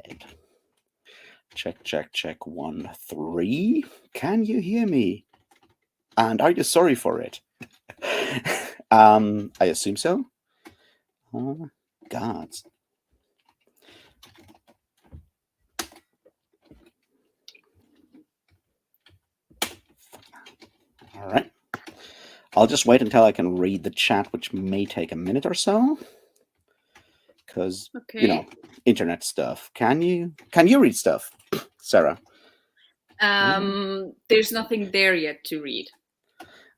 right. Check, check, check. 1, 3. Can you hear me? And are you sorry for it? I assume so. Oh, God. All right. I'll just wait until I can read the chat, which may take a minute or so. Because, you know, internet stuff. Can you read stuff, Sarah? There's nothing there yet to read.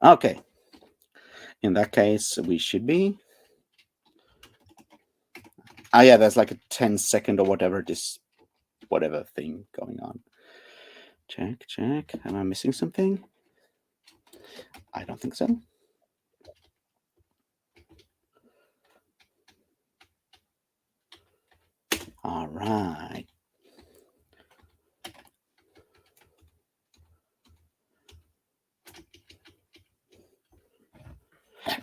Okay. In that case, we should be. Oh, yeah, there's like a 10-second or whatever thing going on. Check, check. Am I missing something? I don't think so. All right.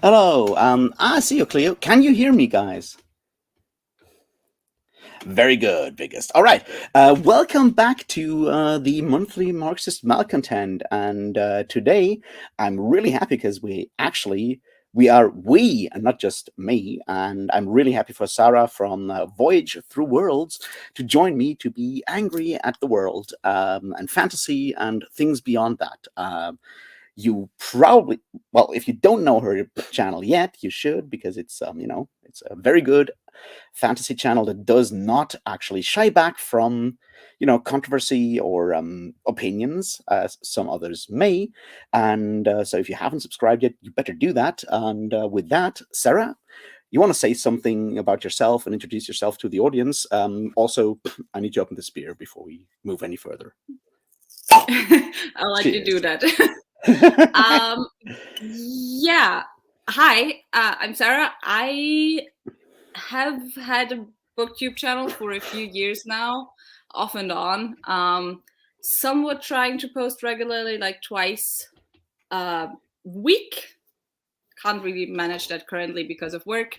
Hello. I see you, Cleo. Can you hear me, guys? Very good, biggest. All right. Welcome back to the monthly Marxist Malcontent. And today I'm really happy because we and not just me. And I'm really happy for Sarah from Voyage Through Worlds to join me to be angry at the world and fantasy and things beyond that. You probably, well, if you don't know her channel yet, you should, because it's it's a very good fantasy channel that does not actually shy back from controversy or opinions, as some others may. And so if you haven't subscribed yet, you better do that. And with that, Sarah, you want to say something about yourself and introduce yourself to the audience. Also, I need to open the spear before we move any further. I'll let you do that. Yeah. Hi, I'm Sarah. I have had a booktube channel for a few years now, off and on. Somewhat trying to post regularly, like twice a week. Can't really manage that currently because of work.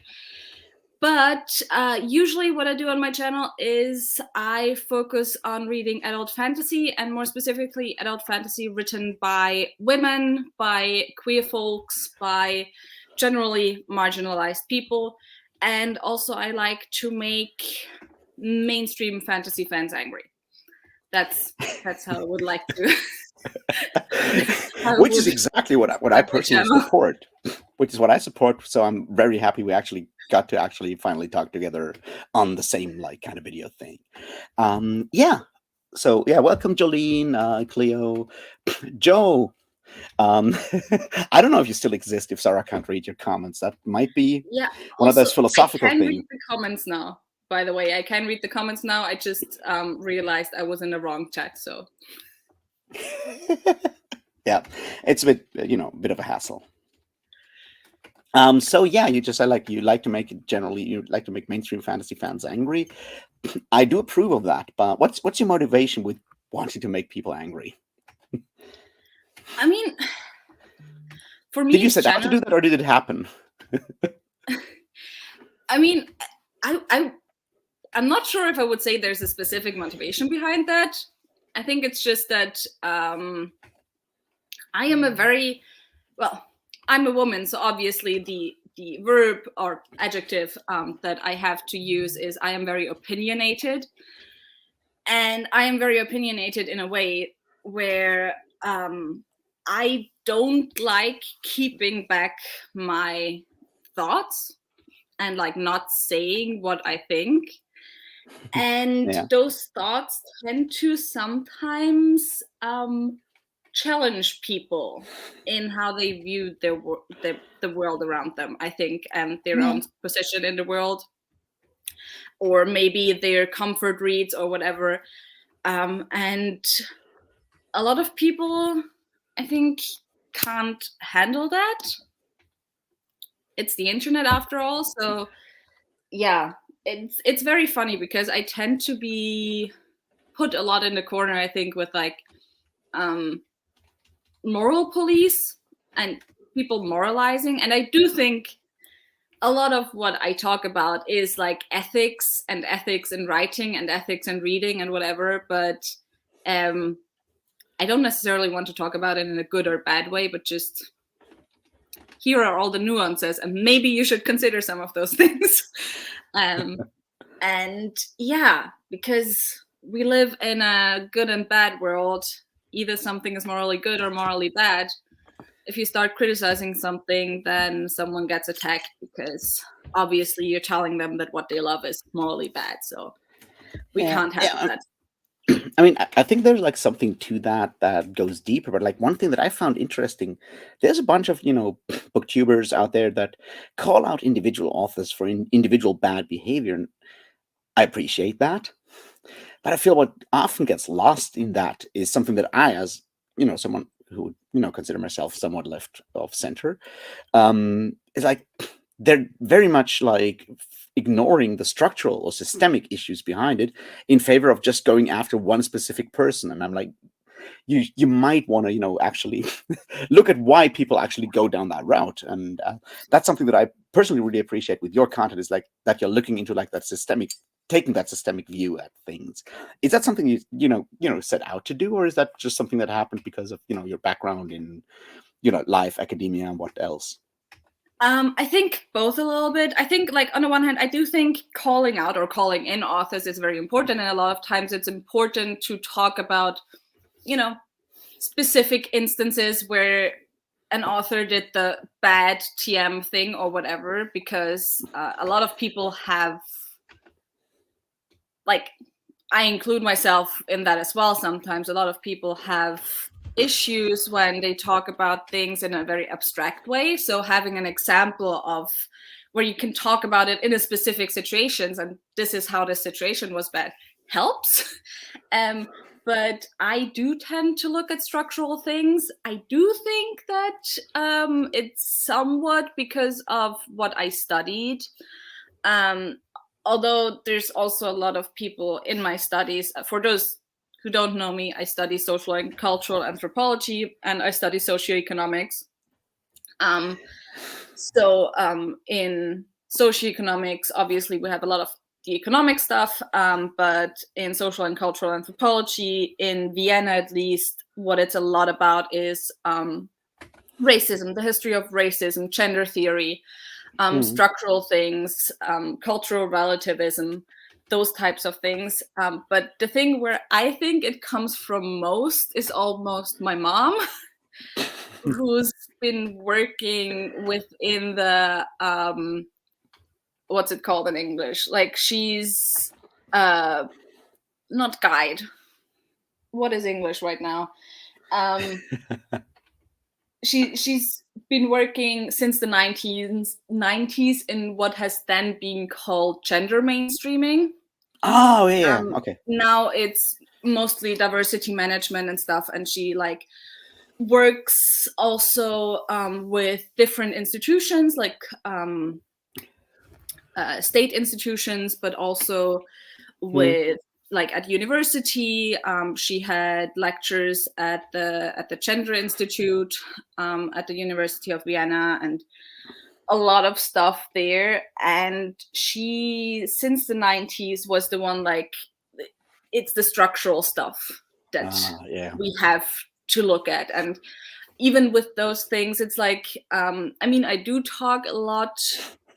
But usually what I do on my channel is I focus on reading adult fantasy, and more specifically adult fantasy written by women, by queer folks, by generally marginalized people. And also I like to make mainstream fantasy fans angry. That's how I would like to. Which is exactly what I personally support. Which is what I support. So I'm very happy we actually got to finally talk together on the same kind of video thing. Yeah. So yeah, welcome Jolene, Cleo, Joe. I don't know if you still exist if Sarah can't read your comments. That might be one of those philosophical things. I can read the comments now. By the way, I can read the comments now. I just realized I was in the wrong chat, so. Yeah, it's a bit, a bit of a hassle. So yeah, you like to make mainstream fantasy fans angry. I do approve of that, but what's your motivation with wanting to make people angry? I mean, for me, did you set out to do that, or did it happen? I mean, I'm not sure if I would say there's a specific motivation behind that. I think it's just that I am I'm a woman, so obviously the verb or adjective that I have to use is I am very opinionated. And I am very opinionated in a way where I don't like keeping back my thoughts and not saying what I think. And those thoughts tend to sometimes challenge people in how they view the world around them, I think, and their own position in the world, or maybe their comfort reads or whatever. And a lot of people, I think, can't handle that. It's the internet after all. So yeah, it's very funny because I tend to be put a lot in the corner, I think, with moral police and people moralizing. And I do think a lot of what I talk about is like ethics and ethics in writing and ethics in reading and whatever, but I don't necessarily want to talk about it in a good or bad way, but just here are all the nuances, and maybe you should consider some of those things. And yeah, because we live in a good and bad world, either something is morally good or morally bad. If you start criticizing something, then someone gets attacked because obviously you're telling them that what they love is morally bad. So we can't have that. I mean, I think there's like something to that goes deeper. But like one thing that I found interesting, there's a bunch of booktubers out there that call out individual authors for individual bad behavior, and I appreciate that. But I feel what often gets lost in that is something that I, as someone who would consider myself somewhat left of center, is like they're very much like ignoring the structural or systemic issues behind it in favor of just going after one specific person. And I'm like, you might want to actually look at why people actually go down that route. And that's something that I personally really appreciate with your content, is like that you're looking into like that systemic, taking that systemic view at things. Is that something you set out to do, or is that just something that happened because of your background in life, academia, and what else? I think both a little bit. I think, like, on the one hand, I do think calling out or calling in authors is very important. And a lot of times it's important to talk about, specific instances where an author did the bad TM thing or whatever, because a lot of people have, like, I include myself in that as well sometimes. A lot of people have issues when they talk about things in a very abstract way. So having an example of where you can talk about it in a specific situations, and this is how this situation was bad, helps. But I do tend to look at structural things. I do think that it's somewhat because of what I studied. Although there's also a lot of people in my studies. For those who don't know me, I study social and cultural anthropology, and I study socioeconomics. So in socioeconomics, obviously, we have a lot of the economic stuff, but in social and cultural anthropology, in Vienna at least, what it's a lot about is racism, the history of racism, gender theory, structural things, cultural relativism, those types of things. But the thing where I think it comes from most is almost my mom, who's been working within the what's it called in English? Like, she's not guide. What is English right now? She's been working since the 90s in what has then been called gender mainstreaming. Oh yeah, okay. Now it's mostly diversity management and stuff, and she like works also with different institutions, like state institutions, but also with like at university. She had lectures at the Gender Institute at the University of Vienna, and a lot of stuff there. And she, since the 90s, was the one, like, it's the structural stuff that we have to look at. And even with those things, it's like, I mean, I do talk a lot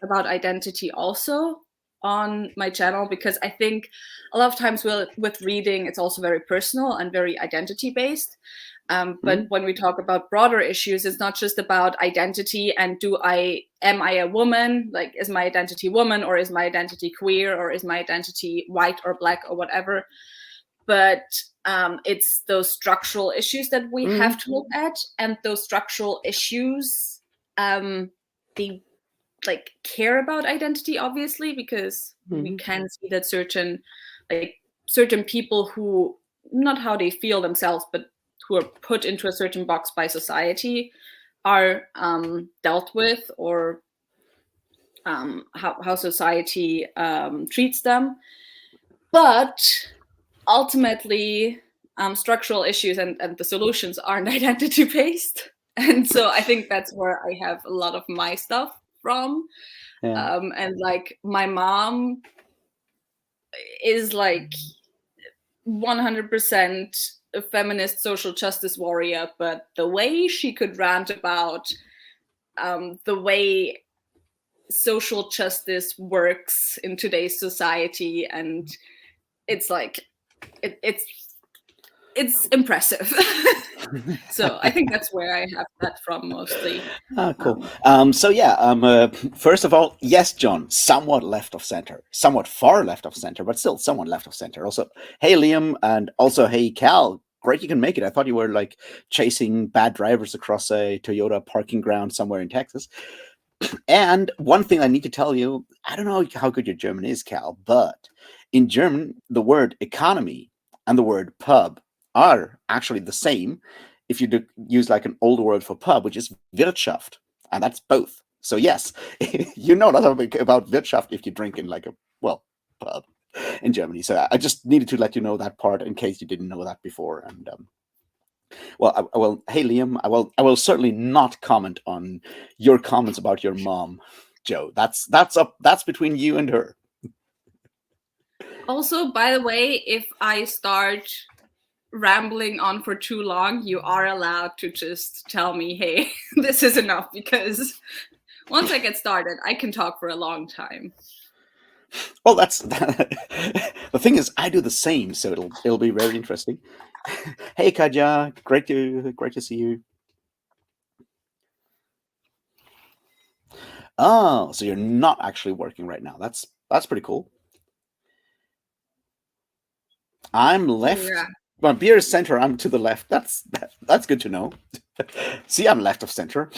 about identity also on my channel, because I think a lot of times with reading, it's also very personal and very identity based. But when we talk about broader issues, it's not just about identity and am I a woman? Like, is my identity woman, or is my identity queer, or is my identity white or black or whatever? But it's those structural issues that we have to look at, and those structural issues, they like care about identity, obviously, because we can see that certain people who, not how they feel themselves, but who are put into a certain box by society, are dealt with, or how society treats them. But ultimately, structural issues and the solutions aren't identity based. And so I think that's where I have a lot of my stuff from. Yeah. And like my mom is like 100% a feminist social justice warrior, but the way she could rant about the way social justice works in today's society, and it's like it's impressive. So I think that's where I have that from mostly. Ah, cool. So yeah, first of all, yes, John, somewhat left of center, somewhat far left of center, but still somewhat left of center. Also, hey, Liam, and also, hey, Cal, great you can make it. I thought you were like chasing bad drivers across a Toyota parking ground somewhere in Texas. And one thing I need to tell you, I don't know how good your German is, Cal, but in German, the word economy and the word pub are actually the same if you use like an old word for pub, which is Wirtschaft, and that's both. So yes, you know nothing about Wirtschaft if you drink in like a, well, pub in Germany. So I just needed to let you know that part in case you didn't know that before. And well, I will. Hey, Liam, I will certainly not comment on your comments about your mom, Joe. That's up. That's between you and her. Also, by the way, if I start rambling on for too long, you are allowed to just tell me, hey, this is enough, because once I get started, I can talk for a long time. Well, that's the thing is, I do the same, so it'll be very interesting. Hey, Kaja, great to see you. Oh, so you're not actually working right now. That's pretty cool. I'm left. Yeah. Well, beer is center. I'm to the left. That's good to know. See, I'm left of center.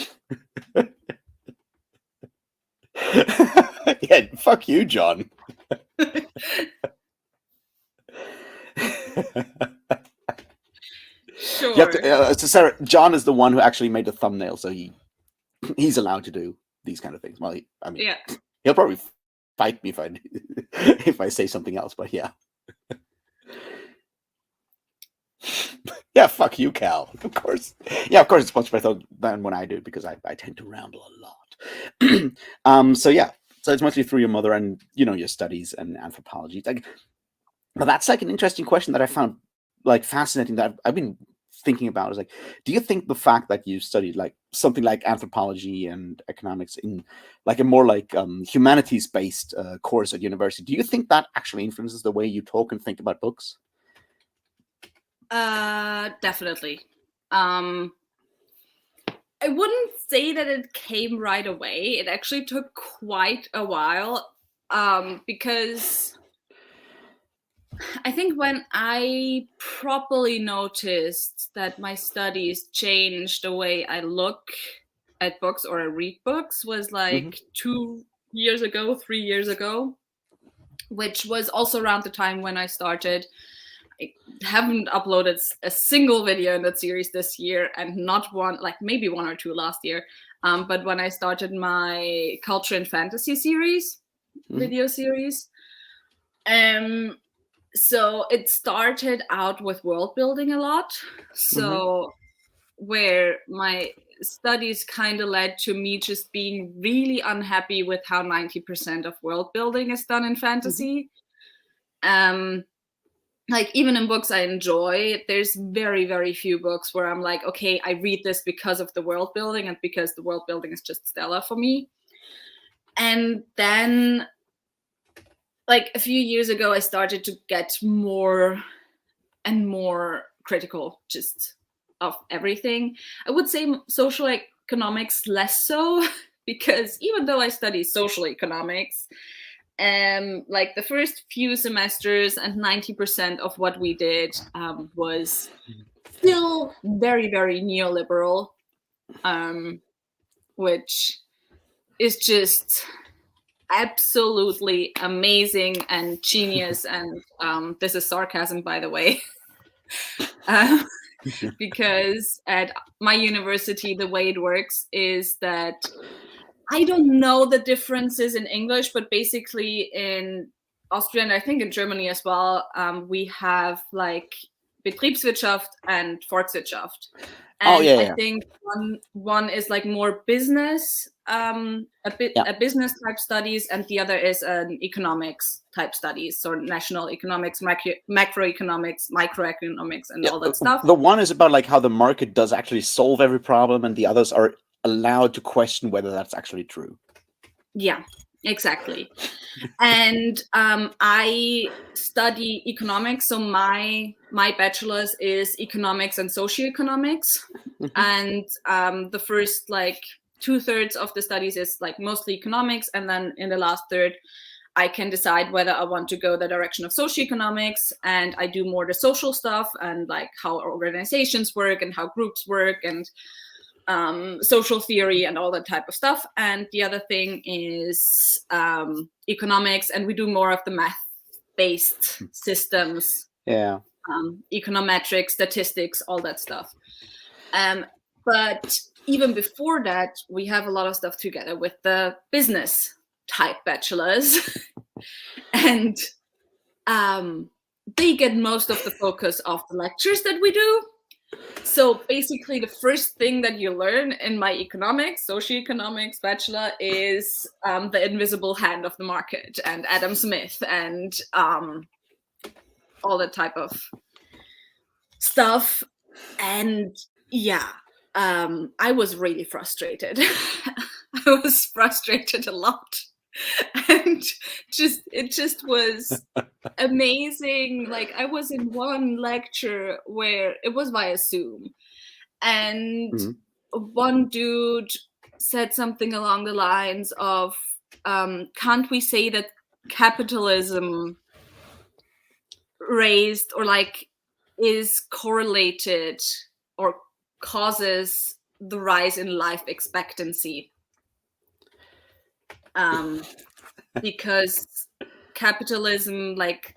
Yeah, fuck you, John. Sure. You have to, so Sarah, John is the one who actually made the thumbnail, so he's allowed to do these kind of things. Well, I mean, Yeah. he'll probably fight me if I if I say something else, but yeah. Yeah, fuck you, Cal. Of course. Yeah, of course it's much better than when I do, because I tend to ramble a lot. So yeah, so it's mostly through your mother and your studies and anthropology. Like, but that's like an interesting question that I found like fascinating that I've been thinking about. Is like, do you think the fact that you studied like something like anthropology and economics in like a more like humanities based course at university, do you think that actually influences the way you talk and think about books? Definitely. I wouldn't say that it came right away. It actually took quite a while, because I think when I properly noticed that my studies changed the way I look at books or I read books was like Mm-hmm. 2 years ago, 3 years ago, which was also around the time when I started. I haven't uploaded a single video in that series this year, and not one, like maybe one or two last year. But when I started my culture and fantasy series, video series, so it started out with world building a lot. So where my studies kind of led to me just being really unhappy with how 90% of world building is done in fantasy. Like even in books I enjoy, there's very, very few books where I'm like, okay, I read this because of the world building and because the world building is just stellar for me. And then like a few years ago, I started to get more and more critical just of everything. I would say social economics less so, because even though I study social economics, like the first few semesters and 90% of what we did was still very, very neoliberal, which is just absolutely amazing and genius. And this is sarcasm, by the way. Because at my university, the way it works is that I don't know the differences in English, but basically in Austria and I think in Germany as well, we have like Betriebswirtschaft and Volkswirtschaft. Oh, And yeah, I yeah. think one is like more business, a business type studies, and the other is an economics type studies, so national economics, macroeconomics, microeconomics, and Yeah, all that stuff. the one is about like how the market does actually solve every problem, and the others are allowed to question whether that's actually true. Yeah, exactly. And I study economics, so my bachelor's is economics and socioeconomics. And the first like 2/3 of the studies is like mostly economics, and then in the last third I can decide whether I want to go the direction of socioeconomics, and I do more the social stuff and like how organizations work and how groups work and social theory and all that type of stuff. And the other thing is economics, and we do more of the math-based systems, Yeah. econometrics, statistics, all that stuff. But even before that, we have a lot of stuff together with the business type bachelors. And they get most of the focus of the lectures that we do. So basically, the first thing that you learn in my economics, socioeconomics bachelor is the invisible hand of the market and Adam Smith and all that type of stuff. And yeah, I was really frustrated. I was frustrated a lot. And it just was amazing. Like, I was in one lecture where it was via Zoom, and one dude said something along the lines of, can't we say that capitalism raised or like is correlated or causes the rise in life expectancy? Because capitalism like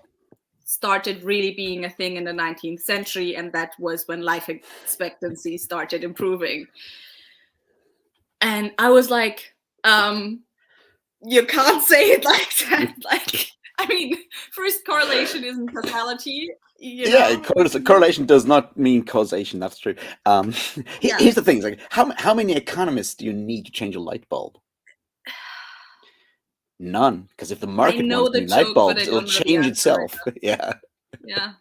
started really being a thing in the 19th century, and that was when life expectancy started improving. And I was like, you can't say it like that. Like, I mean, first, correlation isn't causality. Yeah, correlation does not mean causation. That's true. Here's the thing: like, how many economists do you need to change a light bulb? None, because if the market wants new light bulbs, it'll change itself. Yeah. Yeah.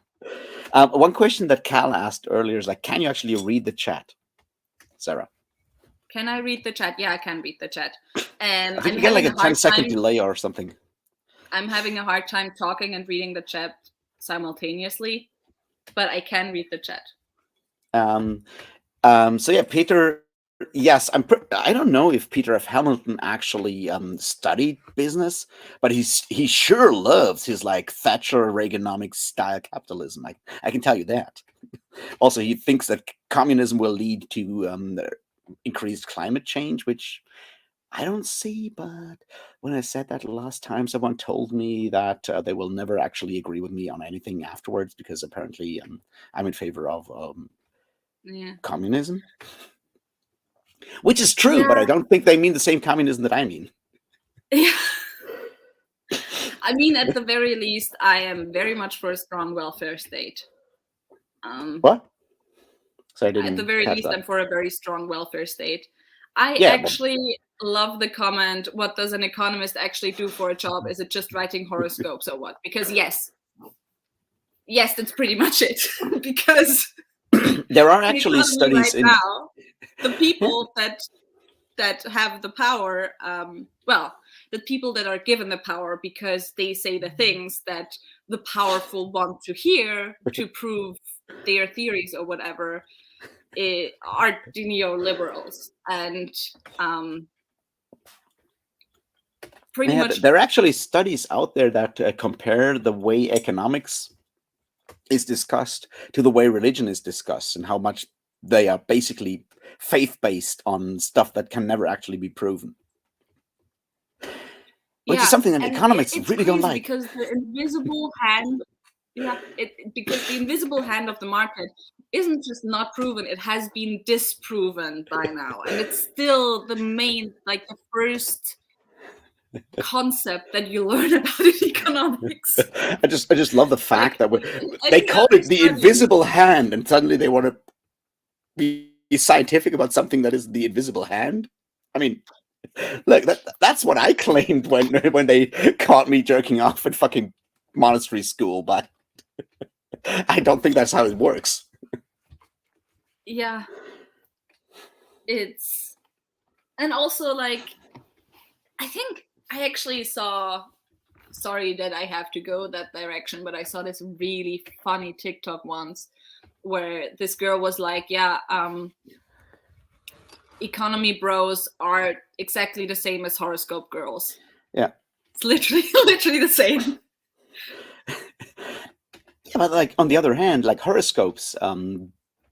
One question that Cal asked earlier is like, can you actually read the chat, Sarah? Can I read the chat? Yeah, I can read the chat. I think you get like a 10-second delay or something. I'm having a hard time talking and reading the chat simultaneously, but I can read the chat. So yeah, Peter. Yes, I don't know if Peter F. Hamilton actually studied business, but he sure loves his like Thatcher Reaganomics style capitalism. I can tell you that. Also, he thinks that communism will lead to increased climate change, which I don't see. But when I said that last time, someone told me that they will never actually agree with me on anything afterwards, because apparently I'm in favor of communism. Which is true, but I don't think they mean the same communism that I mean. Yeah. I mean, at the very least, I am very much for a strong welfare state. What? So at the very least, I'm for a very strong welfare state. I actually love the comment, what does an economist actually do for a job? Is it just writing horoscopes or what? Because yes, that's pretty much it. Because there are actually studies right now, the people that have the power, the people that are given the power because they say the things that the powerful want to hear to prove their theories or whatever, are the neoliberals. And pretty much there are actually studies out there that compare the way economics is discussed to the way religion is discussed, and how much they are basically faith-based on stuff that can never actually be proven. Which is something that economics really don't like. Because the invisible hand, because the invisible hand of the market isn't just not proven, it has been disproven by now. And it's still the main, like the first concept that you learn about in economics. I just love the fact that they any called other it the study. invisible hand, and suddenly they want to be scientific about something that is the invisible hand. I mean, look, that's what I claimed when they caught me jerking off at fucking monastery school, but I don't think that's how it works. Yeah. It's, and also like, I think I actually saw, sorry that I have to go that direction, but I saw this really funny TikTok once where this girl was like, yeah, economy bros are exactly the same as horoscope girls. Yeah. It's literally the same. Yeah, but like on the other hand, like horoscopes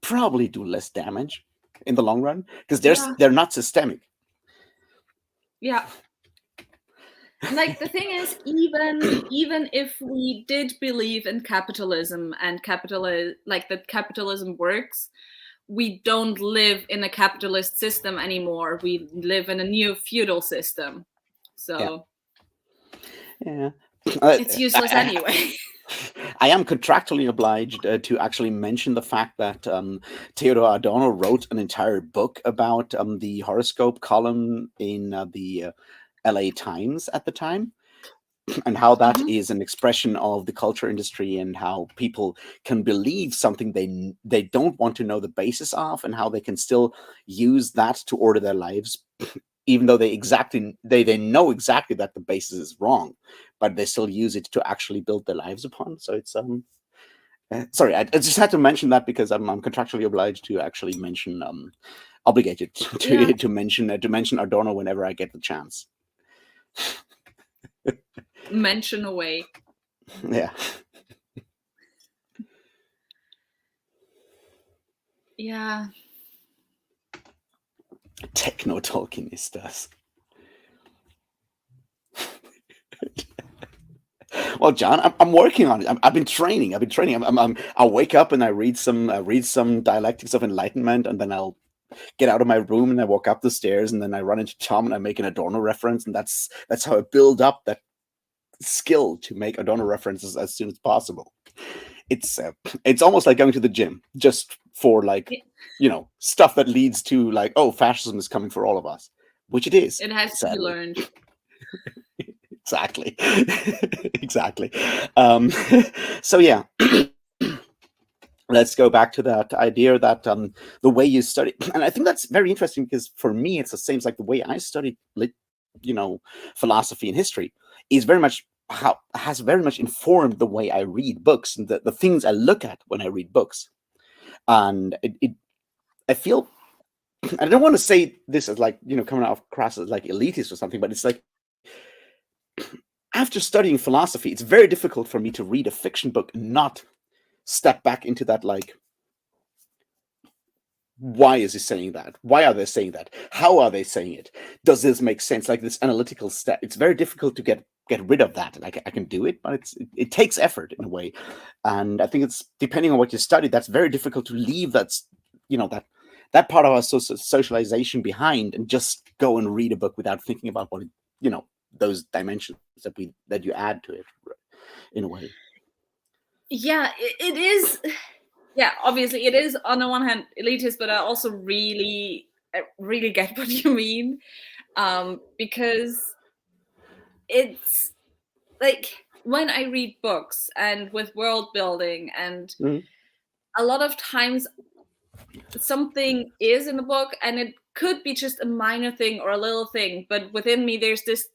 probably do less damage in the long run because they're not systemic. Yeah. Like the thing is, even if we did believe in capitalism and that capitalism works, we don't live in a capitalist system anymore. We live in a neo-feudal system. So yeah. It's useless anyway. I am contractually obliged to actually mention the fact that Theodor Adorno wrote an entire book about the horoscope column in the LA Times at the time, and how that is an expression of the culture industry, and how people can believe something they don't want to know the basis of, and how they can still use that to order their lives, even though they know exactly that the basis is wrong, but they still use it to actually build their lives upon. So it's sorry, I just had to mention that because I'm contractually obliged to actually mention obligated to mention Adorno whenever I get the chance. Mention away. Yeah. Yeah. Techno-Tolkienistas. Well, John, I'm working on it. I've been training. I'll wake up and I read some dialectics of enlightenment, and then I'll get out of my room and I walk up the stairs, and then I run into Tom and I make an Adorno reference, and that's how I build up that skill to make Adorno references as soon as possible. It's almost like going to the gym just for like stuff that leads to like, oh, fascism is coming for all of us, which it is. It has to be learned. Exactly. Exactly. So yeah. Let's go back to that idea that the way you study, and I think that's very interesting because for me it's the same as like the way I studied philosophy and history is very much has very much informed the way I read books and the things I look at when I read books. And I feel, I don't want to say this as like coming off across as like elitist or something, but it's like after studying philosophy, it's very difficult for me to read a fiction book and not step back into that, like, why is he saying that? Why are they saying that? How are they saying it? Does this make sense? Like this analytical step. It's very difficult to get rid of that. And I can do it, but it takes effort in a way. And I think it's depending on what you study, that's very difficult to leave that part of our socialization behind and just go and read a book without thinking about what those dimensions that you add to it in a way. Yeah, it is. Yeah, obviously it is on the one hand elitist, but I also really get what you mean, because it's like when I read books and with world building, and a lot of times something is in the book and it could be just a minor thing or a little thing, but within me there's this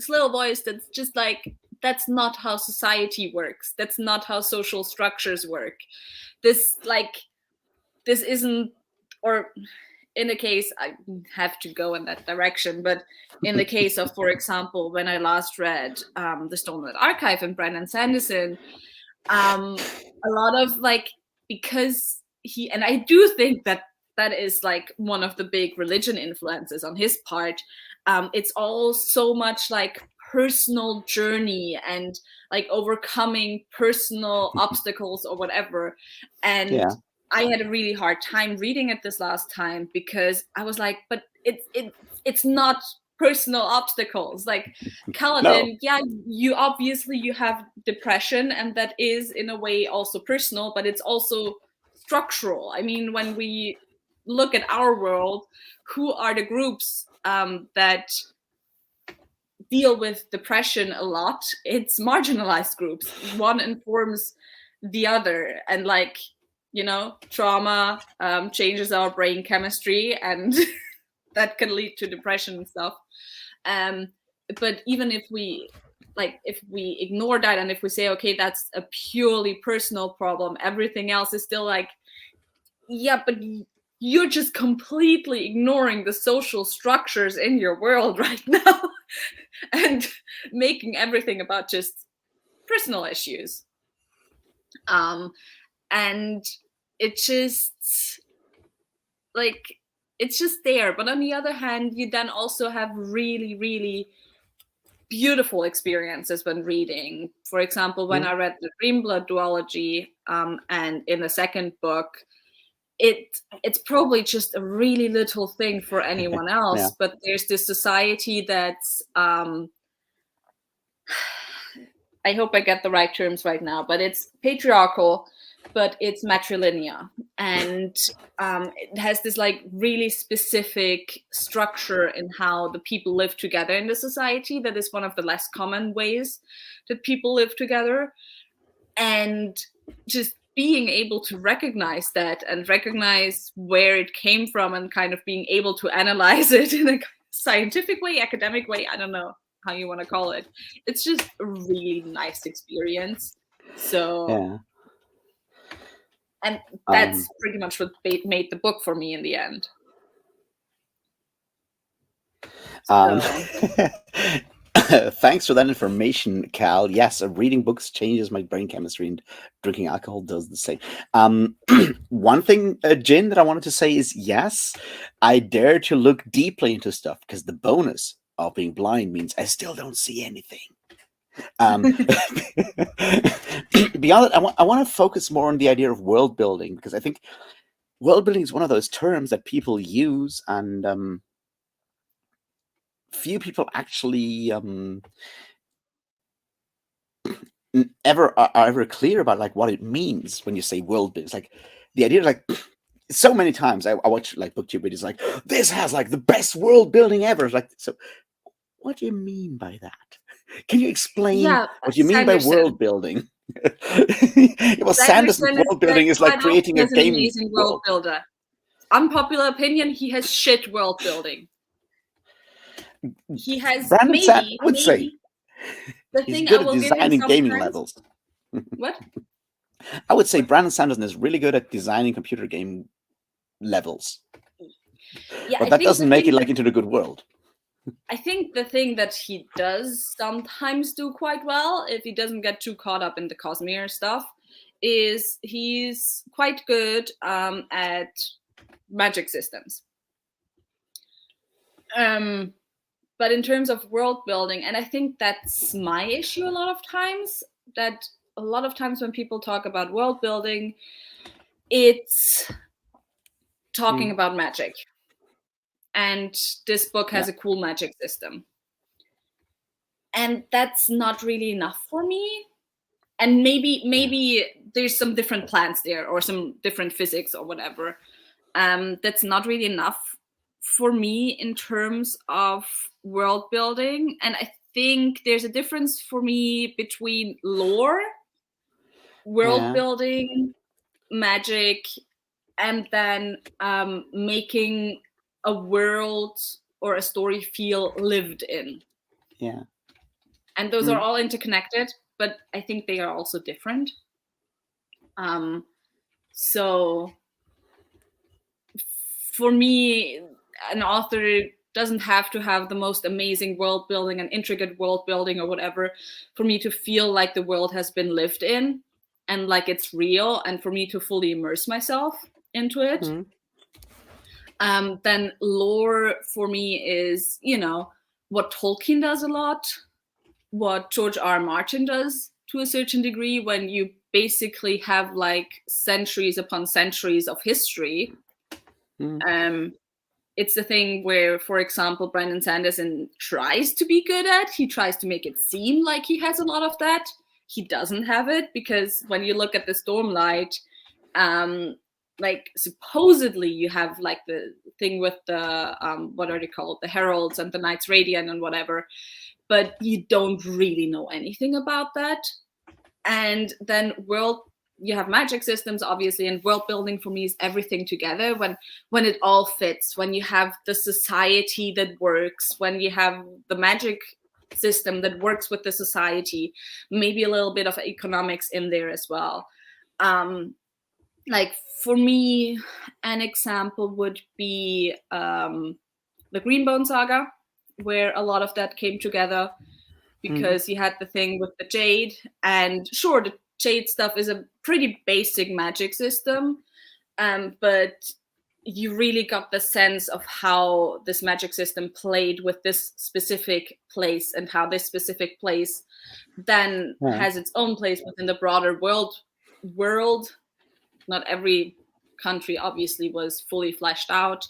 little voice that's just like, that's not how society works. That's not how social structures work. This isn't, or in the case, I have to go in that direction, but in the case of, for example, when I last read The Stolen Archive and Brandon Sanderson, a lot of because and I do think that is like one of the big religion influences on his part. It's all so much like personal journey and like overcoming personal obstacles or whatever. And I had a really hard time reading it this last time because I was like, but it's not personal obstacles. Like Kaladin, No. yeah, you have depression, and that is in a way also personal, but it's also structural. I mean, when we look at our world, who are the groups that deal with depression a lot? It's marginalized groups. One informs the other, and like, you know, trauma changes our brain chemistry, and that can lead to depression and stuff. But even if we ignore that, and if we say, okay, that's a purely personal problem, everything else is still like, yeah, but you're just completely ignoring the social structures in your world right now and making everything about just personal issues. And it just like, it's just there. But on the other hand, you then also have really, really beautiful experiences when reading. For example, when I read the Dreamblood duology, and in the second book, it's probably just a really little thing for anyone else, Yeah. but there's this society that's I hope I get the right terms right now, but it's patriarchal, but it's matrilineal, and it has this like really specific structure in how the people live together in the society. That is one of the less common ways that people live together, and just being able to recognize that and recognize where it came from, and kind of being able to analyze it in a scientific way, academic way, I don't know how you want to call it. It's just a really nice experience. So Yeah. and that's pretty much what made the book for me in the end. Thanks for that information, Cal. Yes, reading books changes my brain chemistry, and drinking alcohol does the same. One thing, Jin, that I wanted to say is, yes, I dare to look deeply into stuff, because the bonus of being blind means I still don't see anything. Beyond that, I want to focus more on the idea of world building, because I think world building is one of those terms that people use, and few people actually are ever clear about like what it means when you say world building. It's like the idea, like so many times I watch like booktube videos like, this has like the best world building ever. It's like, so what do you mean by that? Can you explain what you mean by world building? Well, Sanderson's world building is like creating a game. An amazing world builder. Unpopular opinion, he has shit world building. He has Brandon would say the he's thing good I will at designing give him gaming levels. What? I would say Brandon Sanderson is really good at designing computer game levels. Yeah, but that doesn't make it like into the good world. I think the thing that he does sometimes do quite well, if he doesn't get too caught up in the Cosmere stuff, is he's quite good at magic systems. But in terms of world building, and I think that's my issue a lot of times, that a lot of times when people talk about world building, it's talking about magic. And this book has a cool magic system. And that's not really enough for me. And maybe there's some different plants there, or some different physics or whatever. That's not really enough for me in terms of world building. And I think there's a difference for me between lore, world building, magic, and then making a world or a story feel lived in. Yeah. And those are all interconnected, but I think they are also different. So for me, an author doesn't have to have the most amazing world building and intricate world building or whatever for me to feel like the world has been lived in and like it's real, and for me to fully immerse myself into it. Then lore for me is, you know, what Tolkien does a lot, what George R. R. Martin does to a certain degree, when you basically have like centuries upon centuries of history it's the thing where, for example, Brandon Sanderson tries to be good at. He tries to make it seem like he has a lot of that. He doesn't have it, because when you look at the Stormlight, like supposedly you have like the thing with the what are they called, the heralds and the knights radiant and whatever, but you don't really know anything about that. And then you have magic systems, obviously, and world building for me is everything together, when it all fits, when you have the society that works, when you have the magic system that works with the society, maybe a little bit of economics in there as well. Like for me, an example would be the Greenbone saga, where a lot of that came together, because you had the thing with the jade, and sure, the jade stuff is a pretty basic magic system, but you really got the sense of how this magic system played with this specific place, and how this specific place then has its own place within the broader world. Not every country obviously was fully fleshed out.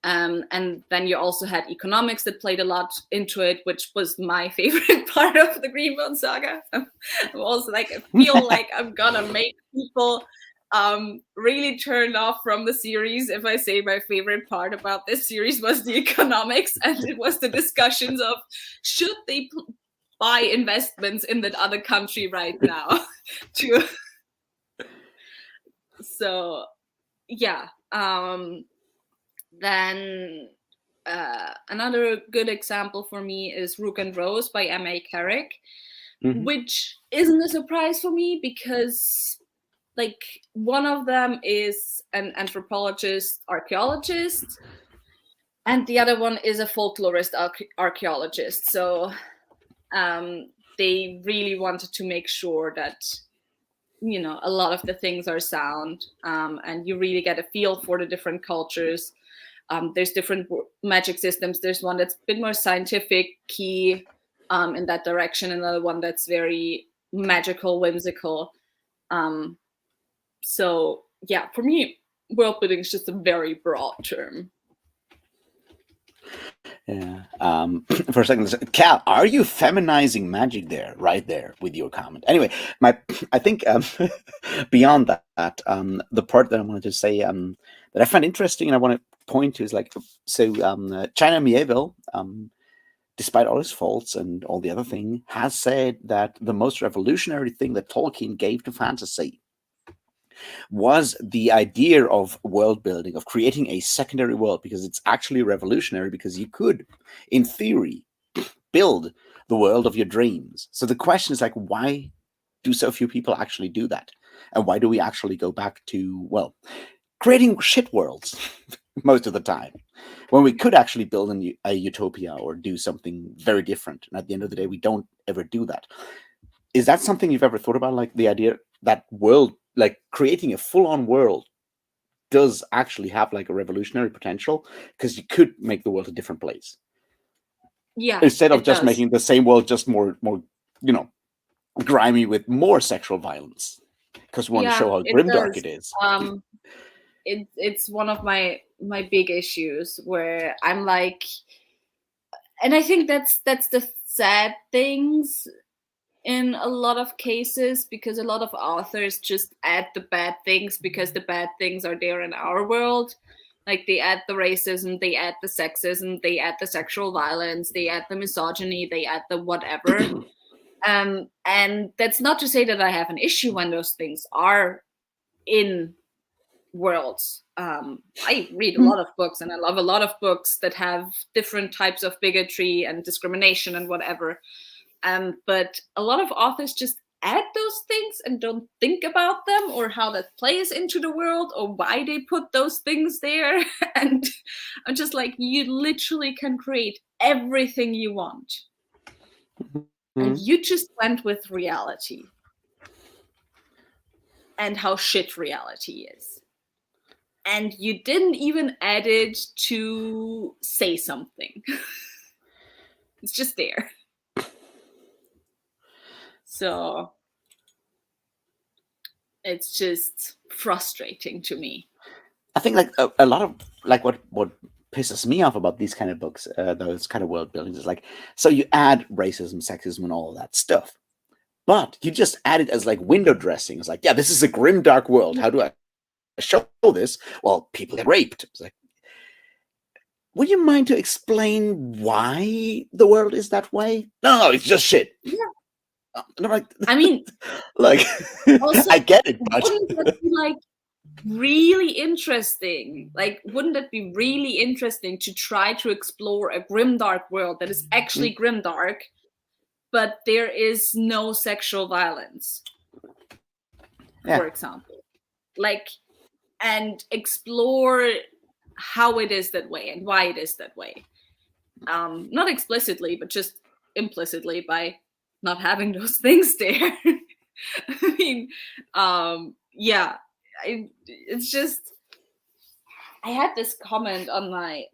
And then you also had economics that played a lot into it, which was my favorite part of the Greenbone saga. I'm also like, I feel like I'm gonna make people really turned off from the series if I say my favorite part about this series was the economics, and it was the discussions of should they buy investments in that other country right now. So yeah. Then another good example for me is Rook and Rose by M.A. Carrick, which isn't a surprise for me, because like one of them is an anthropologist archaeologist, and the other one is a folklorist archaeologist. So they really wanted to make sure that, you know, a lot of the things are sound, and you really get a feel for the different cultures. There's different magic systems. There's one that's a bit more scientific key in that direction, another one that's very magical, whimsical. So yeah, for me, world building is just a very broad term. Yeah. For a second, Cal, are you feminizing magic there, right there, with your comment? Anyway, I think beyond that, the part that I wanted to say that I find interesting and I want to point to is like, so China Mieville, despite all his faults and all the other thing, has said that the most revolutionary thing that Tolkien gave to fantasy was the idea of world building, of creating a secondary world, because it's actually revolutionary, because you could, in theory, build the world of your dreams. So the question is like, why do so few people actually do that? And why do we actually go back to, well, creating shit worlds most of the time, when we could actually build a utopia or do something very different? And at the end of the day, we don't ever do that. Is that something you've ever thought about? Like the idea that world, like creating a full-on world, does actually have like a revolutionary potential, because you could make the world a different place. Yeah. Instead of just making the same world just more, you know, grimy with more sexual violence, because we want to show how grimdark it is. It's one of my big issues, where I'm like, and I think that's the sad things in a lot of cases, because a lot of authors just add the bad things because the bad things are there in our world. Like they add the racism, they add the sexism, they add the sexual violence, they add the misogyny, they add the whatever. And that's not to say that I have an issue when those things are in worlds. I read a lot of books, and I love a lot of books that have different types of bigotry and discrimination and whatever. But a lot of authors just add those things and don't think about them, or how that plays into the world, or why they put those things there. And I'm just like, you literally can create everything you want. And you just went with reality and how shit reality is. And you didn't even add it to say something. It's just there. So it's just frustrating to me. I think like a lot of like what pisses me off about these kind of books, those kind of world buildings, is like, so you add racism, sexism, and all of that stuff, but you just add it as like window dressing. It's like, yeah, this is a grim, dark world. How do I show this? Well, people get raped. It's like, would you mind to explain why the world is that way? No, it's just shit. Yeah. And I'm like, I mean, like, also, I get it, but wouldn't that be like really interesting? Like, wouldn't it be really interesting to try to explore a grimdark world that is actually grimdark, but there is no sexual violence, for example? Like, and explore how it is that way and why it is that way. Not explicitly, but just implicitly by not having those things there. I mean, yeah, it's just, I had this comment on my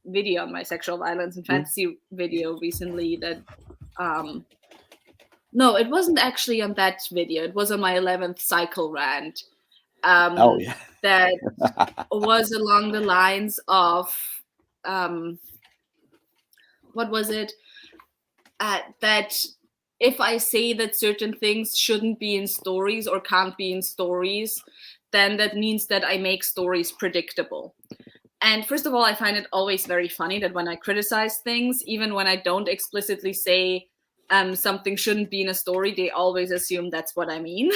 video, on my sexual violence and fantasy video recently that, no, it wasn't actually on that video. It was on my 11th cycle rant. That was along the lines of, what was it? That if I say that certain things shouldn't be in stories or can't be in stories, then that means that I make stories predictable. And first of all, I find it always very funny that when I criticize things, even when I don't explicitly say something shouldn't be in a story, they always assume that's what I mean.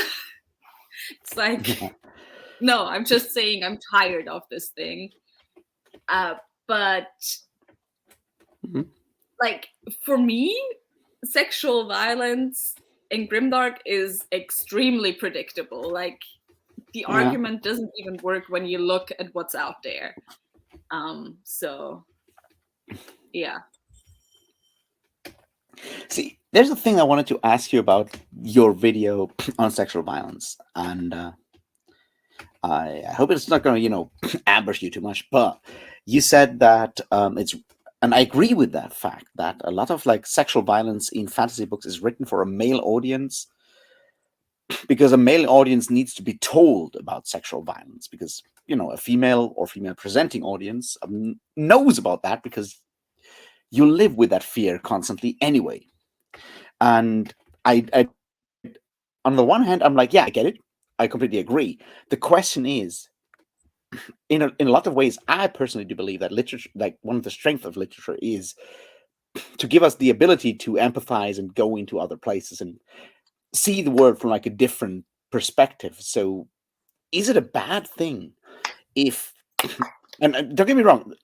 It's like, no, I'm just saying I'm tired of this thing. But like, for me, sexual violence in grimdark is extremely predictable. Like, the argument doesn't even work when you look at what's out there. So yeah. See, there's a thing I wanted to ask you about your video on sexual violence, and I hope it's not going to, ambush you too much. But you said that it's, and I agree with that fact, that a lot of like sexual violence in fantasy books is written for a male audience, because a male audience needs to be told about sexual violence, because a female or female presenting audience knows about that, because you live with that fear constantly anyway. And I on the one hand, I'm like, yeah, I get it, I completely agree. The question is, in a lot of ways, I personally do believe that literature, like one of the strengths of literature, is to give us the ability to empathize and go into other places and see the world from like a different perspective. So is it a bad thing if, and don't get me wrong,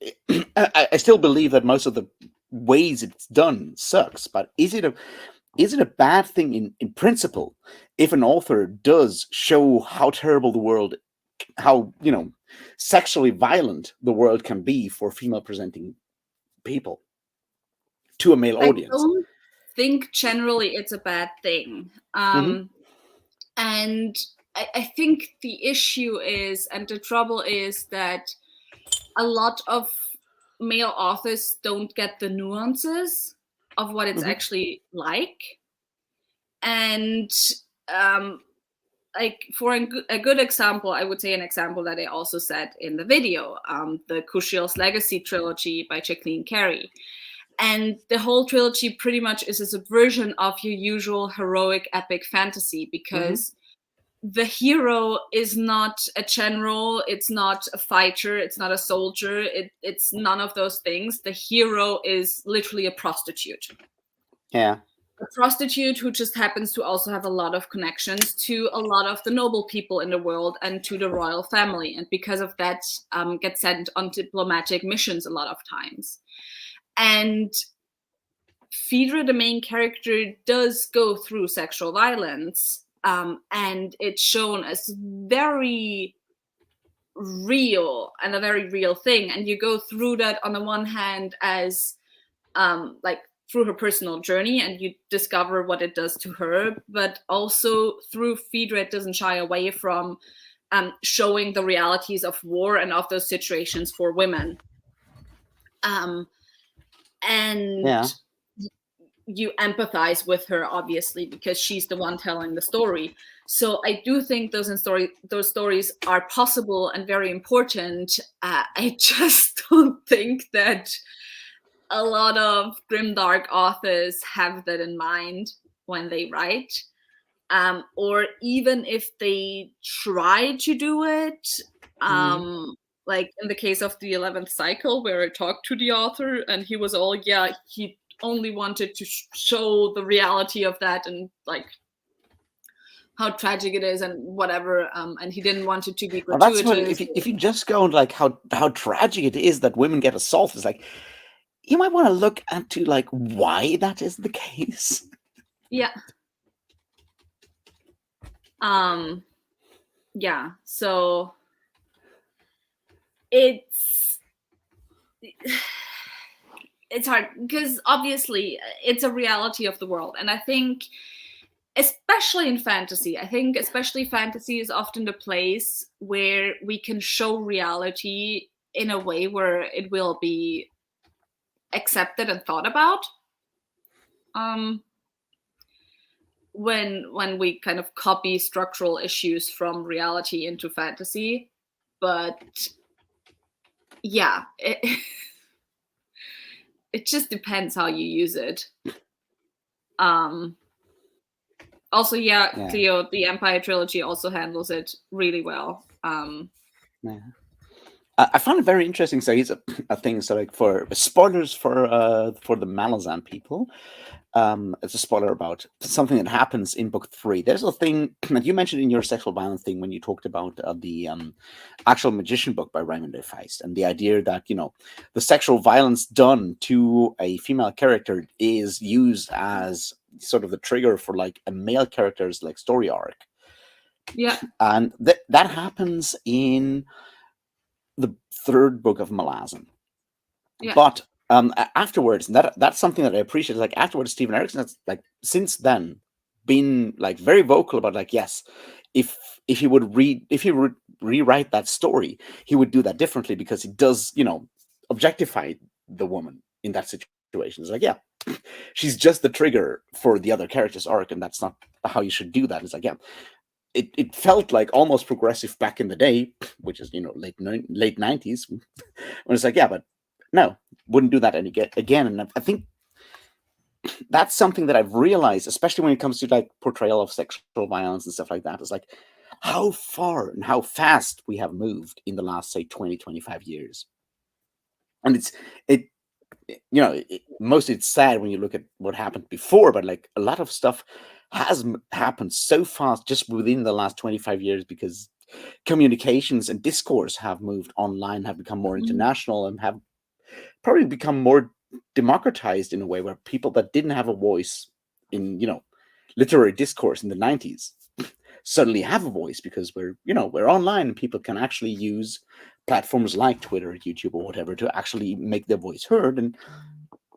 I still believe that most of the ways it's done sucks, but is it a bad thing in principle if an author does show how terrible the world, how sexually violent the world can be for female presenting people to a male audience? I don't think generally it's a bad thing. And I think the issue is, and the trouble is, that a lot of male authors don't get the nuances of what it's actually like. And like, for a good example, I would say an example that I also said in the video, the Kushiel's Legacy trilogy by Jacqueline Carey. And the whole trilogy pretty much is a subversion of your usual heroic epic fantasy, because the hero is not a general, it's not a fighter, it's not a soldier, it's none of those things. The hero is literally a prostitute. Yeah. A prostitute who just happens to also have a lot of connections to a lot of the noble people in the world and to the royal family. And because of that, gets sent on diplomatic missions a lot of times. And Phaedra, the main character, does go through sexual violence. And it's shown as very real and a very real thing. And you go through that on the one hand as like through her personal journey, and you discover what it does to her, but also through Phaedra, it doesn't shy away from showing the realities of war and of those situations for women. You empathize with her, obviously, because she's the one telling the story. So I do think those stories are possible and very important. I just don't think that a lot of grimdark authors have that in mind when they write. Or even if they try to do it, like in the case of the 11th cycle, where I talked to the author and he was all, yeah, he only wanted to show the reality of that and like how tragic it is and whatever, and he didn't want it to be Well, that's what gratuitous. if you just go and like how tragic it is that women get assaulted, it's like you might want to look into like why that is the case. Yeah. Yeah. So it's hard because obviously it's a reality of the world, and I think especially in fantasy, fantasy is often the place where we can show reality in a way where it will be accepted and thought about. When we kind of copy structural issues from reality into fantasy, but yeah, it just depends how you use it. Also, yeah, Cleo, the Empire trilogy also handles it really well. Yeah. I found it very interesting. So here's a thing. So like for spoilers for the Malazan people, it's a spoiler about something that happens in book 3. There's a thing that you mentioned in your sexual violence thing when you talked about the actual magician book by Raymond de Feist, and the idea that the sexual violence done to a female character is used as sort of the trigger for like a male character's like story arc. Yeah, and that happens in the 3rd book of Malazan. Yeah. But afterwards, and that's something that I appreciate. Like afterwards, Stephen Erickson has like since then been like very vocal about like, yes, if he would rewrite that story, he would do that differently because he does objectify the woman in that situation. It's like, yeah, she's just the trigger for the other character's arc, and that's not how you should do that. It's like, yeah. It felt like almost progressive back in the day, which is late 90s, when it's like, yeah, but no, wouldn't do that again. And I think that's something that I've realized, especially when it comes to like portrayal of sexual violence and stuff like that, is like how far and how fast we have moved in the last, say, 20-25 years. And mostly it's sad when you look at what happened before, but like a lot of stuff has happened so fast just within the last 25 years because communications and discourse have moved online, have become more international, and have probably become more democratized in a way where people that didn't have a voice in literary discourse in the 90s suddenly have a voice because we're online and people can actually use platforms like Twitter, YouTube, or whatever to actually make their voice heard. And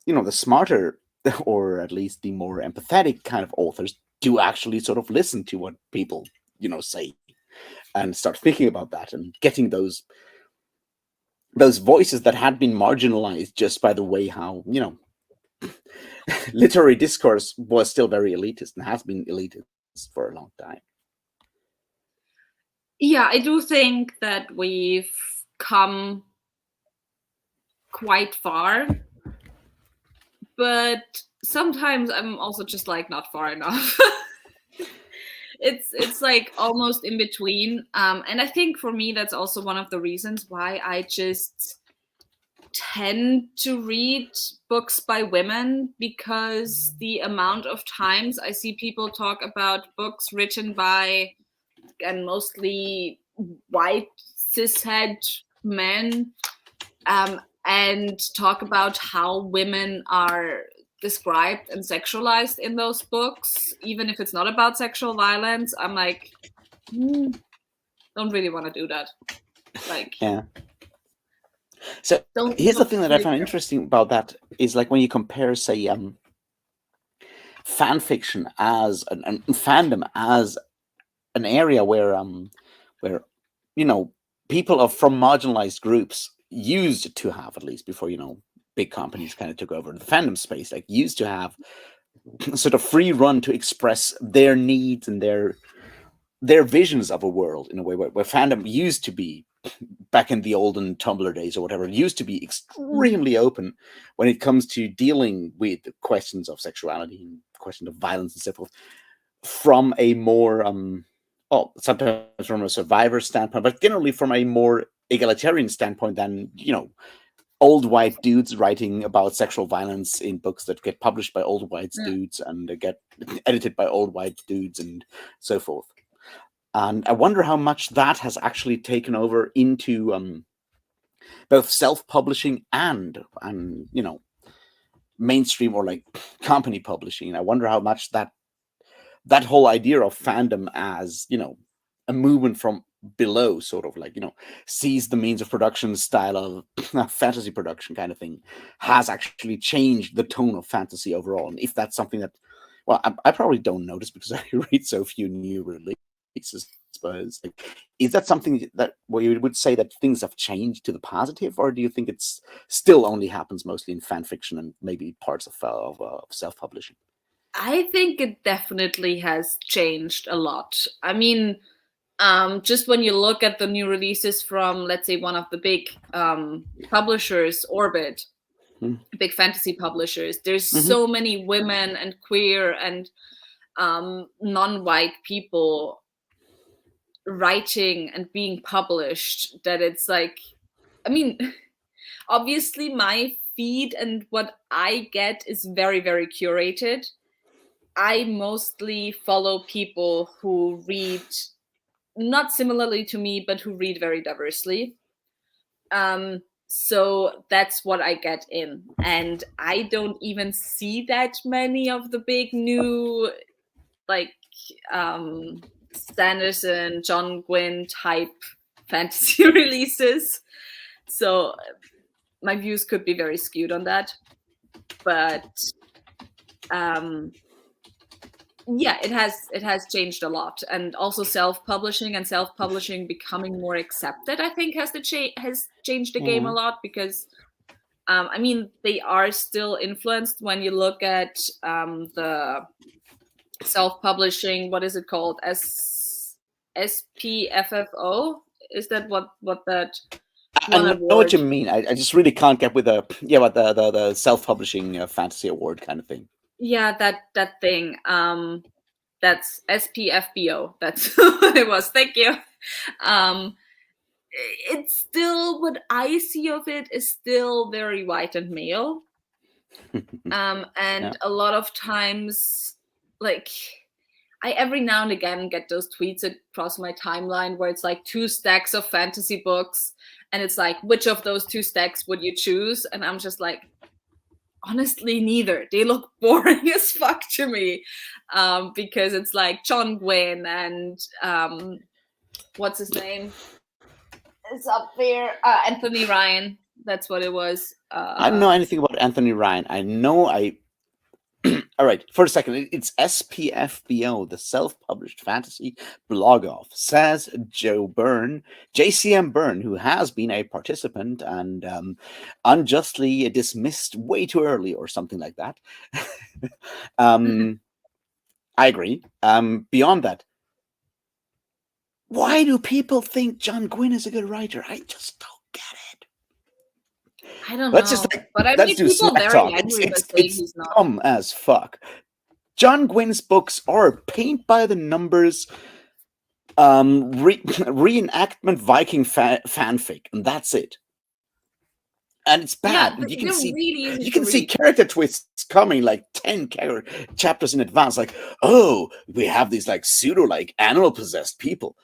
the smarter, or at least the more empathetic kind of authors, do actually sort of listen to what people say and start thinking about that and getting those voices that had been marginalized just by the way how literary discourse was still very elitist and has been elitist for a long time. Yeah, I do think that we've come quite far, but sometimes I'm also just like not far enough. It's like almost in between, and I think for me that's also one of the reasons why I just tend to read books by women, because the amount of times I see people talk about books written by and mostly white cishet men, and talk about how women are described and sexualized in those books, even if it's not about sexual violence, I'm like, don't really want to do that. Like, yeah. So here's the thing that I found interesting about that is like when you compare, say, fan fiction as and fandom as an area where people from marginalized groups used to have, at least before big companies kind of took over the fandom space, like used to have sort of free run to express their needs and their their visions of a world in a way where fandom used to be back in the olden Tumblr days or whatever, used to be extremely open when it comes to dealing with questions of sexuality and questions of violence and so forth, from a more sometimes from a survivor standpoint, but generally from a more egalitarian standpoint than, old white dudes writing about sexual violence in books that get published by old white dudes and get edited by old white dudes and so forth. And I wonder how much that has actually taken over into both self-publishing and mainstream or like company publishing. And I wonder how much that whole idea of fandom as a movement from below, sort of like sees the means of production style of fantasy production kind of thing, has actually changed the tone of fantasy overall. And if that's something that, well, I probably don't notice because I read so few new releases, but is that something that where you would say that things have changed to the positive, or do you think it's still only happens mostly in fan fiction and maybe parts of self-publishing? I think it definitely has changed a lot. I mean, just when you look at the new releases from, let's say, one of the big publishers, Orbit, big fantasy publishers, there's so many women and queer and non-white people writing and being published that it's like, I mean, obviously my feed and what I get is very, very curated. I mostly follow people who read not similarly to me, but who read very diversely. So that's what I get in. And I don't even see that many of the big new, like, Sanderson, John Gwynne type fantasy releases. So my views could be very skewed on that. But yeah, it has changed a lot, and also self-publishing becoming more accepted, I think, has changed the game a lot, because I mean, they are still influenced when you look at the self-publishing, what is it called, SPFFO? Is that what that I know what you mean. I just really can't get with the self-publishing fantasy award kind of thing. Yeah, that thing. That's SPFBO. That's what it was. Thank you. It's still, what I see of it is still very white and male. And a lot of times, like, I every now and again get those tweets across my timeline where it's like 2 stacks of fantasy books, and it's like, which of those 2 stacks would you choose? And I'm just like, honestly, neither. They look boring as fuck to me, because it's like John Gwynne and what's his name? It's up there. Anthony Ryan. That's what it was. I don't know anything about Anthony Ryan. I know all right, for a second, it's SPFBO, the self-published fantasy blog off, says JCM Byrne, who has been a participant and unjustly dismissed way too early or something like that. I agree. Beyond that, why do people think John Gwynne is a good writer? I just don't get it. I don't know. But I mean, people very angry but saying he's not. Dumb as fuck. John Gwynne's books are paint by the numbers, reenactment Viking fanfic, and that's it. And it's bad. Yeah, you can see character twists coming like 10 chapters in advance. Like, oh, we have these like pseudo like animal possessed people.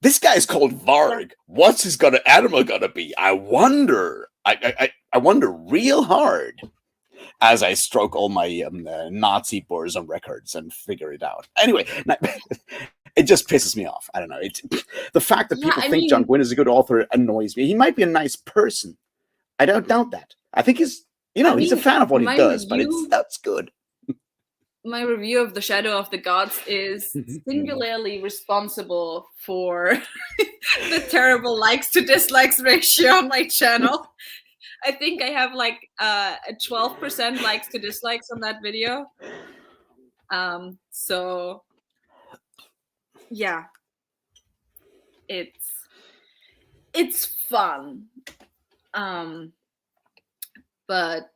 This guy's called Varg. What's his animal gonna be? I wonder. I wonder real hard as I stroke all my Nazi bores on records and figure it out. Anyway, it just pisses me off. I don't know. The fact that people think John Gwynne is a good author annoys me. He might be a nice person. I don't doubt that. I think he's a fan of what he does, but that's good. My review of The Shadow of the Gods is singularly responsible for the terrible likes to dislikes ratio on my channel. I think I have like a 12% likes to dislikes on that video. So yeah, it's fun. Um, but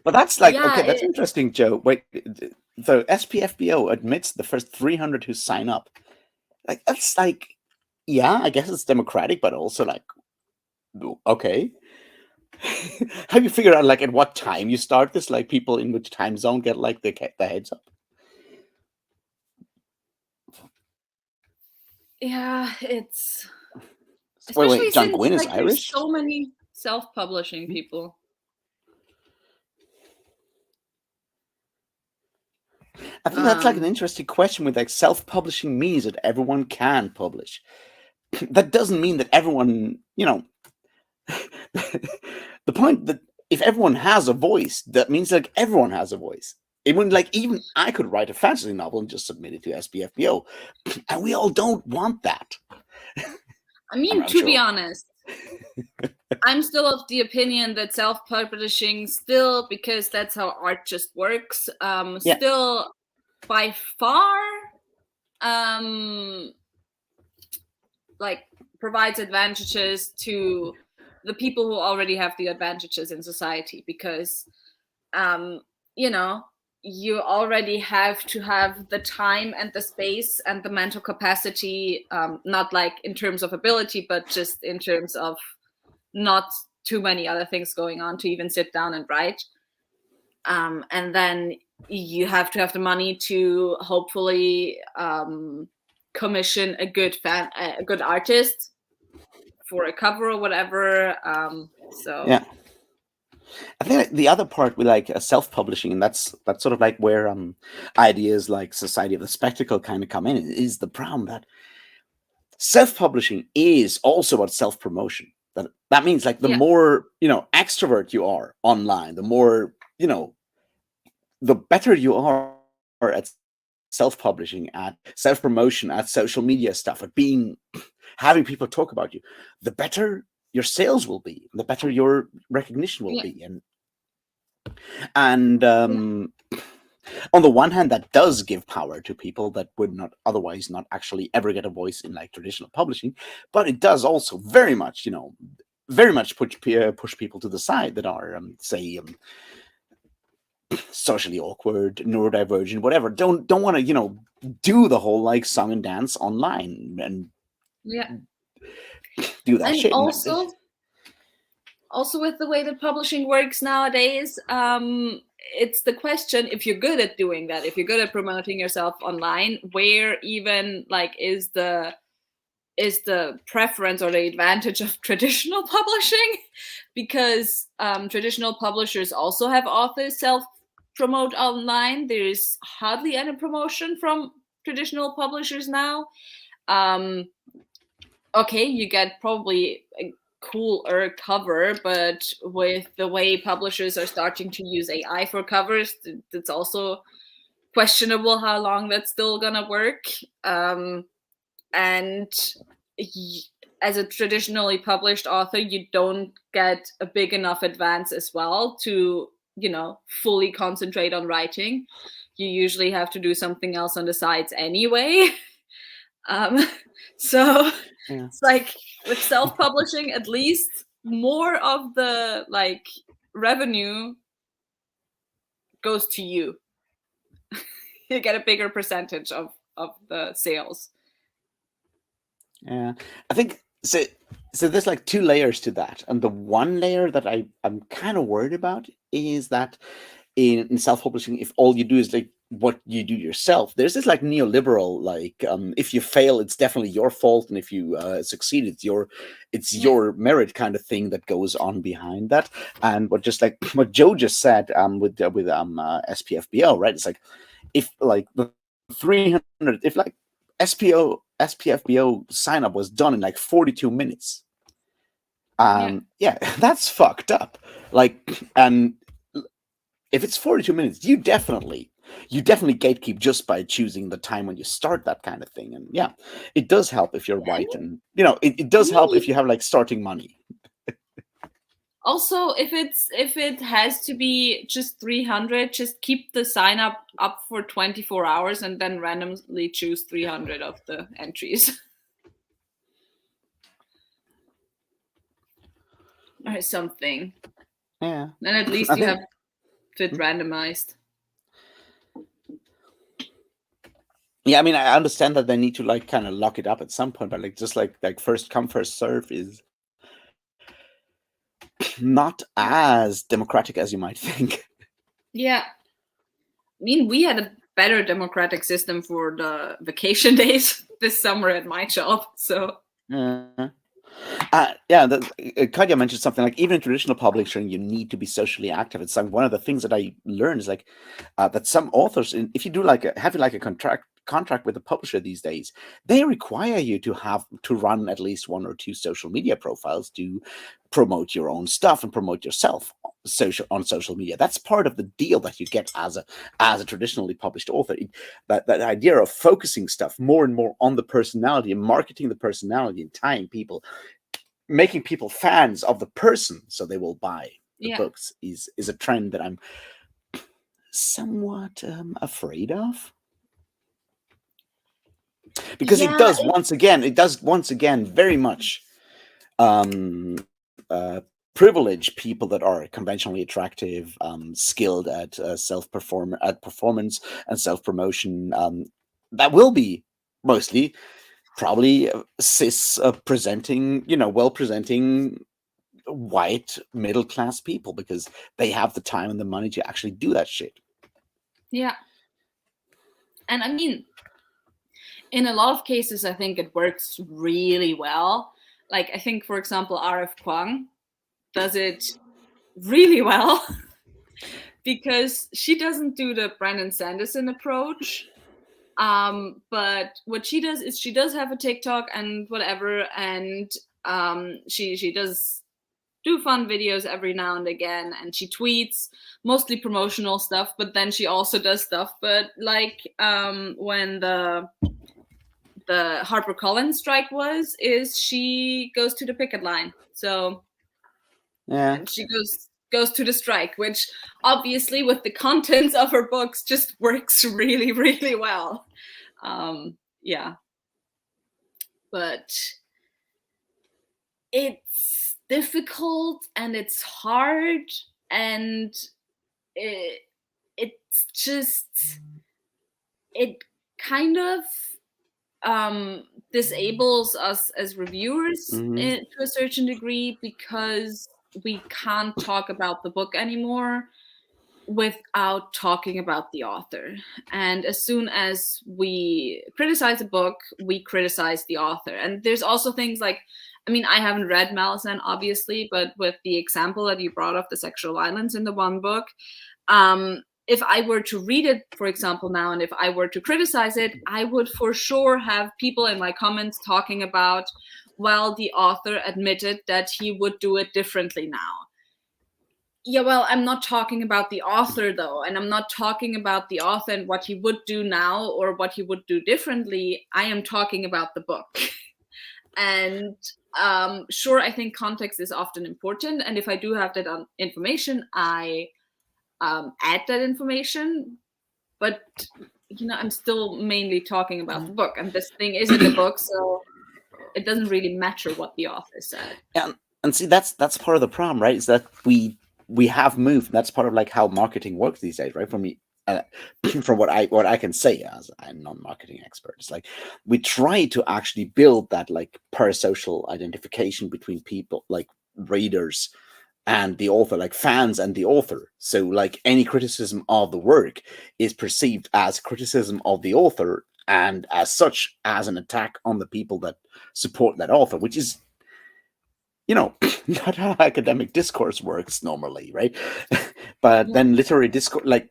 that's like, yeah, okay, that's interesting, Joe. Wait, the SPFBO admits the first 300 who sign up. Like, that's like, yeah, I guess it's democratic, but also like, okay. Have you figured out like at what time you start this? Like people in which time zone get like the heads up? yeah, it's Wait, especially John since Gwynn is like there's Irish? so many self-publishing people. I think that's like an Um, interesting question with like self-publishing means that everyone can publish. That doesn't mean that everyone, the point that if everyone has a voice, that means like everyone has a voice. It wouldn't like even I could write a fantasy novel and just submit it to SPFBO, and we all don't want that. I mean, I'm to be sure. honest, I'm still of the opinion that self-publishing still, because that's how art just works, Yeah. still by far like provides advantages to the people who already have the advantages in society, because you know, you already have to have the time and the space and the mental capacity, not like in terms of ability, but just in terms of not too many other things going on to even sit down and write. And then you have to have the money to hopefully commission a good artist for a cover or whatever. So Yeah. I think the other part with like self-publishing, and that's sort of like where ideas like Society of the Spectacle kind of come in, is the problem that self-publishing is also about self-promotion. That means like the yeah, more extrovert you are online, the more the better you are at self-publishing, at self-promotion, at social media stuff, at being having people talk about you, the better your sales will be, the better your recognition will yeah, be. And on the one hand, that does give power to people that would not otherwise not actually ever get a voice in like traditional publishing, but it does also very much push people to the side that are say socially awkward, neurodivergent, whatever, don't want to do the whole like song and dance online and yeah. do that And shit. also with the way that publishing works nowadays, it's the question, if you're good at doing that, if you're good at promoting yourself online, where even like is the preference or the advantage of traditional publishing? Because traditional publishers also have authors self promote online. There's hardly any promotion from traditional publishers now. Okay, you get probably a cooler cover, but with the way publishers are starting to use AI for covers, it's also questionable how long that's still gonna work. And as a traditionally published author, you don't get a big enough advance as well to fully concentrate on writing. You usually have to do something else on the sides anyway. So Yeah. it's like with self-publishing, at least more of the like revenue goes to you. You get a bigger percentage of the sales. Yeah, I think so. So there's like two layers to that, and the one layer that I'm kind of worried about is that in self-publishing, if all you do is like what you do yourself, there's this like neoliberal like if you fail, it's definitely your fault, and if you succeed, it's your merit kind of thing that goes on behind that. And what Joe just said with SPFBO, right? It's like if like the 300, if like SPFBO sign up was done in like 42 minutes. Yeah, that's fucked up. Like, and if it's 42 minutes, you definitely gatekeep just by choosing the time when you start that kind of thing. And yeah, it does help if you're white, and it does help if you have like starting money. Also, if it has to be just 300, just keep the sign up for 24 hours and then randomly choose 300 of the entries. Or something. Yeah. Then at least you have it randomized. Yeah, I mean, I understand that they need to like kind of lock it up at some point, but like just like first come first serve is not as democratic as you might think. Yeah. I mean, we had a better democratic system for the vacation days this summer at my job. So yeah, Katja mentioned something like even in traditional publishing, you need to be socially active. It's like one of the things that I learned is like that some authors, if you do like have like a contract with a publisher these days, they require you to run at least 1 or 2 social media profiles to promote your own stuff and promote yourself on social media. That's part of the deal that you get as a traditionally published author. That idea of focusing stuff more and more on the personality and marketing the personality and tying people, making people fans of the person so they will buy the books is a trend that I'm somewhat afraid of. Because it does once again very much privilege people that are conventionally attractive, skilled at performance and self-promotion. That will be mostly probably cis presenting, well presenting white middle class people, because they have the time and the money to actually do that shit. Yeah. And I mean, in a lot of cases, I think it works really well. Like, I think, for example, RF Kwang does it really well because she doesn't do the Brandon Sanderson approach. But what she does is she does have a TikTok and whatever, and she does do fun videos every now and again, and she tweets mostly promotional stuff, but then she also does stuff. But like when the HarperCollins strike is she goes to the picket line. So yeah, and she goes to the strike, which obviously with the contents of her books just works really, really well. Yeah. But it's difficult and it's hard, and it's just, it kind of disables us as reviewers to a certain degree, because we can't talk about the book anymore without talking about the author. And as soon as we criticize a book, we criticize the author. And there's also things like, I mean, I haven't read Malcontent, obviously, but with the example that you brought of the sexual violence in the one book, if I were to read it, for example, now, and if I were to criticize it, I would for sure have people in my comments talking about, well, the author admitted that he would do it differently now. Yeah, well, I'm not talking about the author, though, and I'm not talking about the author and what he would do now or what he would do differently. I am talking about the book. And sure, I think context is often important, and if I do have that information, I add that information. But I'm still mainly talking about the book, and this thing isn't a book, so it doesn't really matter what the author said. Yeah, and see, that's part of the problem, right? Is that we have moved. That's part of like how marketing works these days, right? From what I can say as a non-marketing expert, it's like we try to actually build that like parasocial identification between people, like readers and the author, like fans and the author. So like any criticism of the work is perceived as criticism of the author, and as such as an attack on the people that support that author, which is not how academic discourse works normally, right? But then literary discourse, like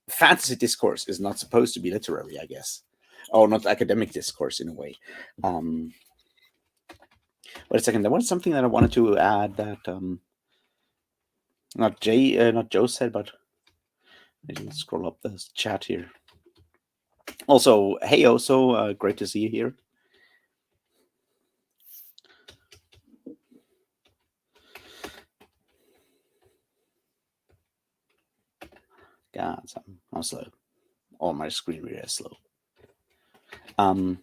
fantasy discourse, is not supposed to be literary, I guess, or not academic discourse in a way. Wait a second, there was something that I wanted to add that not Joe said, but I didn't scroll up the chat here. Also, hey, also great to see you here. God, I'm slow. Oh, my screen reader is slow. Um,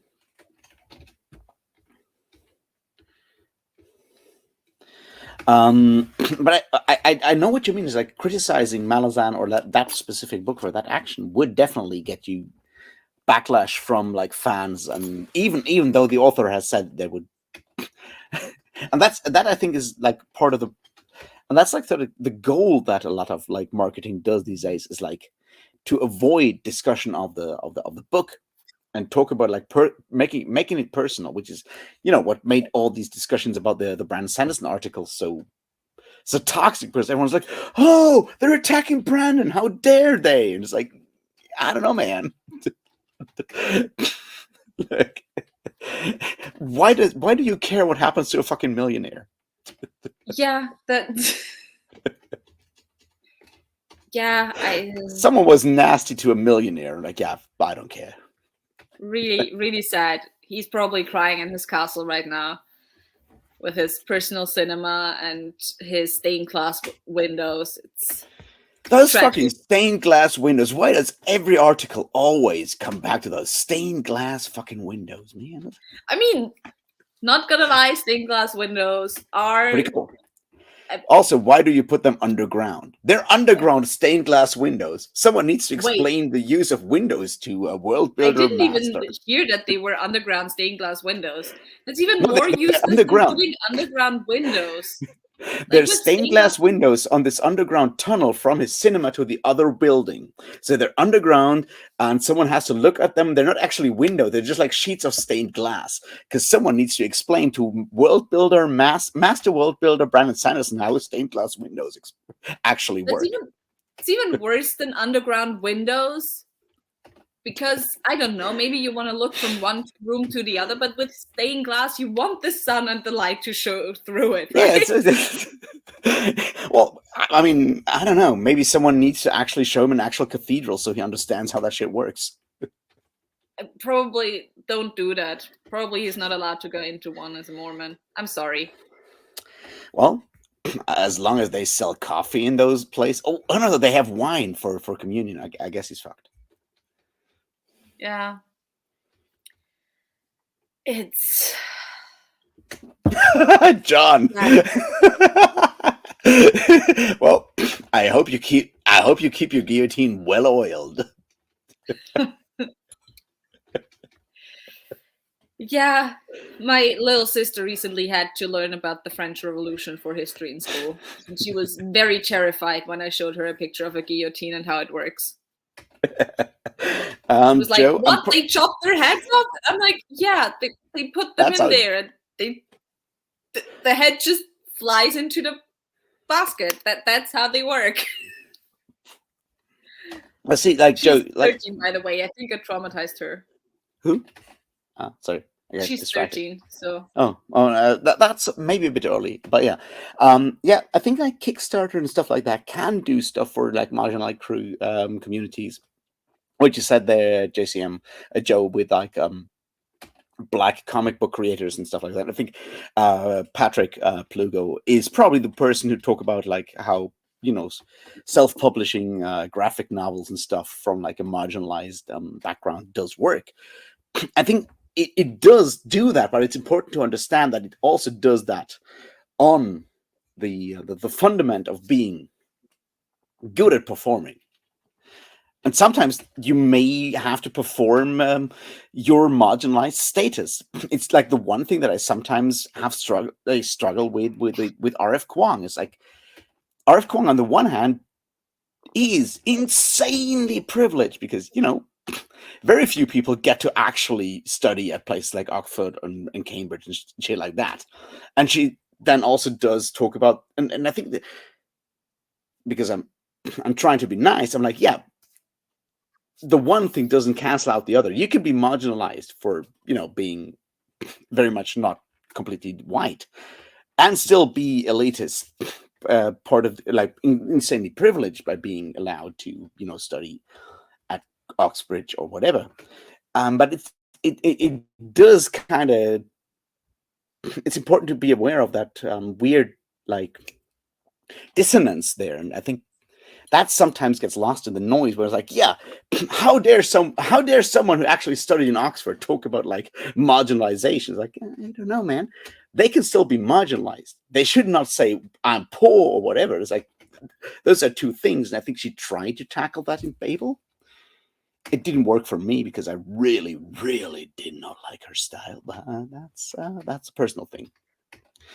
but I know what you mean. Is like criticizing Malazan or that specific book for that action would definitely get you backlash from like fans, and even though the author has said they would, and that I think is like part of the, and that's like the goal that a lot of like marketing does these days is like to avoid discussion of the book and talk about like making it personal, which is what made all these discussions about the Brandon Sanderson article so toxic, because everyone's like, oh, they're attacking Brandon, how dare they? And it's like, I don't know, man. Like, why do you care what happens to a fucking millionaire? Yeah, that. Yeah, Someone was nasty to a millionaire. Like, yeah, I don't care. Really, really sad. He's probably crying in his castle right now with his personal cinema and his stained glass windows. It's those tragic. fucking stained glass windows. Why does every article always come back to those stained glass fucking windows, man? I mean, not gonna lie, stained glass windows are pretty cool. Also, why do you put them underground? They're underground stained glass windows. Someone needs to explain the use of windows to a world builder. I didn't even hear that they were underground stained glass windows. That's even more useless than putting underground windows. There's stained glass windows on this underground tunnel from his cinema to the other building. So they're underground, and someone has to look at them. They're not actually windows. They're just like sheets of stained glass. Because someone needs to explain to world builder, master world builder Brandon Sanderson how stained glass windows actually work. It's even worse than underground windows. Because, I don't know, maybe you want to look from one room to the other, but with stained glass, you want the sun and the light to show through it, right? Yeah, well, I mean, I don't know. Maybe someone needs to actually show him an actual cathedral so he understands how that shit works. Probably don't do that. Probably he's not allowed to go into one as a Mormon. I'm sorry. Well, as long as they sell coffee in those places. Oh, no, they have wine for communion. I guess he's fucked. Yeah. It's John. Well, I hope you keep your guillotine well oiled. Yeah, my little sister recently had to learn about the French Revolution for history in school. And she was very terrified when I showed her a picture of a guillotine and how it works. She was like, Joe, what? They chopped their heads off? I'm like, yeah, they put them in there and the head just flies into the basket. That's how they work. Let's see, like, Joe, 13, by the way. I think it traumatized her. Who? Sorry. She's distracted. 13, so. That's maybe a bit early, but yeah. Yeah, I think like Kickstarter and stuff like that can do stuff for like marginalized crew communities. What you said there, JCM, Joe, with like Black comic book creators and stuff like that. I think Patrick Plugo is probably the person who talk about like how self-publishing graphic novels and stuff from like a marginalized background does work. I think it does do that, but it's important to understand that it also does that on the fundament of being good at performing. And sometimes you may have to perform your marginalized status. It's like the one thing that I sometimes have struggle with RF Kuang. It's like RF Kuang on the one hand is insanely privileged because very few people get to actually study at places like Oxford and Cambridge and shit like that. And she then also does talk about, and I think that because I'm trying to be nice, I'm like, yeah, the one thing doesn't cancel out the other. You can be marginalized for, being very much not completely white and still be elitist, part of like insanely privileged by being allowed to, study at Oxbridge or whatever. But it does kind of, it's important to be aware of that weird like dissonance there. And I think that sometimes gets lost in the noise, where it's like, yeah, how dare someone who actually studied in Oxford talk about like marginalization? It's like, I don't know, man. They can still be marginalized. They should not say I'm poor or whatever. It's like, those are two things, and I think she tried to tackle that in Babel. It didn't work for me because I really, really did not like her style. But that's a personal thing.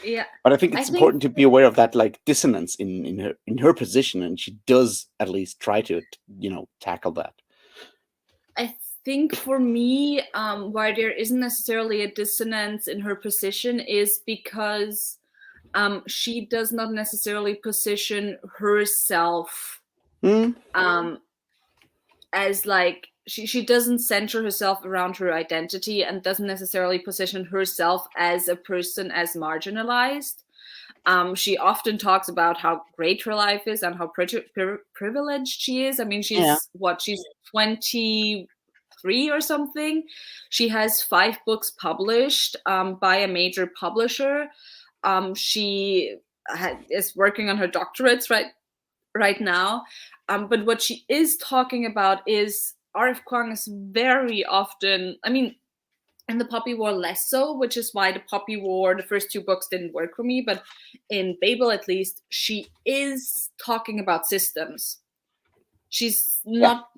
Yeah, But I think I it's think important to be aware of that like dissonance in her position, and she does at least try to tackle that. I think for me, why there isn't necessarily a dissonance in her position is because she does not necessarily position herself Hmm? as like she doesn't center herself around her identity and doesn't necessarily position herself as a person as marginalized. She often talks about how great her life is and how privileged she is. I mean, Yeah, she's 23 or something. She has 5 books published by a major publisher. She is working on her doctorates right now. But what she is talking about is R.F. Kuang is very often, I mean, in the Poppy War less so, which is why the Poppy War, the first 2 books didn't work for me. But in Babel, at least, she is talking about systems. She's yeah, not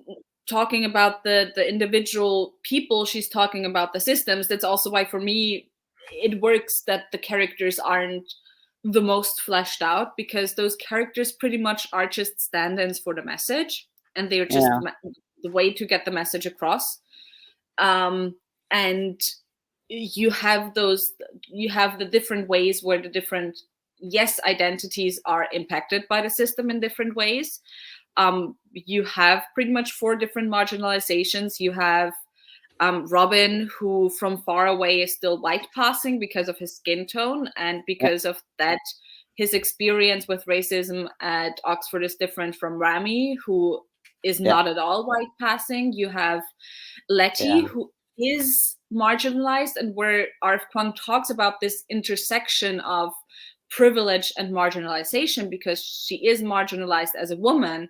talking about the individual people, she's talking about the systems. That's also why for me it works that the characters aren't the most fleshed out, because those characters pretty much are just stand-ins for the message, and they're just yeah, the way to get the message across. And you have the different ways where the different identities are impacted by the system in different ways. You have pretty much 4 different marginalizations. You have Robin, who from far away is still white passing because of his skin tone, and yeah, because of that, his experience with racism at Oxford is different from Rami, who is yeah, not at all white passing. You have Letty, yeah, who is marginalized, and where R.F. Kuang talks about this intersection of privilege and marginalization, because she is marginalized as a woman,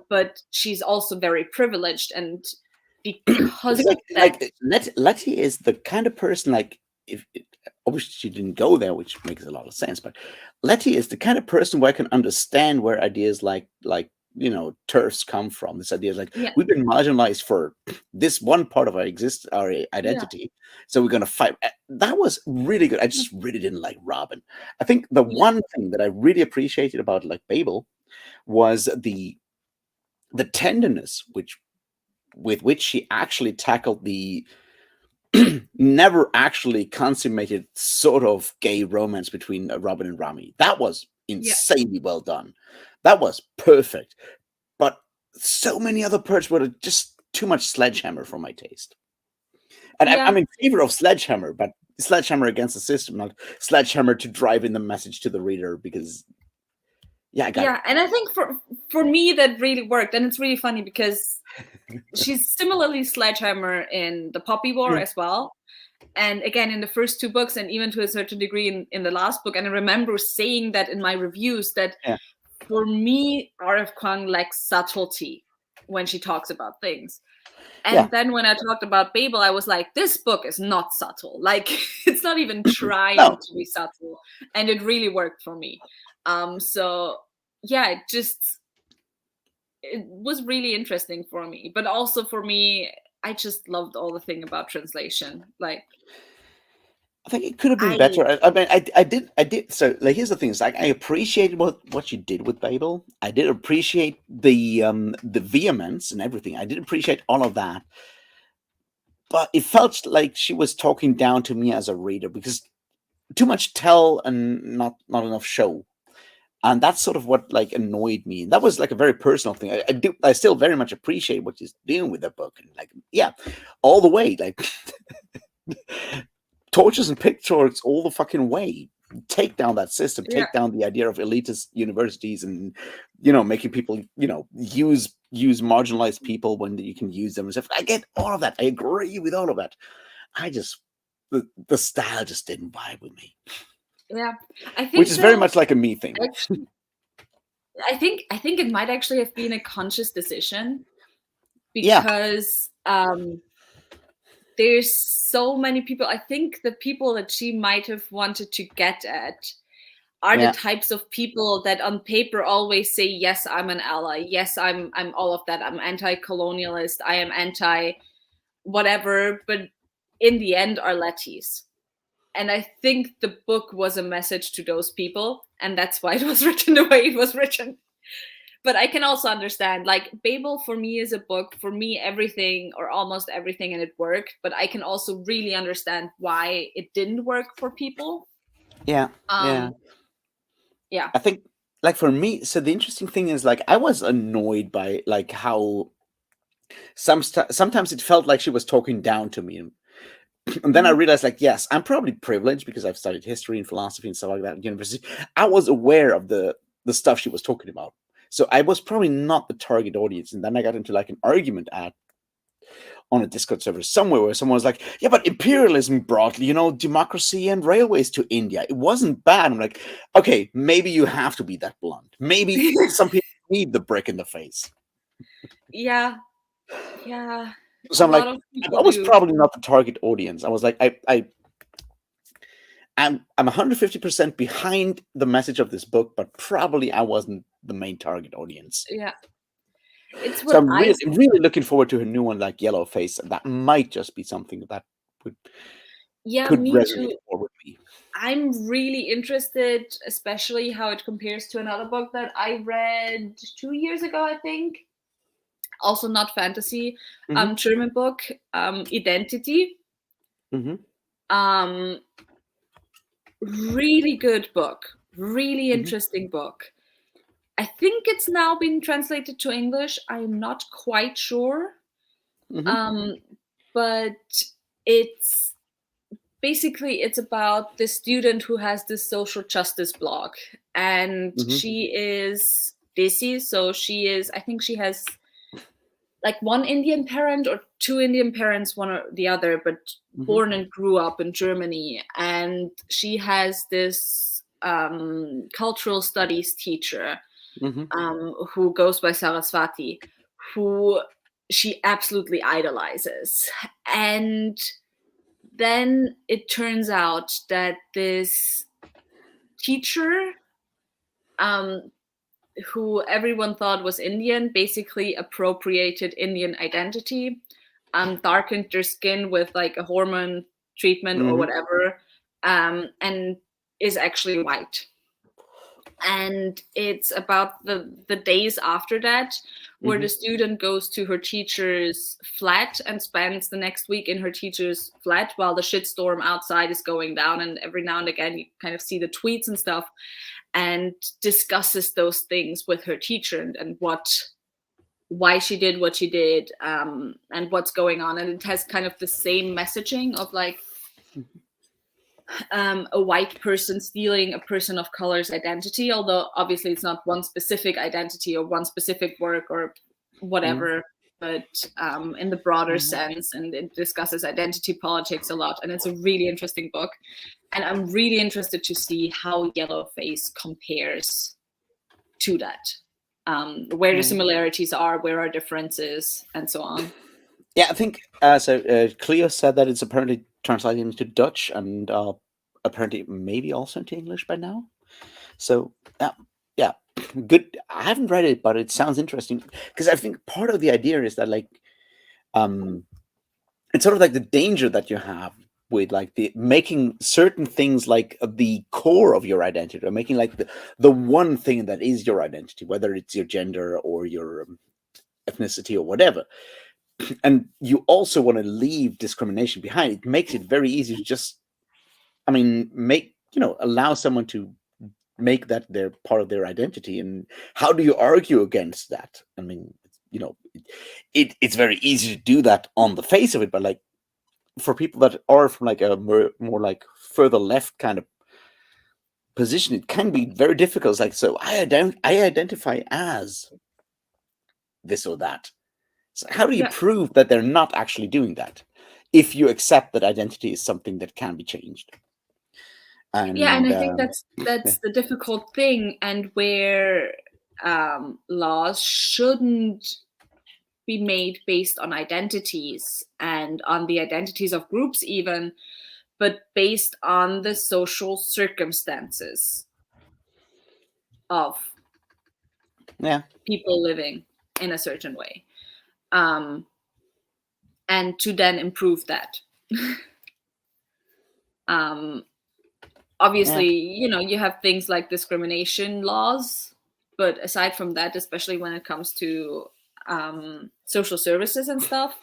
but she's also very privileged, and because it's of that, Letty is the kind of person, like, if obviously she didn't go there, which makes a lot of sense, but Letty is the kind of person where I can understand where ideas like turfs come from. This idea is like, yeah, we've been marginalized for this one part of our yeah, identity, so we're going to fight. That was really good. I just really didn't like Robin. I think the yeah, one thing that I really appreciated about like Babel was the tenderness with which she actually tackled the never actually consummated sort of gay romance between Robin and Rami. That was yeah, insanely well done. That was perfect. But so many other parts were just too much sledgehammer for my taste. And I'm yeah. in favor of sledgehammer, but sledgehammer against the system, not sledgehammer to drive in the message to the reader. Because yeah, I got it. Yeah, and I think for me that really worked, and it's really funny because she's similarly sledgehammer in the Poppy War Mm, as well, and again in the first 2 books, and even to a certain degree in the last book. And I remember saying that in my reviews, that yeah, for me R.F. Kuang lacks subtlety when she talks about things. yeah. And then when I talked about Babel, I was like, this book is not subtle. Like, it's not even trying No, to be subtle. And it really worked for me. So yeah, it was really interesting for me. But also for me, I just loved all the thing about translation. Like, I think it could have been I better. I mean, I did. So, like, here's the thing: is like, I appreciated what you did with Babel. I did appreciate the vehemence and everything. I did appreciate all of that, but it felt like she was talking down to me as a reader, because too much tell and not enough show, and that's sort of what like annoyed me. And that was like a very personal thing. I still very much appreciate what she's doing with the book, and like, yeah, all the way, like. Torches and pitchforks all the fucking way. Take down that system. Yeah, Take down the idea of elitist universities, and making people use marginalized people when you can use them and stuff. I get all of that. I agree with all of that. I just the style just didn't vibe with me, yeah. I which think is very though, much like a me thing. actually, I think it might actually have been a conscious decision, Yeah, because there's so many people. I think the people that she might have wanted to get at are the yeah, types of people that on paper always say, yes, I'm an ally, yes, I'm all of that, I'm anti-colonialist, I am anti whatever, but in the end are letties. And I think the book was a message to those people, and that's why it was written the way it was written. But I can also understand, like, Babel for me is a book, for me everything or almost everything in it worked, but I can also really understand why it didn't work for people. yeah, yeah. Yeah. I think, like, for me, so the interesting thing is, like, I was annoyed by like how sometimes it felt like she was talking down to me. And then I Mhm. realized, like, yes, I'm probably privileged because I've studied history and philosophy and stuff like that at university. I was aware of the stuff she was talking about, so I was probably not the target audience. And then I got into like an argument at on a Discord server somewhere where someone was like, "Yeah, but imperialism brought, democracy and railways to India. It wasn't bad." I'm like, "Okay, maybe you have to be that blunt. Maybe some people need the brick in the face." Yeah, yeah, So a I'm lot like, of I people was do. probably not the target audience. I was like, I'm 150% behind the message of this book, but probably I wasn't the main target audience. Yeah, it's So what I'm I. really looking forward to a new one like Yellowface, and that might just be something that would Yeah, could me resonate too. more with me. I'm really interested, especially how it compares to another book that I read 2 years ago, I think. Also not fantasy, Hmm. German book, Identity. Hmm. Um, Really good book, really Hmm. interesting book. I think it's now been translated to English. I'm not quite sure. Hmm. Um, but it's basically it's about this student who has this social justice blog, and Hmm. she is busy, so she is, I think she has like one Indian parent or two Indian parents, one or the other, but Hmm. born and grew up in Germany. And she has this cultural studies teacher Hmm. who goes by Saraswati, who she absolutely idolizes. And then it turns out that this teacher, um, who everyone thought was Indian, basically appropriated Indian identity, darkened their skin with like a hormone treatment or Hmm. whatever, and is actually white. And it's about the days after that, where Hmm. the student goes to her teacher's flat and spends the next week in her teacher's flat while the shitstorm outside is going down, and every now and again you kind of see the tweets and stuff, and discusses those things with her teacher, and why she did what she did, and what's going on. And it has kind of the same messaging of like a white person stealing a person of color's identity, although obviously it's not one specific identity or one specific work or Hmm. whatever, but in the broader Hmm. sense. And it discusses identity politics a lot. And it's a really interesting book. And I'm really interested to see how Yellowface compares to that, where the Yeah. similarities are, where are differences, and so on. Yeah, I think Cleo said that it's apparently translated into Dutch and apparently maybe also into English by now. So yeah, good. I haven't read it, but it sounds interesting because I think part of the idea is that like um, it's sort of like the danger that you have with like the making certain things like the core of your identity, or making like the one thing that is your identity, whether it's your gender or your ethnicity or whatever. And you also want to leave discrimination behind. It makes it very easy to just, I mean, make allow someone to make that their part of their identity. And how do you argue against that? I mean, you know it's very easy to do that on the face of it, but like for people that are from like a more like further left kind of position, it can be very difficult. It's like, so I identify as this or that. So how do you Yeah. prove that they're not actually doing that if you accept that identity is something that can be changed? Yeah, and And I think yeah. that's the difficult thing, and where laws shouldn't be made based on identities and on the identities of groups even, but based on the social circumstances of people living in a certain way, and to then improve that. Obviously, you have things like discrimination laws, but aside from that, especially when it comes to social services and stuff,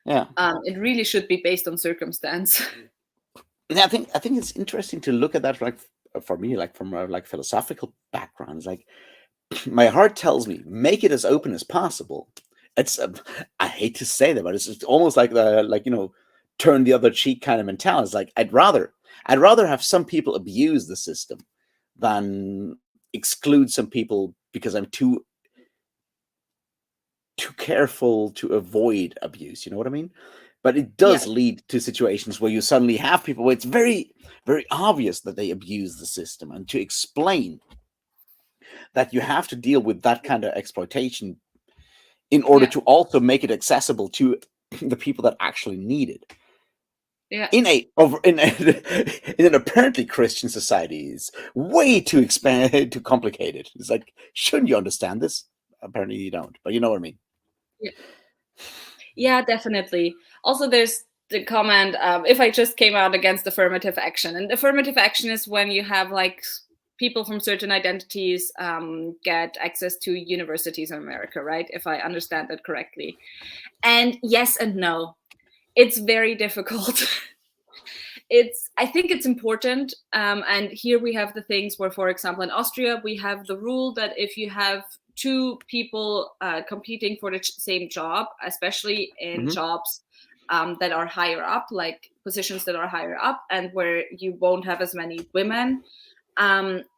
it really should be based on circumstance. I think it's interesting to look at that, like for me, like from a philosophical background. It's like my heart tells me make it as open as possible. It's I hate to say that, but it's almost like turn the other cheek kind of mentality. It's like I'd rather have some people abuse the system than exclude some people because I'm too careful to avoid abuse. You know what I mean? But it does lead to situations where you suddenly have people where it's very, very obvious that they abuse the system. And to explain that you have to deal with that kind of exploitation in order to also make it accessible to the people that actually need it. In an apparently Christian society is way too complicated. It's like, shouldn't you understand this? Apparently you don't, but you know what I mean. Yeah, definitely. Also, there's the comment, if I just came out against affirmative action. And affirmative action is when you have like people from certain identities get access to universities in America, right? If I understand that correctly. And yes and no. It's very difficult. I think it's important. And here we have the things where, for example, in Austria, we have the rule that if you have two people competing for the same job, especially in jobs that are higher up, like positions that are higher up and where you won't have as many women.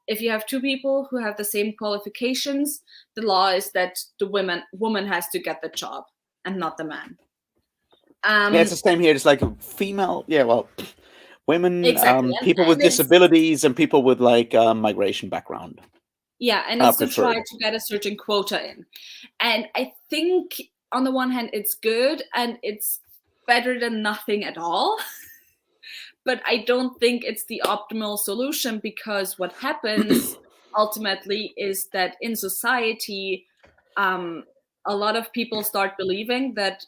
If you have two people who have the same qualifications, the law is that the woman has to get the job and not the man. It's the same here. It's like a female, women, exactly. people with disabilities and people with like migration background. Yeah, and it's to try to get a certain quota in. And I think on the one hand, it's good and it's better than nothing at all. But I don't think it's the optimal solution, because what happens ultimately is that in society, a lot of people start believing that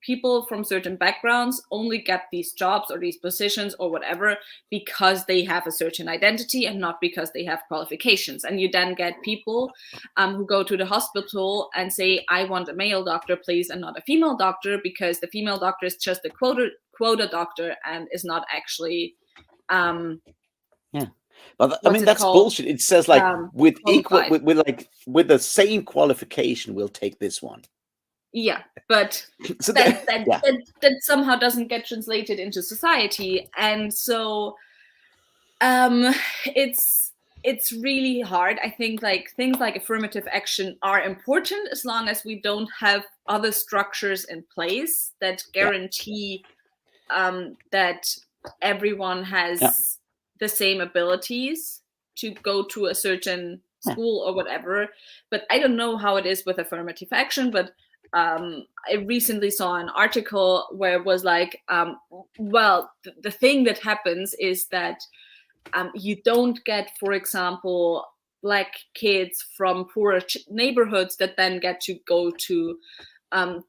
people from certain backgrounds only get these jobs or these positions or whatever because they have a certain identity and not because they have qualifications. And you then get people who go to the hospital and say, I want a male doctor, please, and not a female doctor, because the female doctor is just a quota doctor and is not actually but I mean, that's bullshit. It says like with equal with the same qualification, we'll take this one. Yeah, but so that somehow doesn't get translated into society, and so it's really hard. I think like things like affirmative action are important as long as we don't have other structures in place that guarantee that everyone has the same abilities to go to a certain school or whatever. But I don't know how it is with affirmative action, but I recently saw an article where it was like, the thing that happens is that you don't get, for example, Black kids from poorer neighborhoods that then get to go to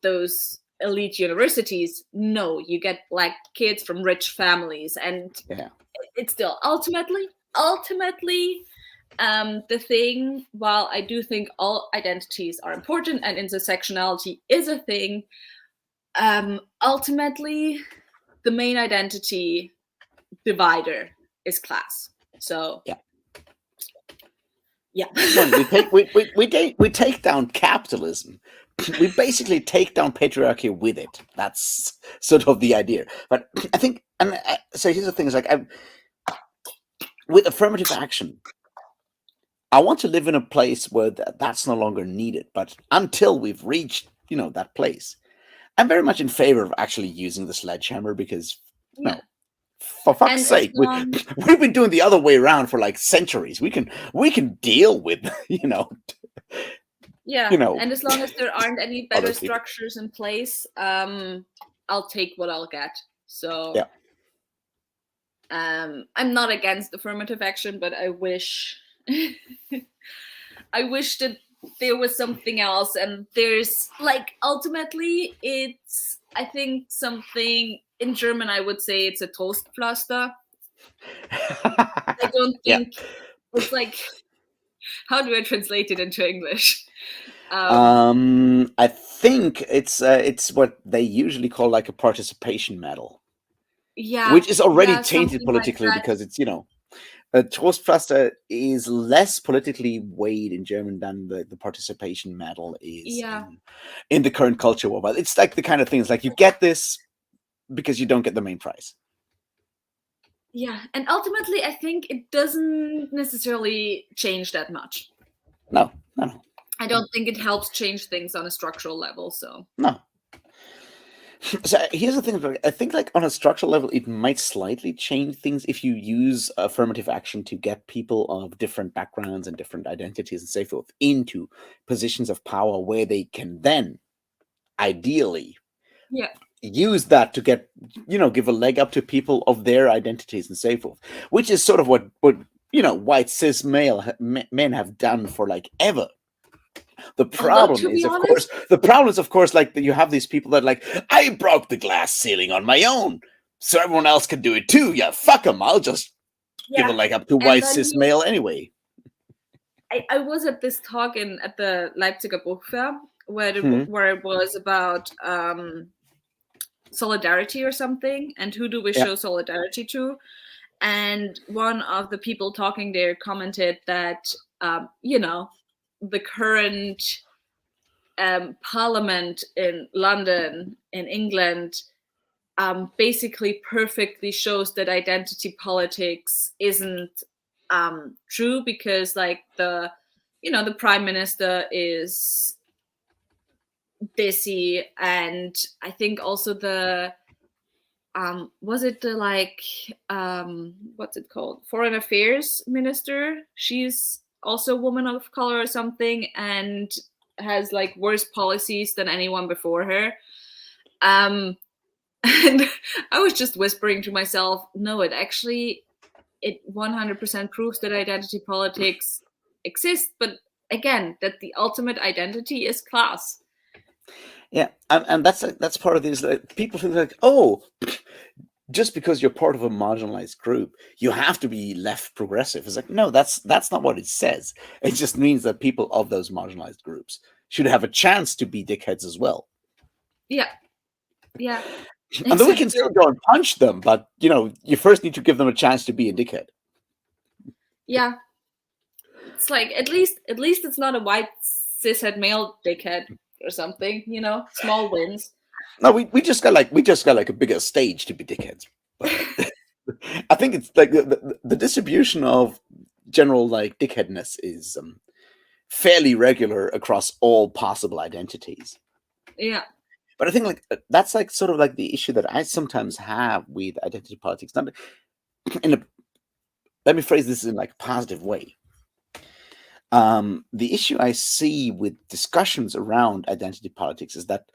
those elite universities. No, you get Black kids from rich families, and it's still ultimately the thing. While I do think all identities are important and intersectionality is a thing, ultimately the main identity divider is class. So we take down capitalism. We basically take down patriarchy with it. That's sort of the idea. But I think, so here's the thing: is like with affirmative action, I want to live in a place where that's no longer needed. But until we've reached, that place, I'm very much in favor of actually using the sledgehammer, because For fuck's And as sake, long, we've been doing the other way around for like centuries. We can deal with yeah, you know and as long as there aren't any other better people. structures in place, I'll take what I'll get. So Yeah. I'm not against affirmative action, but I wish I wish that there was something else. And there's like, ultimately, it's, I think, something in German I would say it's a Toastpflaster. I don't Yeah. think it's like, how do I translate it into English? Um, I think it's what they usually call like a participation medal, yeah, which is already yeah, tainted something like politically that. because it's a Trostpflaster is less politically weighed in German than the participation medal is Yeah, in the current culture war. But it's like the kind of things like you get this because you don't get the main prize. yeah, and ultimately, I think it doesn't necessarily change that much. No, no, no, I don't think it helps change things on a structural level. So no. So here's the thing: I think, like on a structural level, it might slightly change things if you use affirmative action to get people of different backgrounds and different identities and so forth into positions of power, where they can then, ideally, yeah, use that to get, give a leg up to people of their identities and so forth, which is sort of what white cis men have done for like ever. The although problem to is, be of course, honest, like that you have these people that like, I broke the glass ceiling on my own, so everyone else can do it too. Yeah, fuck them. I'll just give a yeah, leg up to and white then cis male anyway. I was at this talk at the Leipziger Book Fair Hmm. where it was about solidarity or something, and who do we Yeah. show solidarity to? And one of the people talking there commented that the current parliament in London, in England, basically perfectly shows that identity politics isn't true, because like the prime minister is busy, and I think also the was it the like what's it called, foreign affairs minister, she's also a woman of color or something, and has like worse policies than anyone before her. um and I was just whispering to myself, no, it 100% proves that identity politics exists, but again, that the ultimate identity is class. Yeah, and that's part of this. Like, people think like, oh, just because you're part of a marginalized group, you have to be left progressive. It's like, no, that's not what it says. It just means that people of those marginalized groups should have a chance to be dickheads as well. Yeah, yeah, And then we can exactly. still go and punch them, but you first need to give them a chance to be a dickhead. Yeah, it's like, at least it's not a white cishet male dickhead or something. Small wins. No, we just got like a bigger stage to be dickheads. But I think it's like the distribution of general like dickheadness is fairly regular across all possible identities. Yeah, But I think like that's like sort of like the issue that I sometimes have with identity politics. Not in a let me phrase this in like a positive way. The issue I see with discussions around identity politics is that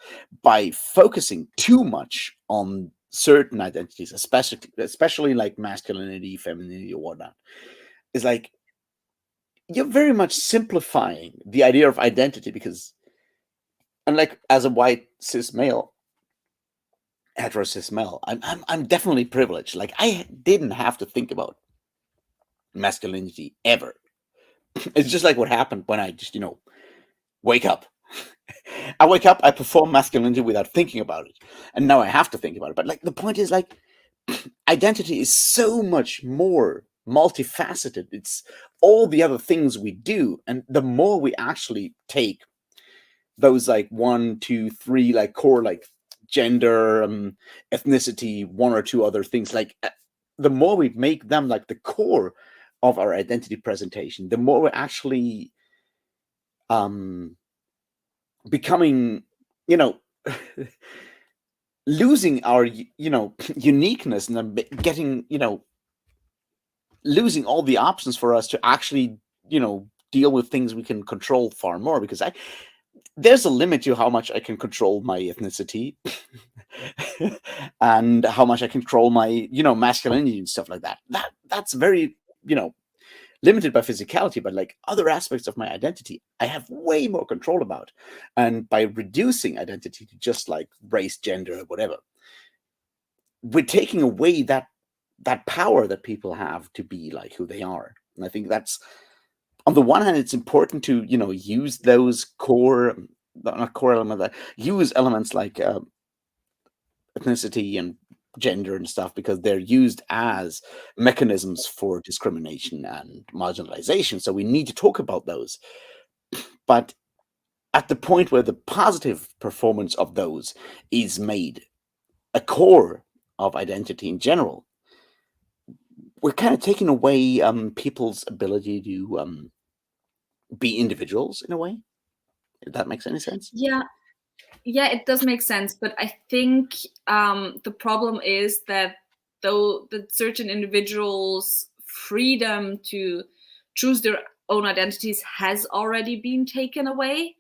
by focusing too much on certain identities, especially like masculinity, femininity, or whatnot, is like you're very much simplifying the idea of identity because, unlike as a white cis male, hetero cis male, I'm definitely privileged. Like I didn't have to think about masculinity ever. It's just like what happened when I just wake up. I wake up, I perform masculinity without thinking about it, and now I have to think about it. But like the point is, like identity is so much more multifaceted. It's all the other things we do, and the more we actually take those like one, two, three like core like gender, ethnicity, one or two other things, like the more we make them like the core of our identity presentation, the more we're actually um becoming, you know, losing our uniqueness, and then getting losing all the options for us to actually deal with things we can control far more, because there's a limit to how much I can control my ethnicity and how much I control my masculinity and stuff like that. That's very limited by physicality, but like other aspects of my identity I have way more control about. And by reducing identity to just like race, gender, or whatever, we're taking away that power that people have to be like who they are. And I think that's, on the one hand, it's important to use those core, not core element, that use elements like ethnicity and gender and stuff, because they're used as mechanisms for discrimination and marginalization. So we need to talk about those. But at the point where the positive performance of those is made a core of identity in general, we're kind of taking away people's ability to be individuals in a way. If that makes any sense. Yeah, it does make sense, but I think the problem is that though that certain individuals' freedom to choose their own identities has already been taken away,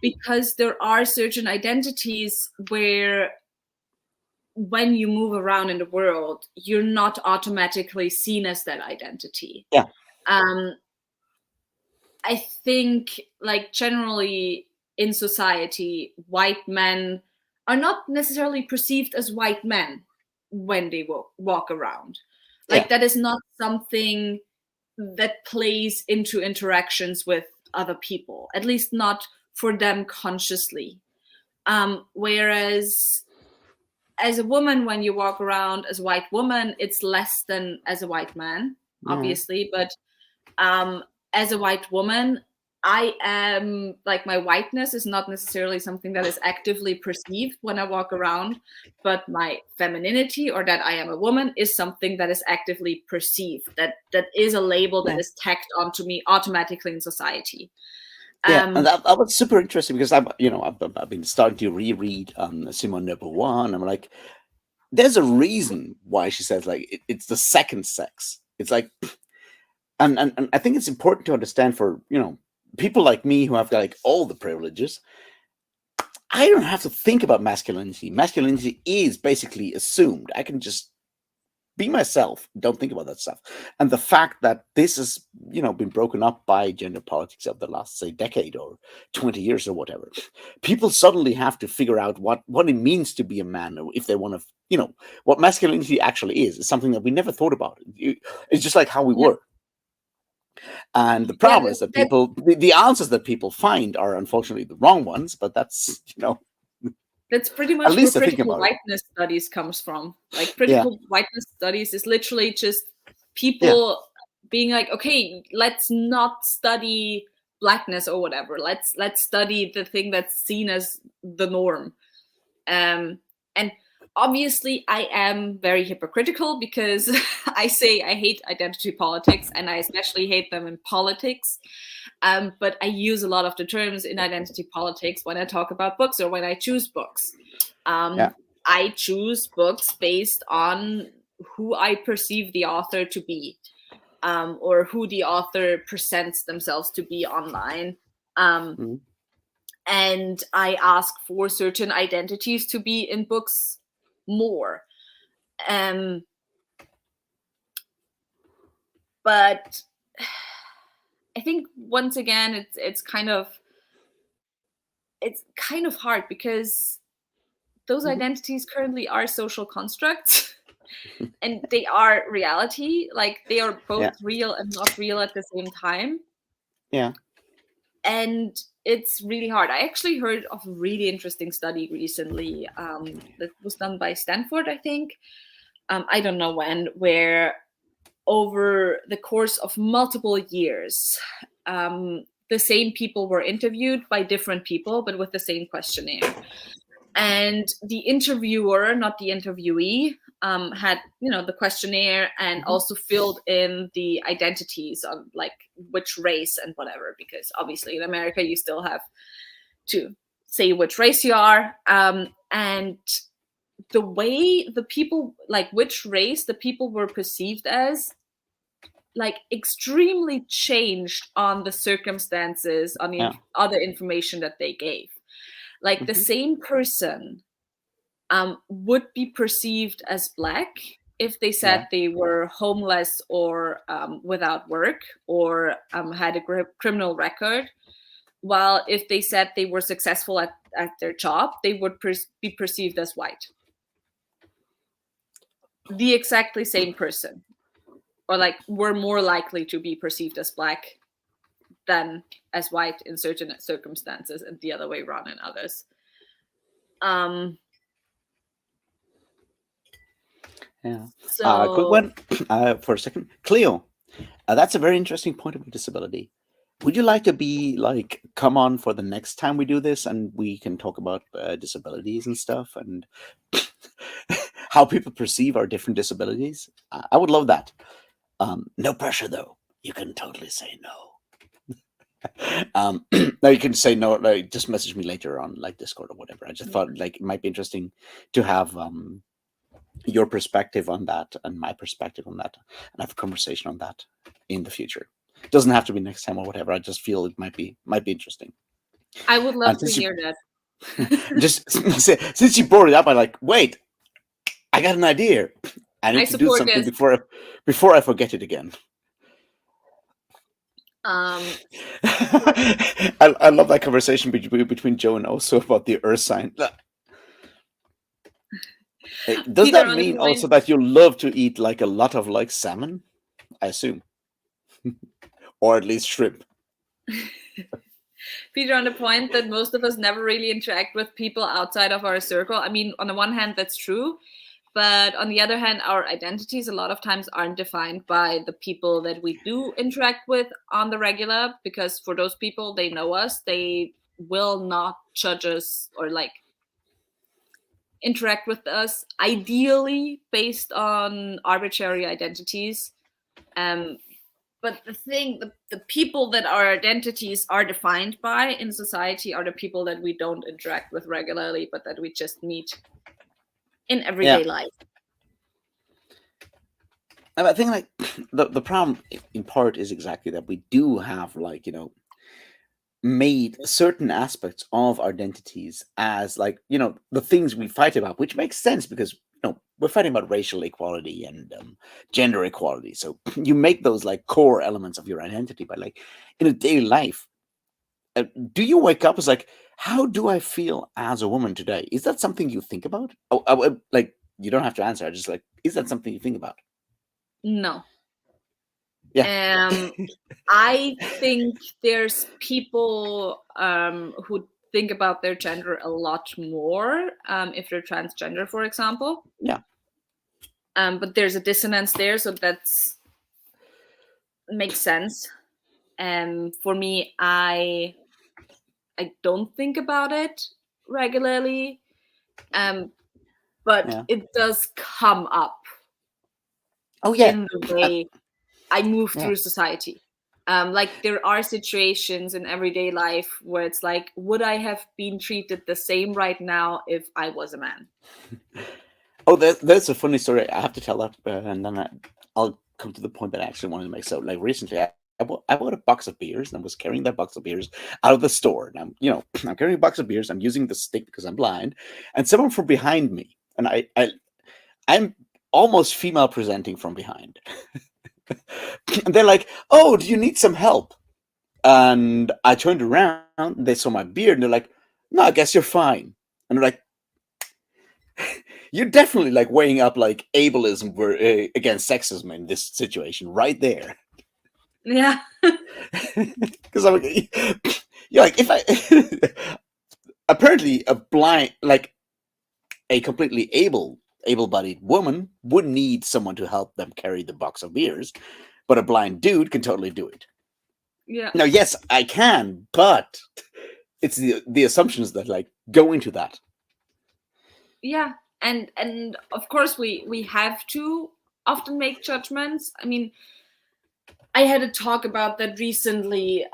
because there are certain identities where when you move around in the world, you're not automatically seen as that identity. Yeah. I think, like, generally in society, white men are not necessarily perceived as white men when they walk around. Like, Yeah. that is not something that plays into interactions with other people, at least not for them consciously. Whereas as a woman, when you walk around as a white woman, it's less than as a white man, obviously. But as a white woman, I am, like, my whiteness is not necessarily something that is actively perceived when I walk around, but my femininity, or that I am a woman, is something that is actively perceived. That is a label that is tacked onto me automatically in society. Yeah, and that was super interesting, because I've been starting to reread Simone de Beauvoir, and I'm like, there's a reason why she says like it's the second sex. It's like, and I think it's important to understand for people like me who have like all the privileges. I don't have to think about masculinity. Masculinity is basically assumed. I can just be myself, don't think about that stuff. And the fact that this has been broken up by gender politics of the last, say, decade or 20 years or whatever, people suddenly have to figure out what it means to be a man, or if they want to what masculinity actually is something that we never thought about. It's just like how we were. And the problem is that people, the answers that people find are unfortunately the wrong ones, but that's that's pretty much where critical whiteness studies comes from. Like, critical whiteness studies is literally just people being like, okay, let's not study blackness or whatever. Let's study the thing that's seen as the norm. And obviously I am very hypocritical, because I say I hate identity politics, and I especially hate them in politics. But I use a lot of the terms in identity politics when I talk about books or when I choose books. I choose books based on who I perceive the author to be, or who the author presents themselves to be online. And I ask for certain identities to be in books more. But I think, once again, it's kind of hard, because those identities currently are social constructs and they are reality. Like, they are both real and not real at the same time. And it's really hard. I actually heard of a really interesting study recently that was done by Stanford, I think. I don't know when, where over the course of multiple years, the same people were interviewed by different people, but with the same questionnaire. And the interviewer, not the interviewee, had the questionnaire and also filled in the identities of, like, which race and whatever, because obviously in America you still have to say which race you are. And the way the people, like which race the people were perceived as, like extremely changed on the circumstances, on the Yeah. other information that they gave. Like the Hmm. same person would be perceived as Black if they Yeah. said they were homeless or without work or had a criminal record, while if they said they were successful at their job, they would be perceived as white. The exactly same person, or like were more likely to be perceived as Black than as white in certain circumstances, and the other way around in others. Yeah. Quick So one for a second. Cleo, that's a very interesting point about disability. Would you like to be like come on for the next time we do this, and we can talk about disabilities and stuff, and how people perceive our different disabilities? I would love that. No pressure, though. You can totally say no. No, you can say no. Like, just message me later on, like Discord or whatever. I just thought like it might be interesting to have your perspective on that and my perspective on that, and have a conversation on that in the future. It doesn't have to be next time or whatever. I just feel it might be interesting. I would love And to since you hear that. just since you brought it up, I'm like, wait, I got an idea. I need I to do support something this. before I forget it again. I love that conversation between Joe and Oso about the Earth sign. Does Peter, that on the mean point, also that you love to eat like a lot of like salmon? I assume, or at least shrimp. Peter, on the point that most of us never really interact with people outside of our circle. I mean, on the one hand, that's true. But on the other hand, our identities a lot of times aren't defined by the people that we do interact with on the regular, because for those people, they know us. They will not judge us or like interact with us, ideally based on arbitrary identities. But the people that our identities are defined by in society are the people that we don't interact with regularly, but that we just meet in everyday life. I think like the problem in part is exactly that we do have like made certain aspects of our identities as like the things we fight about, which makes sense because we're fighting about racial equality and gender equality. So you make those like core elements of your identity, but like in a daily life, do you wake up as like, how do I feel as a woman today? Is that something you think about? Oh, like you don't have to answer. I just like, is that something you think about? No. Yeah. I think there's people who think about their gender a lot more if they're transgender, for example. Yeah. But there's a dissonance there, so that's makes sense. For me, I don't think about it regularly, but Yeah. it does come up. Oh yeah. In the way I move Yeah. through society. Like there are situations in everyday life where it's like, would I have been treated the same right now if I was a man? Oh, that's a funny story. I have to tell that, and then I'll come to the point that I actually wanted to make. So, like recently, I bought a box of beers and I was carrying that box of beers out of the store. And I'm carrying a box of beers. I'm using the stick because I'm blind, and someone from behind me, and I'm almost female presenting from behind, and they're like, "Oh, do you need some help?" And I turned around. They saw my beard, and they're like, "No, I guess you're fine." And they're like, you're definitely like weighing up like ableism against sexism in this situation right there. Yeah. Because I'm like, you're like, if I apparently a blind, like a completely able-bodied woman would need someone to help them carry the box of beers, but a blind dude can totally do it. Yeah. Now, yes, I can, but it's the assumptions that like go into that. Yeah. And of course we have to often make judgments. I mean, I had a talk about that recently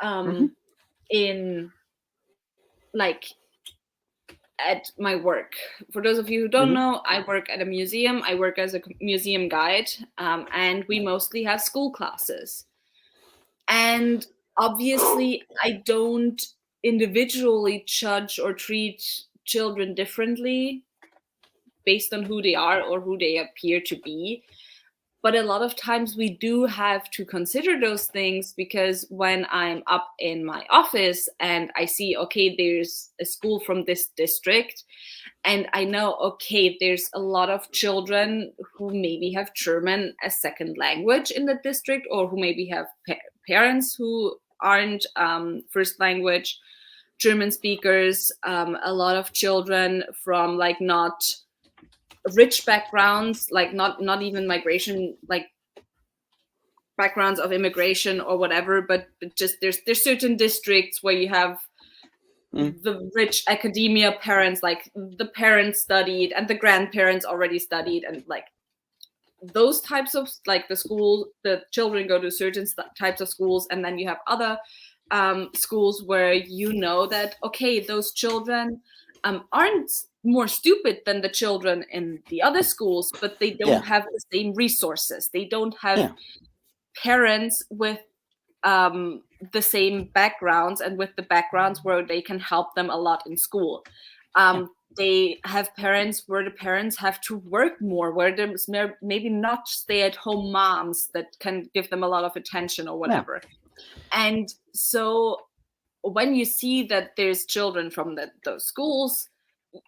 in like at my work. For those of you who don't know, I work at a museum. I work as a museum guide, and we mostly have school classes. And obviously, I don't individually judge or treat children differently based on who they are or who they appear to be. But a lot of times we do have to consider those things, because when I'm up in my office and I see, okay, there's a school from this district, and I know, okay, there's a lot of children who maybe have German as second language in the district, or who maybe have parents who aren't first language German speakers, a lot of children from like not rich backgrounds, like not even migration, like backgrounds of immigration or whatever, but just there's certain districts where you have the rich academia parents, like the parents studied and the grandparents already studied, and like those types of, like, the children go to certain types of schools, and then you have other schools where you know that, okay, those children aren't more stupid than the children in the other schools, but they don't have the same resources. They don't have parents with the same backgrounds, and with the backgrounds where they can help them a lot in school. They have parents where the parents have to work more, where there's maybe not stay-at-home moms that can give them a lot of attention or whatever. And so when you see that there's children from those schools,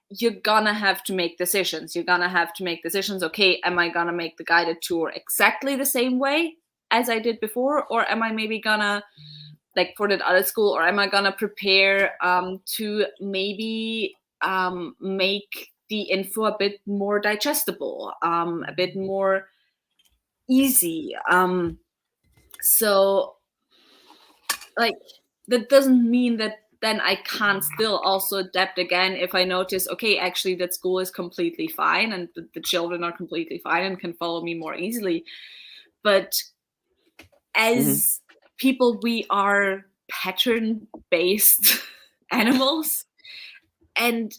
you're gonna have to make decisions. Okay, am I gonna make the guided tour exactly the same way as I did before, or am I maybe gonna, like for that other school, or am I gonna prepare to maybe make the info a bit more digestible, a bit more easy. So like that doesn't mean that then I can't still also adapt again if I notice, okay, actually that school is completely fine and the children are completely fine and can follow me more easily. But as people, we are pattern-based animals, and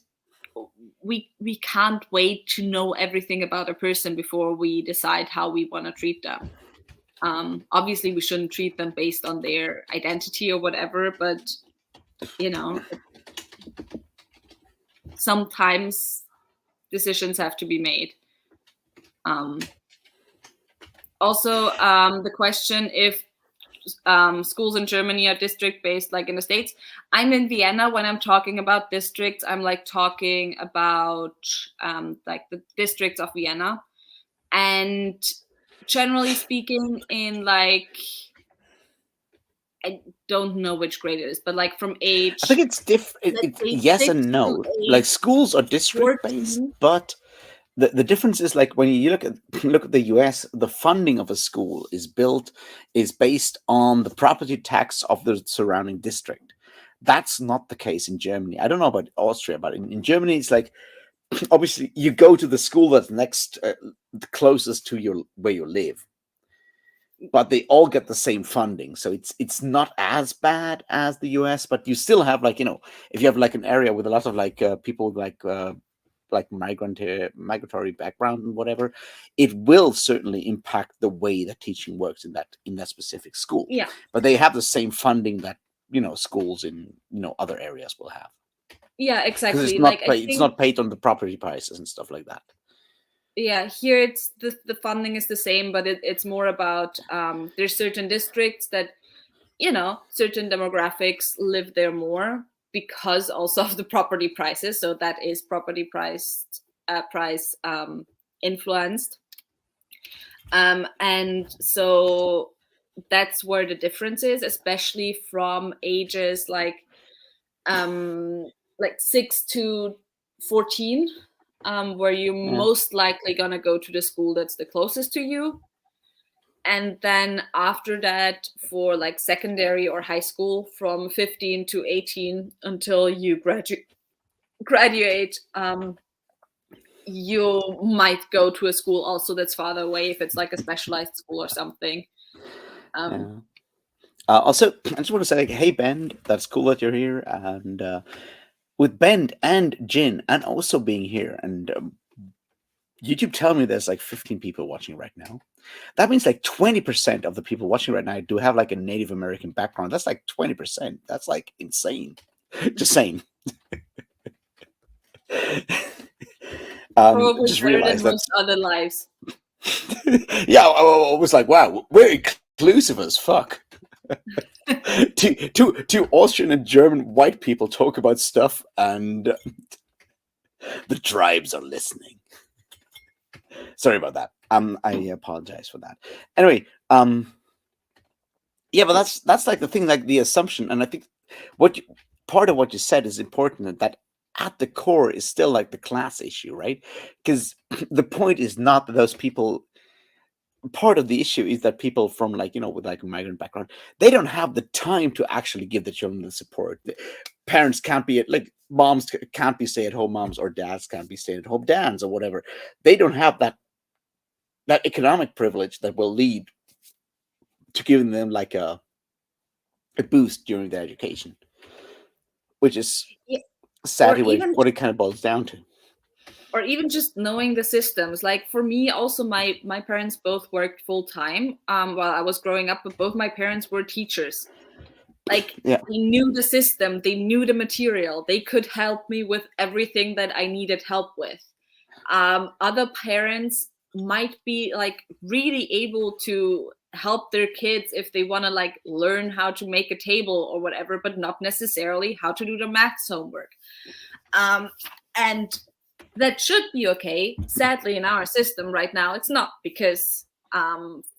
we can't wait to know everything about a person before we decide how we want to treat them. Obviously, we shouldn't treat them based on their identity or whatever, but you know, sometimes decisions have to be made. Also, the question if schools in Germany are district-based like in the States. I'm in Vienna. When I'm talking about districts, I'm like talking about like the districts of Vienna. And generally speaking, in like, I don't know which grade it is, but like from age, I think it's different. Yes and no. Like schools are district-based, but the difference is, like, when you look at the US, the funding of a school is based on the property tax of the surrounding district. That's not the case in Germany. I don't know about Austria, but in Germany, it's like, obviously you go to the school that's next, the closest to where you live, but they all get the same funding. So it's not as bad as the US, but you still have, like, if you have like an area with a lot of like people like migratory background and whatever, it will certainly impact the way that teaching works in that specific school. Yeah. But they have the same funding that schools in other areas will have. Yeah, exactly. Because it's not paid on the property prices and stuff like that. Yeah, here it's the funding is the same, but it's more about there's certain districts that certain demographics live there more, because also of the property prices. So that is property price influenced, and so that's where the difference is, especially from ages like 6 to 14, where you're most likely gonna go to the school that's the closest to you. And then after that, for like secondary or high school, from 15 to 18 until you graduate, you might go to a school also that's farther away, if it's like a specialized school or something. Also, I just want to say, hey Ben, that's cool that you're here, and with Ben and Jin, and also being here, and YouTube telling me there's like 15 people watching right now. That means like 20% of the people watching right now do have like a Native American background. That's like 20%. That's like insane. Just saying. Probably Just better than realized that. most other lives. Yeah, I was like, wow, we're inclusive as fuck. Two Austrian and German white people talk about stuff, and the tribes are listening. Sorry about that. I apologize for that. Anyway, yeah, but that's like the thing, like the assumption, and I think what you, part of what you said is important. That at the core is still like the class issue, right? Because the point is not that those people. Part of the issue is that people from like with like a migrant background, they don't have the time to actually give the children the support. Parents can't be like moms can't be stay-at-home moms, or dads can't be stay-at-home dads, or whatever. They don't have that economic privilege that will lead to giving them like a boost during their education, which is Yeah. Or sadly even what it kind of boils down to. or even just knowing the systems. Like for me, also my parents both worked full time while I was growing up, but both my parents were teachers. Like Yeah. they knew the system, they knew the material, they could help me with everything that I needed help with. Other parents might be like really able to help their kids if they want to like learn how to make a table or whatever, but not necessarily how to do the maths homework. And that should be okay. Sadly, in our system right now, it's not, because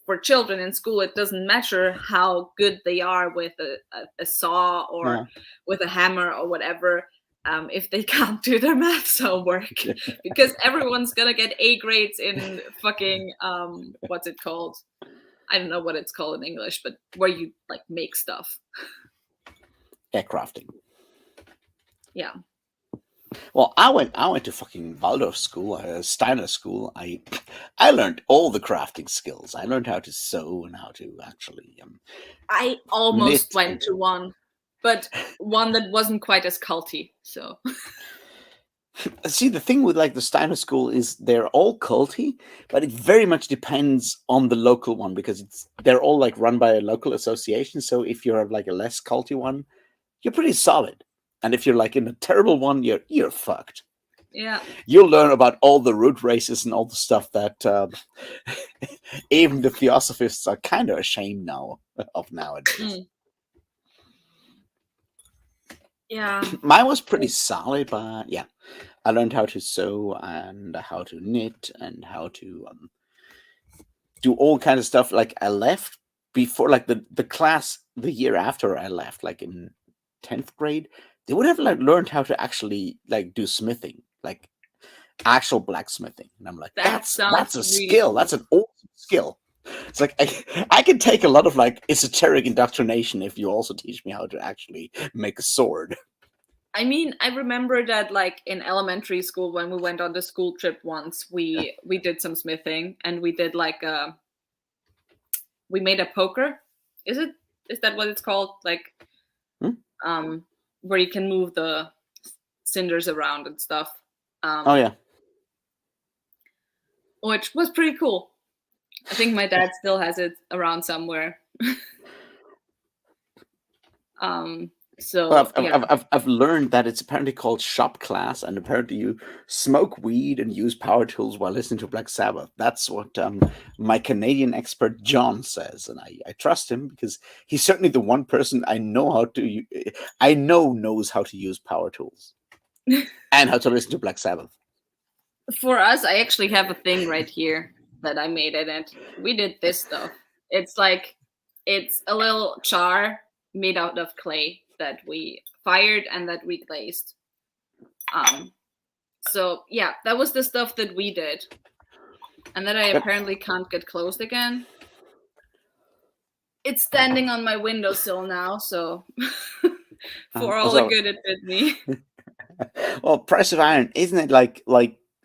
for children in school, it doesn't matter how good they are with a saw or Yeah. with a hammer or whatever, if they can't do their maths homework, because everyone's gonna get A grades in fucking what's it called? I don't know what it's called in English, but where you like make stuff. Aircrafting. Yeah. Well, I went to fucking Waldorf school, Steiner school. I learned all the crafting skills. I learned how to sew and how to actually I almost knit. went to one, but one that wasn't quite as culty. So See, the thing with like the Steiner school is they're all culty, but it very much depends on the local one, because they're all like run by a local association. So if you're like a less culty one, you're pretty solid. And if you're like in a terrible one, you're fucked. yeah. You'll learn about all the root races and all the stuff that even the theosophists are kind of ashamed now of nowadays. Yeah. Mine was pretty solid, but yeah, I learned how to sew and how to knit and how to do all kind of stuff. Like I left before, like the class the year after I left, like in 10th grade, they would have like learned how to actually like do smithing, like actual blacksmithing. And I'm like, That that's sounds a really skill. cool. That's an awesome skill. It's like I can take a lot of like esoteric indoctrination if you also teach me how to actually make a sword. I mean, I remember that like in elementary school when we went on the school trip once, we did some smithing, and we did like we made a poker. Is that what it's called? Like where you can move the cinders around and stuff. Oh yeah. Which was pretty cool. I think my dad still has it around somewhere. So Well, yeah. I've learned that it's apparently called shop class, and apparently you smoke weed and use power tools while listening to Black Sabbath. That's what my Canadian expert John says, and I trust him because he's certainly the one person I know knows how to use power tools and how to listen to Black Sabbath. For us, I actually have a thing right here that I made in it. We did this stuff. It's a little jar made out of clay that we fired and that we glazed. So yeah, that was the stuff that we did, and that I apparently can't get closed again. It's standing on my windowsill now, so for all the good it did me. Well, Price of Iron, isn't it like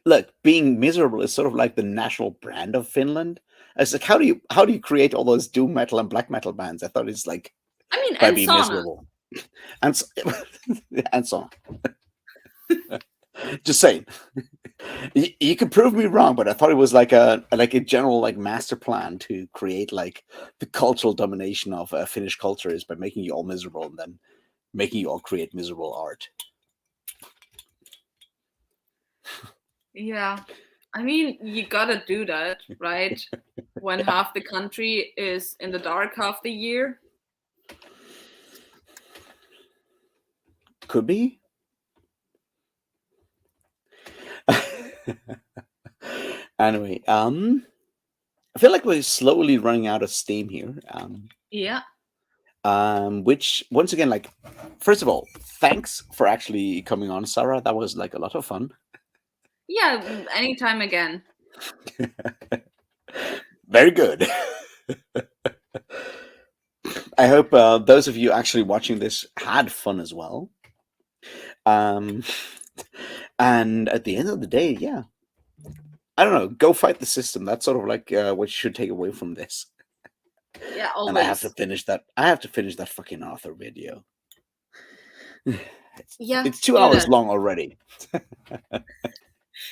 look, being miserable is sort of like the national brand of Finland. It's like how do you create all those doom metal and black metal bands? I thought it's like I mean, by and being sauna. miserable. And and sauna. Just saying. You can prove me wrong, but I thought it was like a general like master plan to create like the cultural domination of Finnish culture is by making you all miserable and then making you all create miserable art. Yeah. I mean, you gotta do that, right? When half the country is in the dark half the year. Could be. Anyway, I feel like we're slowly running out of steam here. Yeah. Which once again, like, first of all, thanks for actually coming on, Sarah. That was like a lot of fun. Yeah, anytime again. Very good. I hope those of you actually watching this had fun as well. And at the end of the day, yeah, I don't know, go fight the system. That's sort of like what you should take away from this. Yeah, always. And I have to finish that. I have to finish that fucking Arthur video. It's 2 hours long already.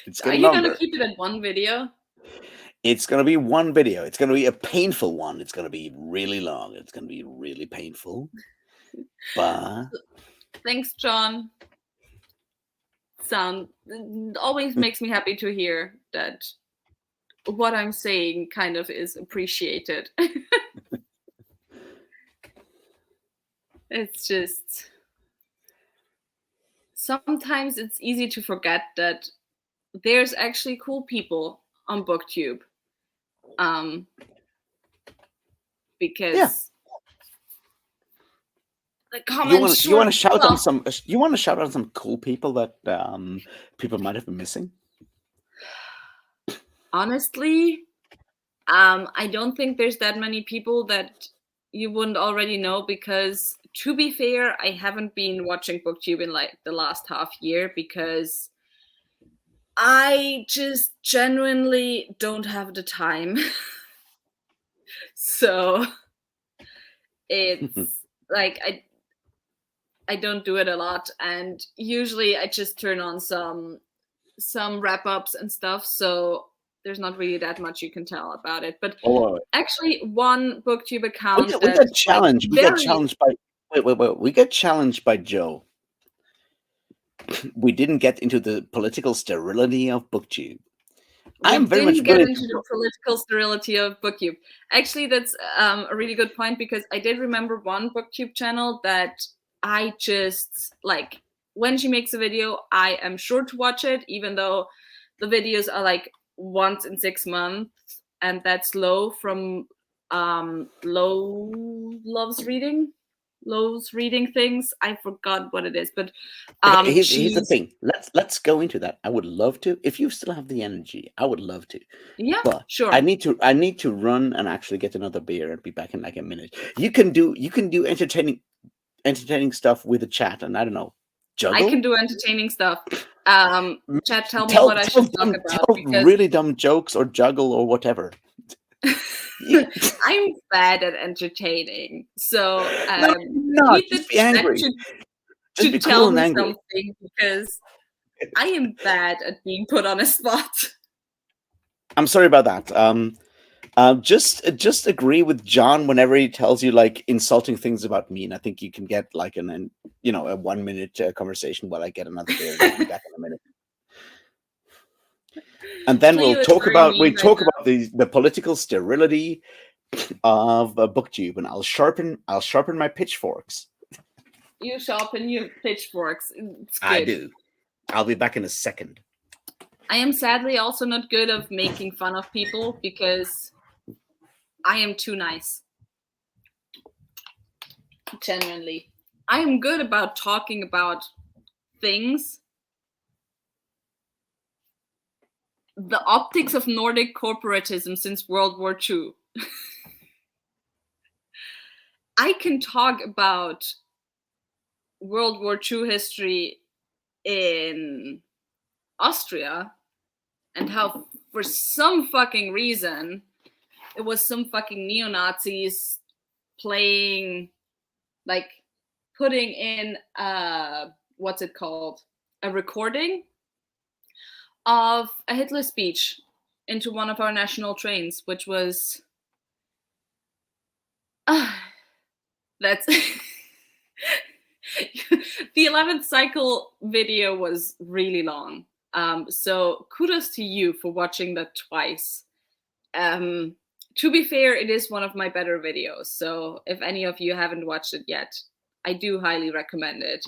It's Are getting you longer. gonna keep it at one video? It's gonna be one video. It's gonna be a painful one. It's gonna be really long. It's gonna be really painful. But thanks, John. Always makes me happy to hear that what I'm saying kind of is appreciated. It's just sometimes it's easy to forget that there's actually cool people on BookTube. Because the comments you want to shout out some cool people that people might have been missing? Honestly, I don't think there's that many people that you wouldn't already know, because to be fair, I haven't been watching BookTube in like the last half year because I just genuinely don't have the time. So it's like I don't do it a lot, and usually I just turn on some wrap-ups and stuff, so there's not really that much you can tell about it. But actually one BookTube account we got challenged. We got challenged by we got challenged by Joe. We didn't get into the political sterility of BookTube. I'm very much get into the political sterility of BookTube. Actually, that's a really good point, because I did remember one BookTube channel that I just like. When she makes a video, I am sure to watch it, even though the videos are like once in 6 months, and that's Low from Love's reading things. I forgot what it is, but here's the thing. Let's go into that. I would love to, if you still have the energy. I would love to. Yeah, but sure. I need to run and actually get another beer and be back in like a minute. You can do entertaining stuff with the chat, and I don't know. Juggle? I can do entertaining stuff. Chat, tell me what I should talk about. Tell really dumb jokes or juggle or whatever. I'm bad at entertaining, so no, just be angry. To tell me something, because I am bad at being put on a spot. I'm sorry about that. Just agree with John whenever he tells you like insulting things about me, and I think you can get like a 1 minute conversation while I get another beer and I'll be back in a minute. And then we'll talk about the political sterility of BookTube, and I'll sharpen my pitchforks. You sharpen your pitchforks. It's good. I do. I'll be back in a second. I am sadly also not good at making fun of people, because I am too nice. Genuinely. I am good about talking about things. The optics of Nordic corporatism since World War II. I can talk about World War II history in Austria, and how for some fucking reason it was some fucking neo-Nazis playing, like putting in what's it called? a recording of a Hitler speech into one of our national trains, which was that's the 11th cycle video was really long. So kudos to you for watching that twice. To be fair, it is one of my better videos. So if any of you haven't watched it yet, I do highly recommend it.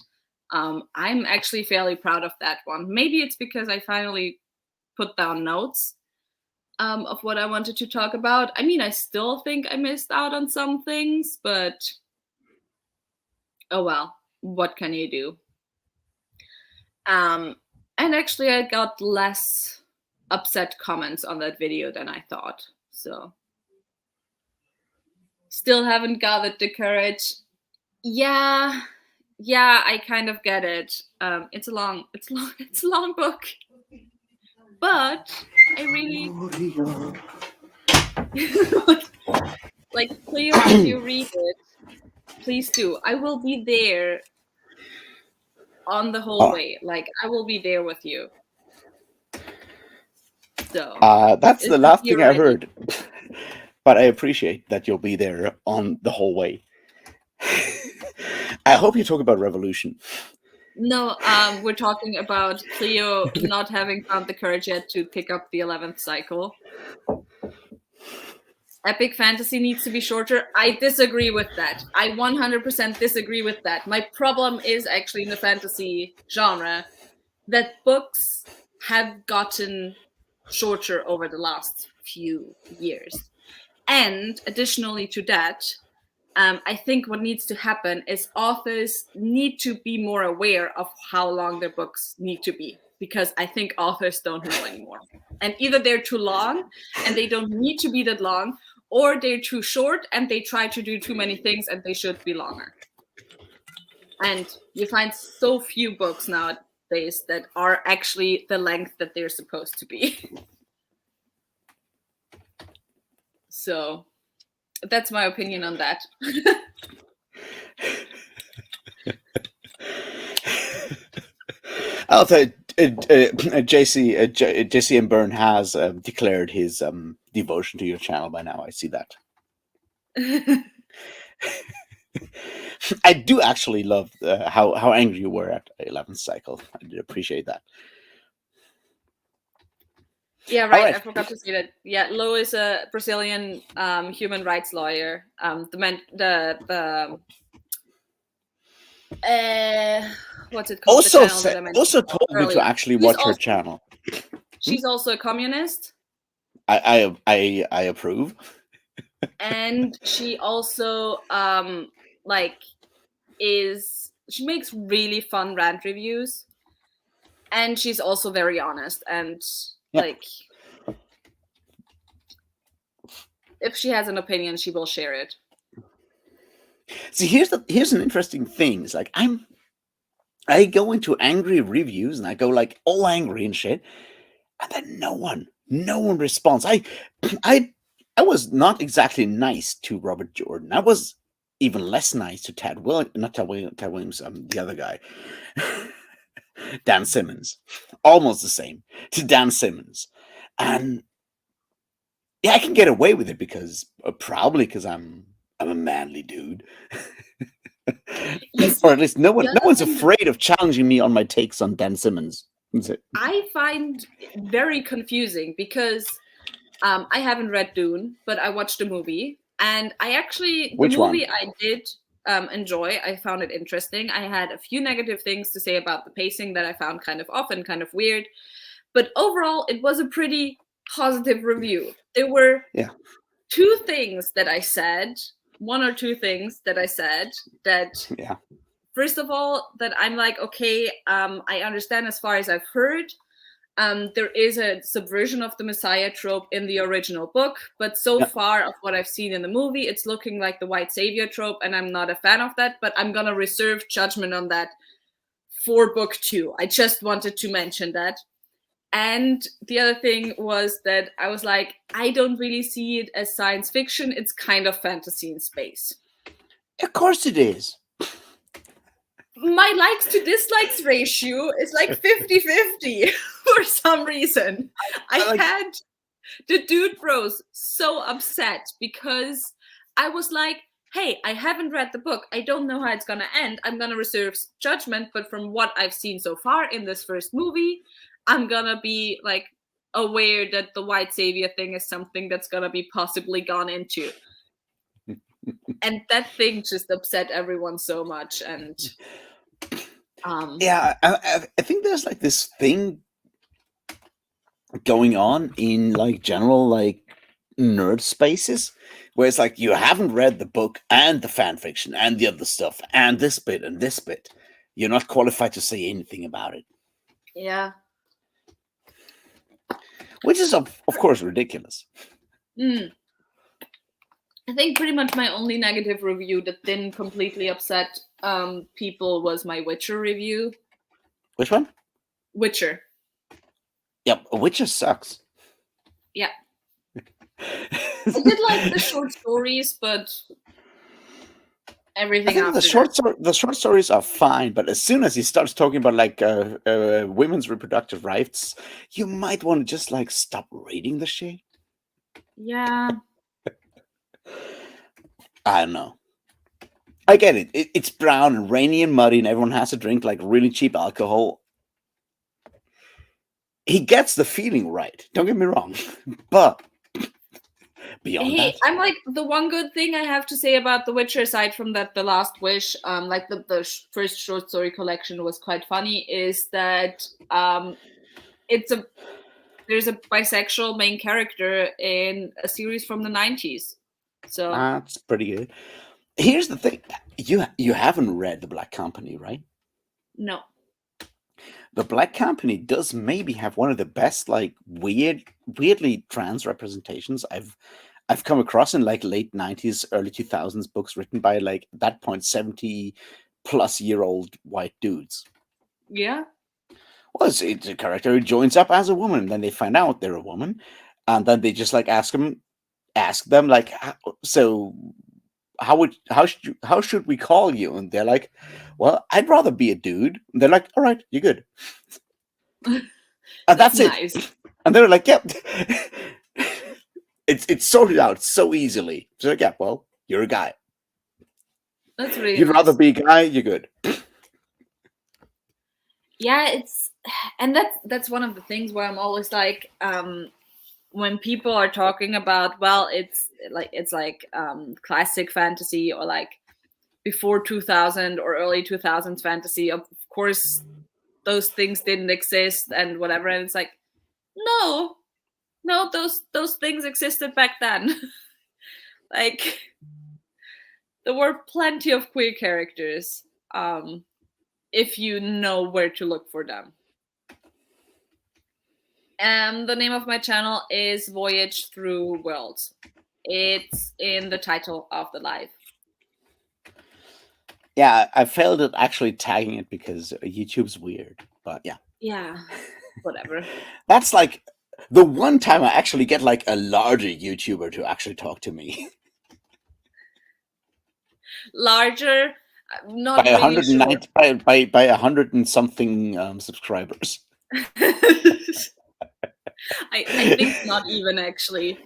I'm actually fairly proud of that one. Maybe it's because I finally put down notes of what I wanted to talk about. I mean, I still think I missed out on some things, but oh well, what can you do? And actually, I got less upset comments on that video than I thought. So still haven't gathered the courage. Yeah, I kind of get it. It's a long book, but I really like Cleo. If you read it, please do. I will be there on the whole way. Like I will be there with you. So that's the last thing I heard. But I appreciate that you'll be there on the whole way. I hope you talk about revolution. No, we're talking about Cleo not having found the courage yet to pick up the 11th cycle. Epic fantasy needs to be shorter. I disagree with that. I 100% disagree with that. My problem is actually in the fantasy genre that books have gotten shorter over the last few years. And additionally to that, I think what needs to happen is authors need to be more aware of how long their books need to be, because I think authors don't know anymore. And either they're too long and they don't need to be that long, or they're too short and they try to do too many things and they should be longer. And you find so few books nowadays that are actually the length that they're supposed to be. So that's my opinion on that. Also, JC and Byrne has declared his devotion to your channel by now. I see that. I do actually love how angry you were at 11th cycle. I did appreciate that. Yeah, right. I forgot to say that. Yeah, Lo is a Brazilian human rights lawyer. What's it called? Also told me to actually watch her channel. She's also a communist. I approve. And she also she makes really fun rant reviews, and she's also very honest, and like if she has an opinion, she will share it. See, here's an interesting thing. It's like I go into angry reviews and I go like all angry and shit, and then no one responds. I was not exactly nice to Robert Jordan. I was even less nice to Ted Williams, the other guy, Dan Simmons. Almost the same to Dan Simmons, and yeah, I can get away with it because probably because I'm a manly dude. Or at least no one's afraid of challenging me on my takes on Dan Simmons. I find very confusing because I haven't read Dune, but I watched the movie, and I did enjoy. I found it interesting. I had a few negative things to say about the pacing that I found kind of off and kind of weird, but overall it was a pretty positive review. There were two things that I said, one or two things that I said that, first of all, that I'm like, okay, I understand as far as I've heard, there is a subversion of the Messiah trope in the original book, but so far of what I've seen in the movie, it's looking like the white savior trope, and I'm not a fan of that, but I'm gonna reserve judgment on that for book 2. I just wanted to mention that. And the other thing was that I was like, I don't really see it as science fiction. It's kind of fantasy in space. Of course it is. my likes to dislikes ratio is like 50-50 for some reason. I had the dude bros so upset because I was like, hey, I haven't read the book. I don't know how it's gonna end. I'm gonna reserve judgment, but from what I've seen so far in this first movie, I'm gonna be like aware that the white savior thing is something that's gonna be possibly gone into. And that thing just upset everyone so much. And yeah, I think there's like this thing going on in like general like nerd spaces where it's like you haven't read the book and the fan fiction and the other stuff and this bit and this bit. You're not qualified to say anything about it. yeah. Which is of course ridiculous. I think pretty much my only negative review that didn't completely upset people was my Witcher review. Which one? Witcher. Yep, Witcher sucks. Yeah. I did like the short stories, but everything I think after the short stories are fine, but as soon as he starts talking about like women's reproductive rights, you might want to just like stop reading the shit. Yeah. I don't know. I get it. It's brown and rainy and muddy, and everyone has to drink like really cheap alcohol. He gets the feeling right. Don't get me wrong, but beyond that, I'm like, the one good thing I have to say about The Witcher, aside from that, The Last Wish, like the first short story collection was quite funny, is that there's a bisexual main character in a series from the 90s. So that's pretty good. Here's the thing: you haven't read The Black Company, right? No. The Black Company does maybe have one of the best, like weirdly trans representations I've come across in like late 90s, early 2000s books written by like at that point 70-plus-year-old white dudes. Yeah. Well, it's a character who joins up as a woman, then they find out they're a woman, and then they just like ask them like, so how should we call you? And they're like, well, I'd rather be a dude. And they're like, all right, you're good. And that's nice. it. And they're like, yep. It's sorted out so easily. So like, yeah, well, you're a guy. That's really You'd nice. rather be a guy, you're good. Yeah, and that's one of the things where I'm always like, when people are talking about, well, it's like classic fantasy or like before 2000 or early 2000s fantasy, of course those things didn't exist and whatever, and it's like, no, those things existed back then. Like, there were plenty of queer characters, if you know where to look for them. And the name of my channel is Voyage Through Worlds. It's in the title of the live. Yeah, I failed at actually tagging it because YouTube's weird. But yeah. Yeah, whatever. That's like the one time I actually get like a larger YouTuber to actually talk to me. Larger, not by really 190 sure. by 100 and something subscribers. I think not even, actually.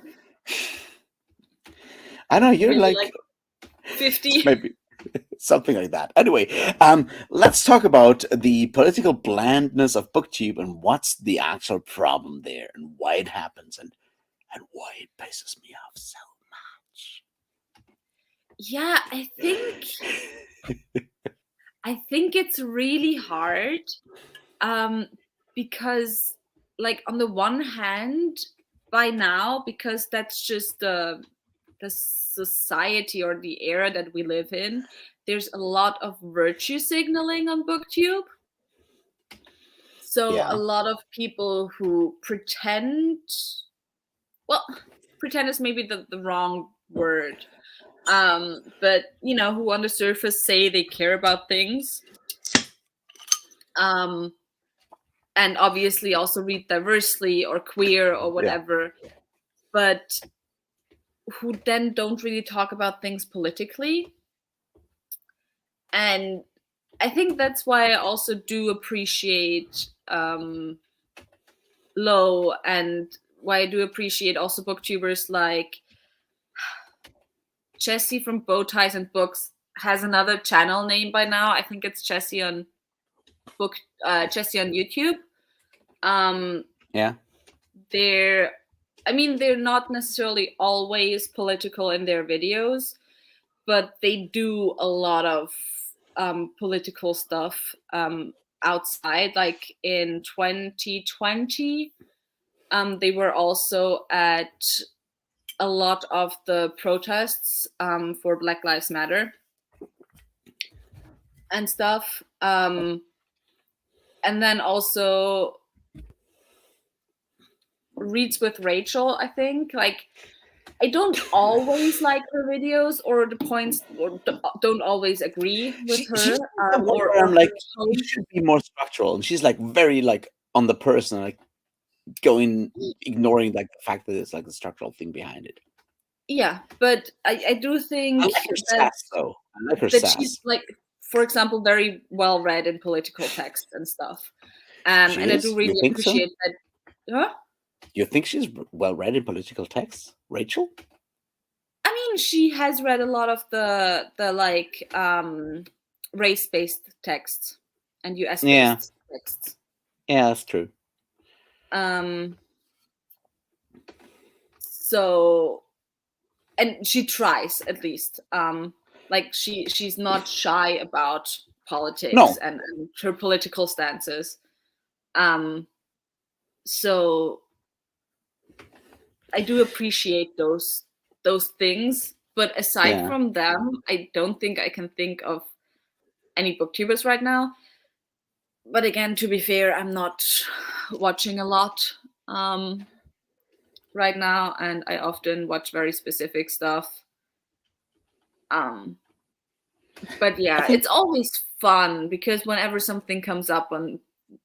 I know you're Maybe like 50. Maybe something like that. Anyway, let's talk about the political blandness of BookTube and what's the actual problem there and why it happens and why it pisses me off so much. Yeah, I think it's really hard, because, like, on the one hand, by now, because that's just the society or the era that we live in, there's a lot of virtue signaling on BookTube. So Yeah. a lot of people who pretend, well, pretend is maybe the wrong word, but who on the surface say they care about things, and obviously also read diversely or queer or whatever, but who then don't really talk about things politically. And I think that's why I also do appreciate Low, and why I do appreciate also booktubers like Jessie from Bow Ties and Books has another channel name by now. I think it's Jessie on Jessie on YouTube. Yeah. They're not necessarily always political in their videos, but they do a lot of political stuff outside. Like in 2020, they were also at a lot of the protests for Black Lives Matter and stuff. And then also Reads with Rachel, I think. Like, I don't always like her videos, or the points, or don't always agree with her. She's the one where I'm like, she should be more structural, and she's like very like on the person, like ignoring like the fact that it's like a structural thing behind it. Yeah, but I do think I like her sass, though. I like her that sass. she's, like, for example, very well read in political text and stuff. And I do really appreciate that. Huh? You think she's well read in political texts, Rachel? I mean, she has read a lot of the like race-based texts and US-based texts. Yeah, that's true. So, and she tries, at least. Like, she's not shy about politics and her political stances. So I do appreciate those things, but aside from them, I don't think I can think of any booktubers right now. But again, to be fair, I'm not watching a lot right now, and I often watch very specific stuff. But yeah, it's always fun, because whenever something comes up on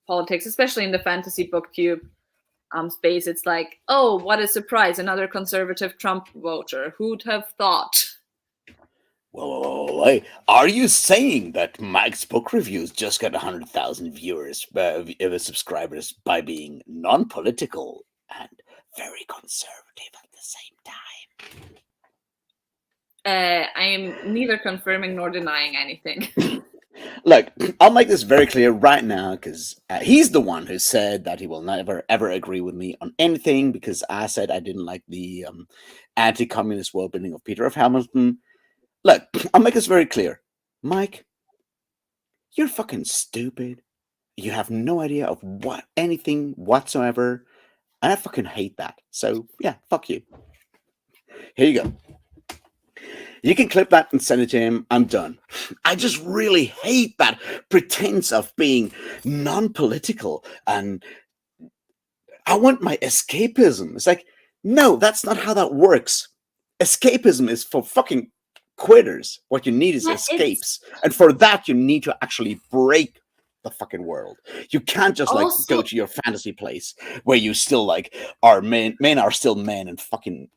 politics, especially in the fantasy booktube space, it's like, oh, what a surprise, another conservative Trump voter. Who'd have thought? Whoa. Are you saying that Mike's book reviews just got 100,000 viewers, subscribers, by being non-political and very conservative at the same time? I am neither confirming nor denying anything. Look, I'll make this very clear right now, because he's the one who said that he will never, ever agree with me on anything, because I said I didn't like the anti-communist world-building of Peter F. Hamilton. Look, I'll make this very clear. Mike, you're fucking stupid. You have no idea of anything whatsoever. And I fucking hate that. So, yeah, fuck you. Here you go. You can clip that and send it to him. I'm done. I just really hate that pretense of being non-political, and I want my escapism. It's like, no, that's not how that works. Escapism is for fucking quitters. What you need is escapes. And for that, you need to actually break the fucking world. You can't just like go to your fantasy place where you still like are men are still men and fucking,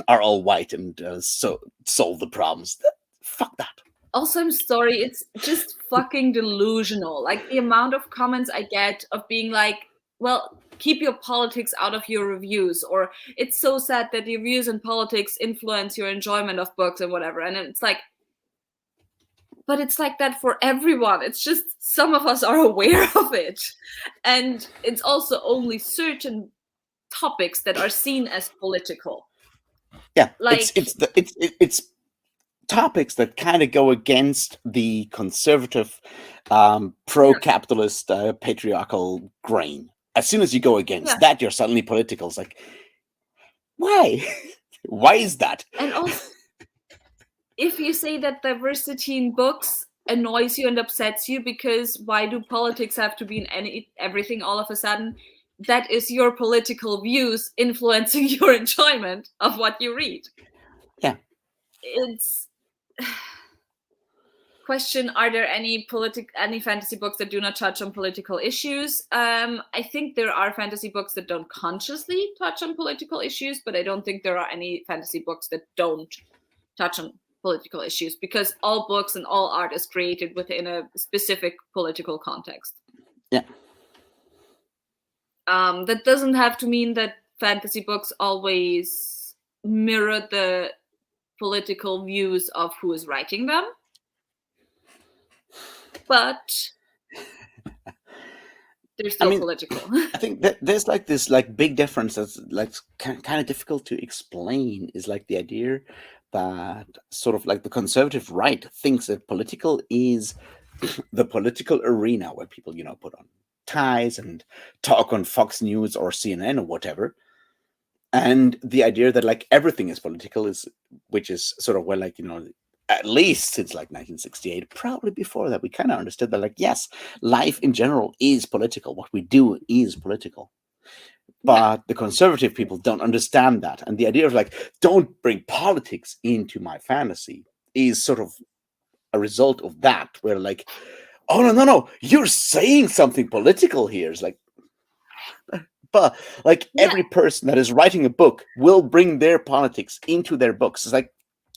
are all white and so solve the problems. Fuck that. Also, I'm sorry, it's just fucking delusional. Like, the amount of comments I get of being like, well, keep your politics out of your reviews, or it's so sad that your views and politics influence your enjoyment of books and whatever. And it's like, but it's like that for everyone. It's just some of us are aware of it. And it's also only certain topics that are seen as political. Yeah, like it's topics that kind of go against the conservative, pro-capitalist, patriarchal grain. As soon as you go against that, you're suddenly political. It's like, why? Why is that? And also, if you say that diversity in books annoys you and upsets you, because why do politics have to be in everything all of a sudden? That is your political views influencing your enjoyment of what you read. Yeah. It's question, are there any fantasy books that do not touch on political issues? I think there are fantasy books that don't consciously touch on political issues, but I don't think there are any fantasy books that don't touch on political issues, because all books and all art is created within a specific political context. Yeah. That doesn't have to mean that fantasy books always mirror the political views of who is writing them, but they're still political. I think that there's like this like big difference that's like kind of difficult to explain, is like the idea that sort of like the conservative right thinks that political is the political arena where people, put on ties and talk on Fox News or CNN or whatever. And the idea that like everything is political is, which is sort of where like, at least since like 1968, probably before that, we kind of understood that like, yes, life in general is political. What we do is political. But the conservative people don't understand that. And the idea of like, don't bring politics into my fantasy is sort of a result of that, where like, oh, no, you're saying something political here. It's like, but like every person that is writing a book will bring their politics into their books. It's like,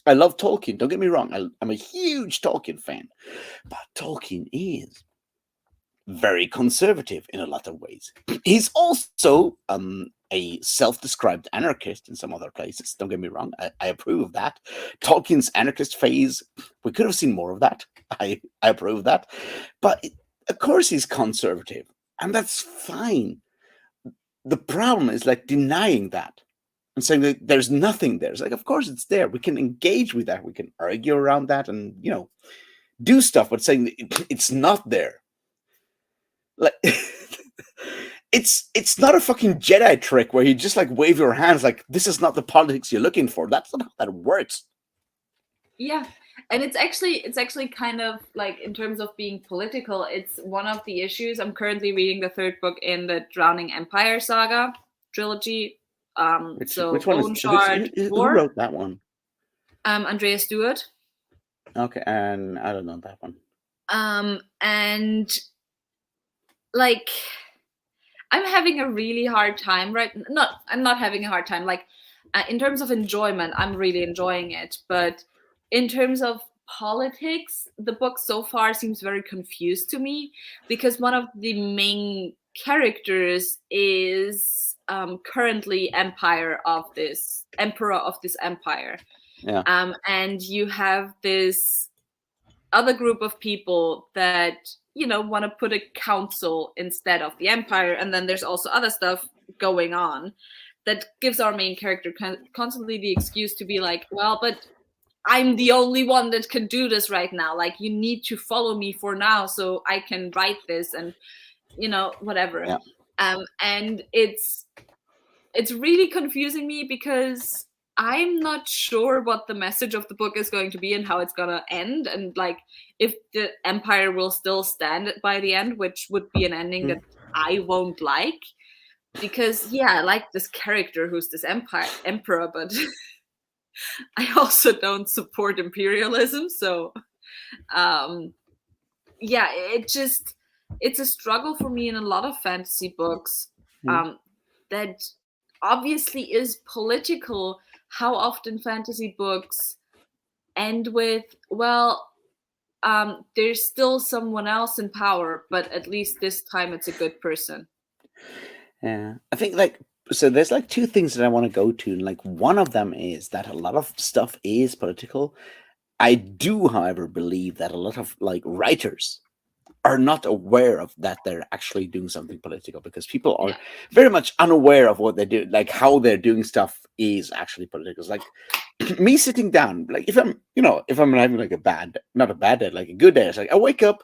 I love Tolkien. Don't get me wrong. I'm a huge Tolkien fan, but Tolkien is very conservative in a lot of ways. He's also a self-described anarchist in some other places. Don't get me wrong. I approve of that. Tolkien's anarchist phase, we could have seen more of that. I approve of that. But of course he's conservative, and that's fine. The problem is like denying that and saying that there's nothing there. It's like, of course it's there. We can engage with that. We can argue around that and, do stuff, but saying it's not there. Like, it's not a fucking Jedi trick where you just like wave your hands like, this is not the politics you're looking for. That's not how that works. Yeah. And it's actually kind of like, in terms of being political, it's one of the issues. I'm currently reading the third book in the Drowning Empire saga trilogy. Which one is who wrote that one? Andrea Stewart. Okay, and I don't know that one. And like, I'm having a really hard time I'm not having a hard time. Like, in terms of enjoyment, I'm really enjoying it. But in terms of politics, the book so far seems very confused to me, because one of the main characters is currently emperor of this empire. Yeah. And you have this other group of people that, want to put a council instead of the empire. And then there's also other stuff going on that gives our main character constantly the excuse to be like, well, but I'm the only one that can do this right now. Like, you need to follow me for now so I can write this, and whatever. Yeah. And it's really confusing me, because I'm not sure what the message of the book is going to be and how it's gonna end, and like if the empire will still stand by the end, which would be an ending that I won't like, because I like this character who's this emperor, but I also don't support imperialism. So it's a struggle for me in a lot of fantasy books that obviously is political. How often fantasy books end with, well, there's still someone else in power, but at least this time it's a good person. Yeah, I think like, so there's like two things that I want to go to, and like one of them is that a lot of stuff is political. I do, however, believe that a lot of like writers are not aware of that they're actually doing something political, because people are very much unaware of what they do, like how they're doing stuff is actually political. It's like me sitting down, like if I'm having like not a bad day, like a good day. It's like I wake up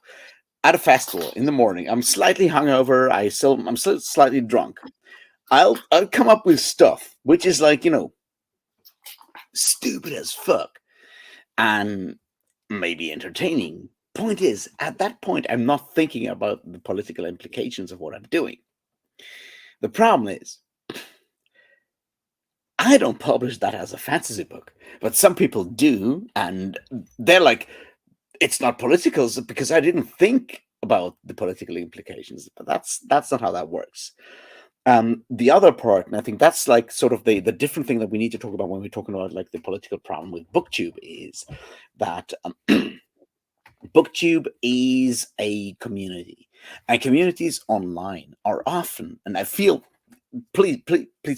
at a festival in the morning. I'm slightly hungover. I'm still slightly drunk. I'll come up with stuff which is like, stupid as fuck and maybe entertaining. Point is, at that point, I'm not thinking about the political implications of what I'm doing. The problem is, I don't publish that as a fantasy book, but some people do, and they're like, it's not political because I didn't think about the political implications. But that's not how that works. The other part, and I think that's like sort of the different thing that we need to talk about when we're talking about like the political problem with BookTube, is that BookTube is a community, and communities online are often, and I feel, please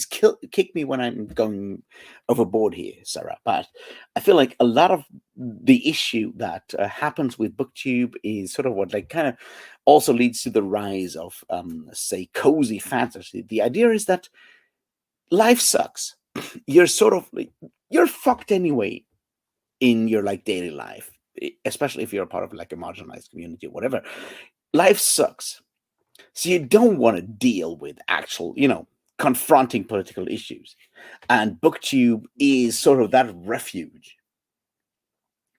kick me when I'm going overboard here, Sarah. But I feel like a lot of the issue that happens with BookTube is sort of what like kind of also leads to the rise of, say, cozy fantasy. The idea is that life sucks. You're sort of like, you're fucked anyway in your like daily life, especially if you're a part of like a marginalized community or whatever. Life sucks. So you don't want to deal with actual, confronting political issues. And BookTube is sort of that refuge.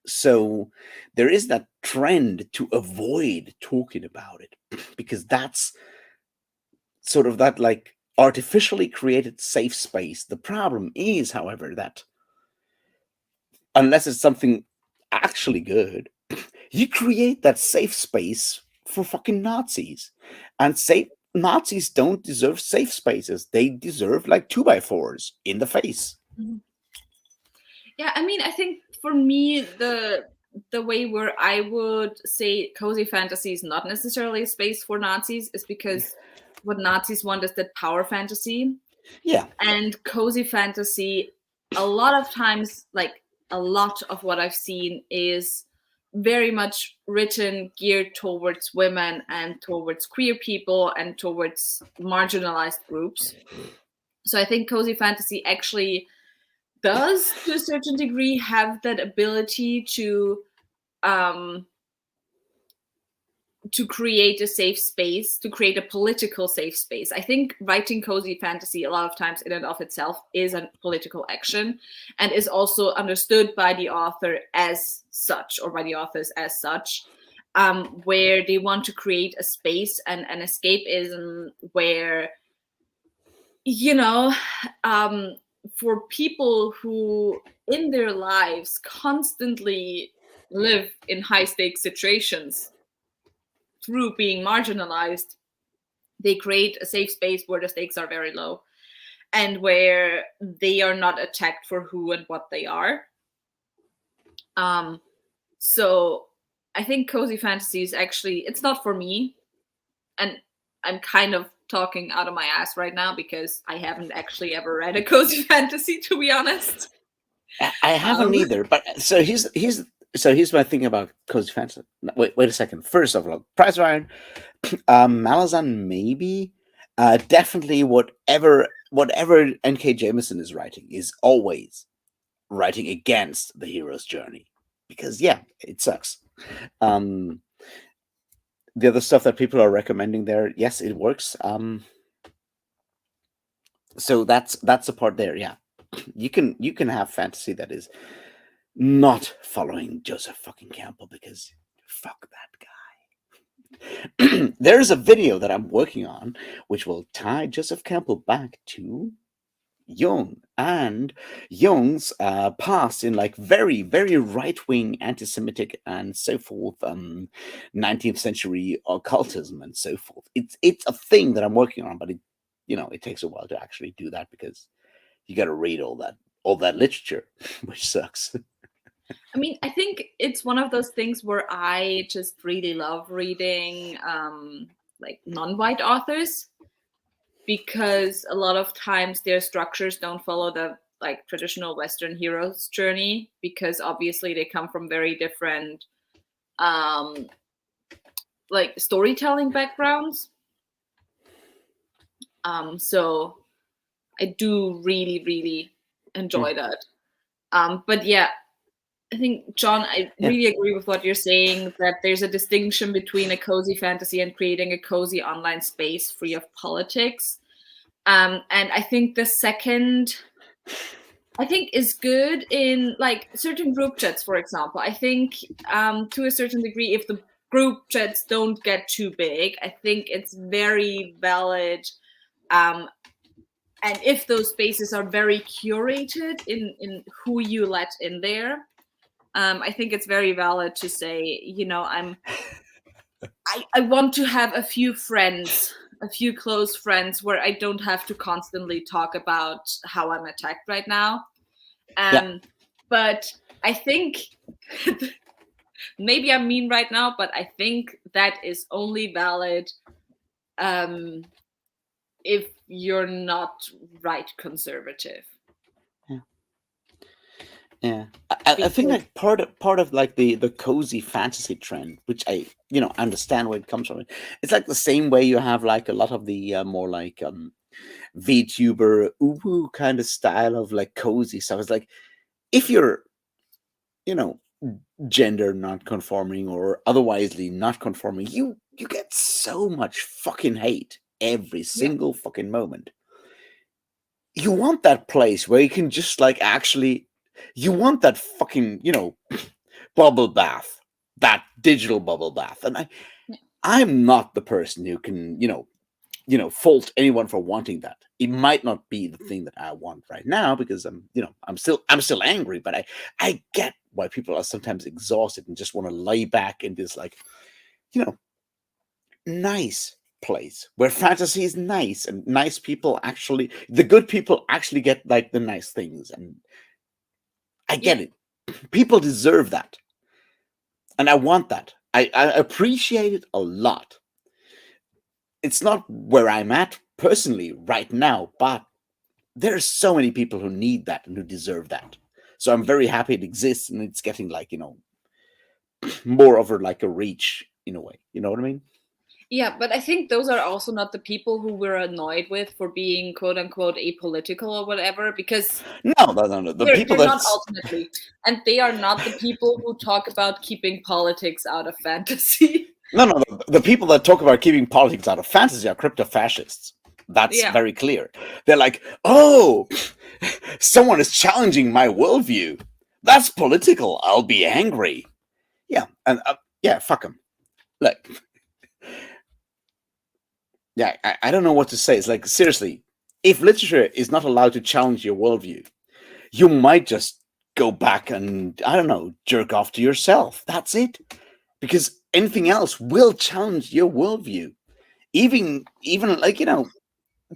So there is that trend to avoid talking about it because that's sort of that like artificially created safe space. The problem is, however, that unless it's something actually good, you create that safe space for fucking Nazis. And say Nazis don't deserve safe spaces. They deserve like 2x4s in the face. Yeah, I mean, I think for me, the way where I would say cozy fantasy is not necessarily a space for Nazis is because what Nazis want is that power fantasy. Yeah. And cozy fantasy, a lot of times, like a lot of what I've seen is very much written geared towards women and towards queer people and towards marginalized groups. So I think cozy fantasy actually does, to a certain degree, have that ability to create a safe space, to create a political safe space. I think writing cozy fantasy a lot of times in and of itself is a political action and is also understood by the author as such, or by the authors as such, where they want to create a space and an escapism where, for people who in their lives constantly live in high stakes situations through being marginalized, they create a safe space where the stakes are very low and where they are not attacked for who and what they are. So I think cozy fantasy is actually, it's not for me. And I'm kind of talking out of my ass right now because I haven't actually ever read a cozy fantasy, to be honest. I haven't either. But so here's my thing about cozy fantasy. Wait a second. First of all, Price Ryan, Malazan, maybe, definitely whatever N.K. Jemisin is writing is always writing against the hero's journey because yeah, it sucks. The other stuff that people are recommending there, yes, it works. So that's the part there. Yeah, you can have fantasy that is not following Joseph fucking Campbell because fuck that guy. There's a video that I'm working on which will tie Joseph Campbell back to Jung and Jung's past in like very, very right-wing anti-Semitic and so forth, 19th century occultism and so forth. It's a thing that I'm working on, but it takes a while to actually do that because you got to read all that literature, which sucks. I mean, I think it's one of those things where I just really love reading like non-white authors, because a lot of times their structures don't follow the like traditional Western hero's journey, because obviously they come from very different like storytelling backgrounds. So I do really, really enjoy that. But yeah, I think, John, I really agree with what you're saying, that there's a distinction between a cozy fantasy and creating a cozy online space free of politics. And I think the second, is good in like certain group chats, for example. I think to a certain degree, if the group chats don't get too big, I think it's very valid. And if those spaces are very curated in who you let in there, I think it's very valid to say, I want to have a few friends a few close friends where I don't have to constantly talk about how I'm attacked right now. Yeah. But I think maybe I'm mean right now, but I think that is only valid if you're not right conservative. Yeah, I think like part of like the cozy fantasy trend, which I understand where it comes from. It's like the same way you have like a lot of the more like VTuber uwu kind of style of like cozy stuff. It's like if you're you know gender not conforming or otherwisely not conforming, you get so much fucking hate every Yeah. single fucking moment. You want that place where you can just like actually you want that fucking bubble bath, that digital bubble bath. And I'm not the person who can fault anyone for wanting that. It might not be the thing that I want right now because I'm still angry, but I get why people are sometimes exhausted and just want to lay back in this like you know nice place where fantasy is nice and nice people actually the good people actually get like the nice things. And I get Yeah. it. People deserve that. And I want that. I appreciate it a lot. It's not where I'm at personally right now, but there's so many people who need that and who deserve that. So I'm very happy it exists and it's getting like, more of a like a reach in a way. You know what I mean? Yeah, but I think those are also not the people who we're annoyed with for being quote unquote apolitical or whatever, because No. The people they're not that's ultimately. And they are not the people who talk about keeping politics out of fantasy. no, the people that talk about keeping politics out of fantasy are crypto fascists. That's Yeah. very clear. They're like, oh, someone is challenging my worldview. That's political. I'll be angry. Yeah, and yeah, fuck them. Like, yeah, I don't know what to say. It's like seriously, if literature is not allowed to challenge your worldview, you might just go back and I don't know, jerk off to yourself. That's it, because anything else will challenge your worldview. Even like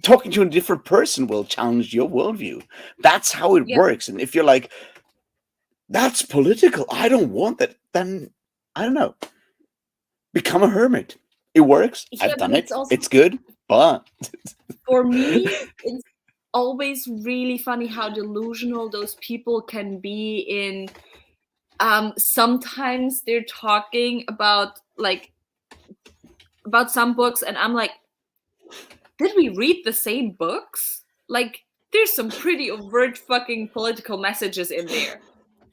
talking to a different person will challenge your worldview. That's how it Yeah. works. And if you're like, that's political, I don't want that, then I don't know, become a hermit. It works. Yeah, I've but done it's it. also, It's good, but for me, it's always really funny how delusional those people can be in sometimes they're talking about some books and I'm like, did we read the same books? Like, there's some pretty overt fucking political messages in there.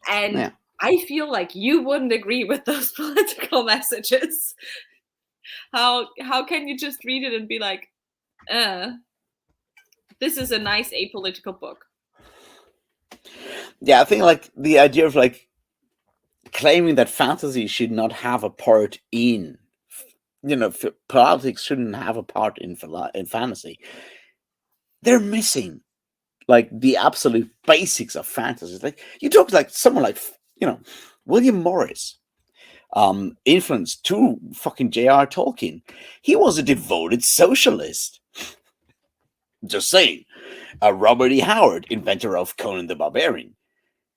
And yeah. I feel like you wouldn't agree with those political messages. How can you just read it and be like, this is a nice apolitical book? Yeah, I think like the idea of like claiming that fantasy should not have a part in politics shouldn't have a part in fantasy. They're missing like the absolute basics of fantasy. Like you talk like someone like William Morris, influenced to fucking J.R. Tolkien. He was a devoted socialist. Just saying. Robert E. Howard, inventor of Conan the Barbarian,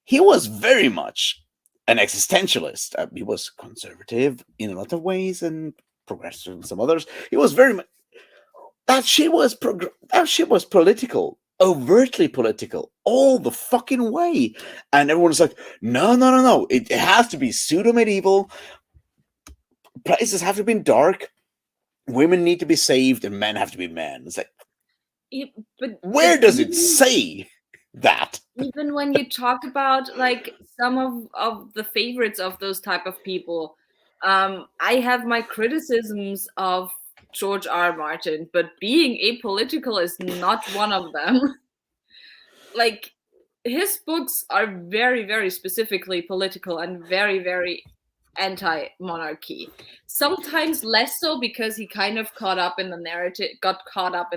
he was very much an existentialist. He was conservative in a lot of ways and progressive in some others. He was very much that shit was political, overtly political, all the fucking way. And everyone's like, no. It has to be pseudo medieval. Places have to be dark. Women need to be saved, and men have to be men. It's like, But where does it say that? even when you talk about like some of the favorites of those type of people, I have my criticisms of George R. Martin, but being apolitical is not one of them. Like, his books are very, very specifically political and very, very anti-monarchy. Sometimes less so because he kind of got caught up in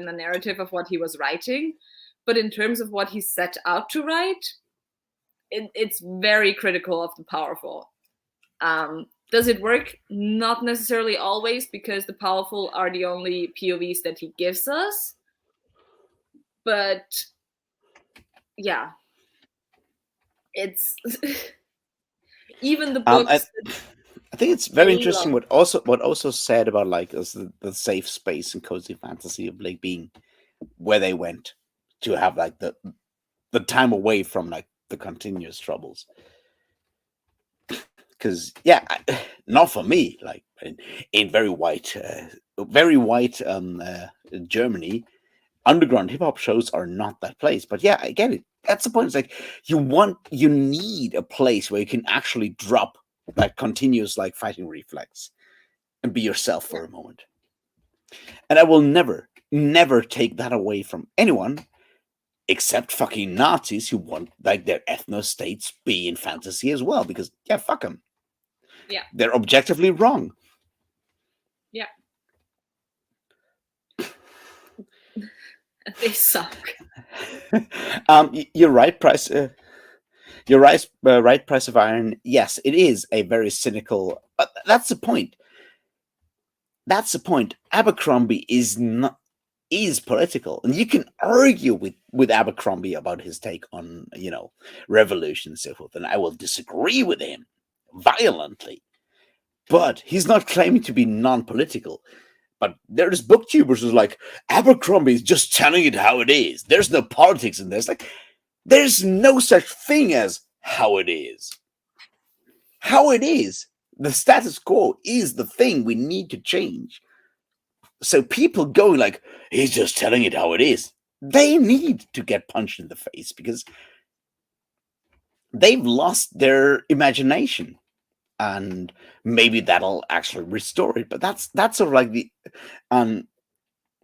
the narrative of what he was writing. But in terms of what he set out to write, it's very critical of the powerful. Does it work? Not necessarily always, because the powerful are the only POVs that he gives us. But yeah, it's even the Um, I, books I think it's very they interesting love. what also said about like the safe space and cozy fantasy of like being where they went to have like the time away from like the continuous troubles. Because yeah, not for me. Like in very white Germany, underground hip hop shows are not that place. But yeah, I get it. That's the point. It's like you need a place where you can actually drop that continuous like fighting reflex and be yourself Yeah, for a moment. And I will never take that away from anyone except fucking Nazis who want like their ethno states be in fantasy as well. Because yeah, fuck them. yeah, They're objectively wrong. yeah. They suck. You're right, price. You're right. Right, price of iron. Yes, it is a very cynical. But that's the point. That's the point. Abercrombie is political, and you can argue with Abercrombie about his take on revolution and so forth, and I will disagree with him violently. But he's not claiming to be non-political. But there's booktubers who's like, Abercrombie is just telling it how it is. There's no politics in this. Like, there's no such thing as how it is. How it is. The status quo is the thing we need to change. So people going like, he's just telling it how it is. They need to get punched in the face because they've lost their imagination. And maybe that'll actually restore it. But that's sort of like the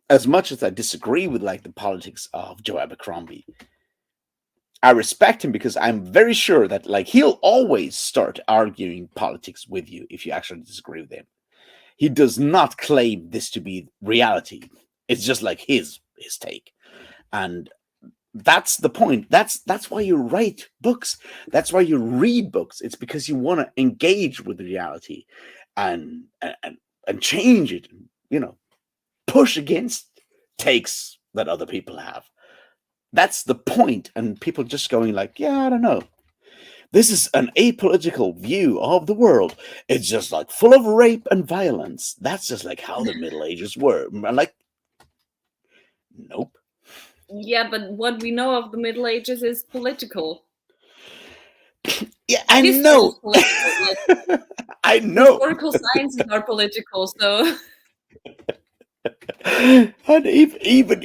as much as I disagree with like the politics of Joe Abercrombie, I respect him because I'm very sure that like he'll always start arguing politics with you if you actually disagree with him. He does not claim this to be reality. It's just like his take. And that's the point. That's why you write books. That's why you read books. It's because you want to engage with reality and and change it, push against takes that other people have. That's the point. And people just going like, yeah, I don't know. This is an apolitical view of the world. It's just like full of rape and violence. That's just like how the Middle Ages were. I'm like, nope. Yeah, but what we know of the Middle Ages is political. Yeah, I History is know. political. Like I know. historical sciences are political. So And even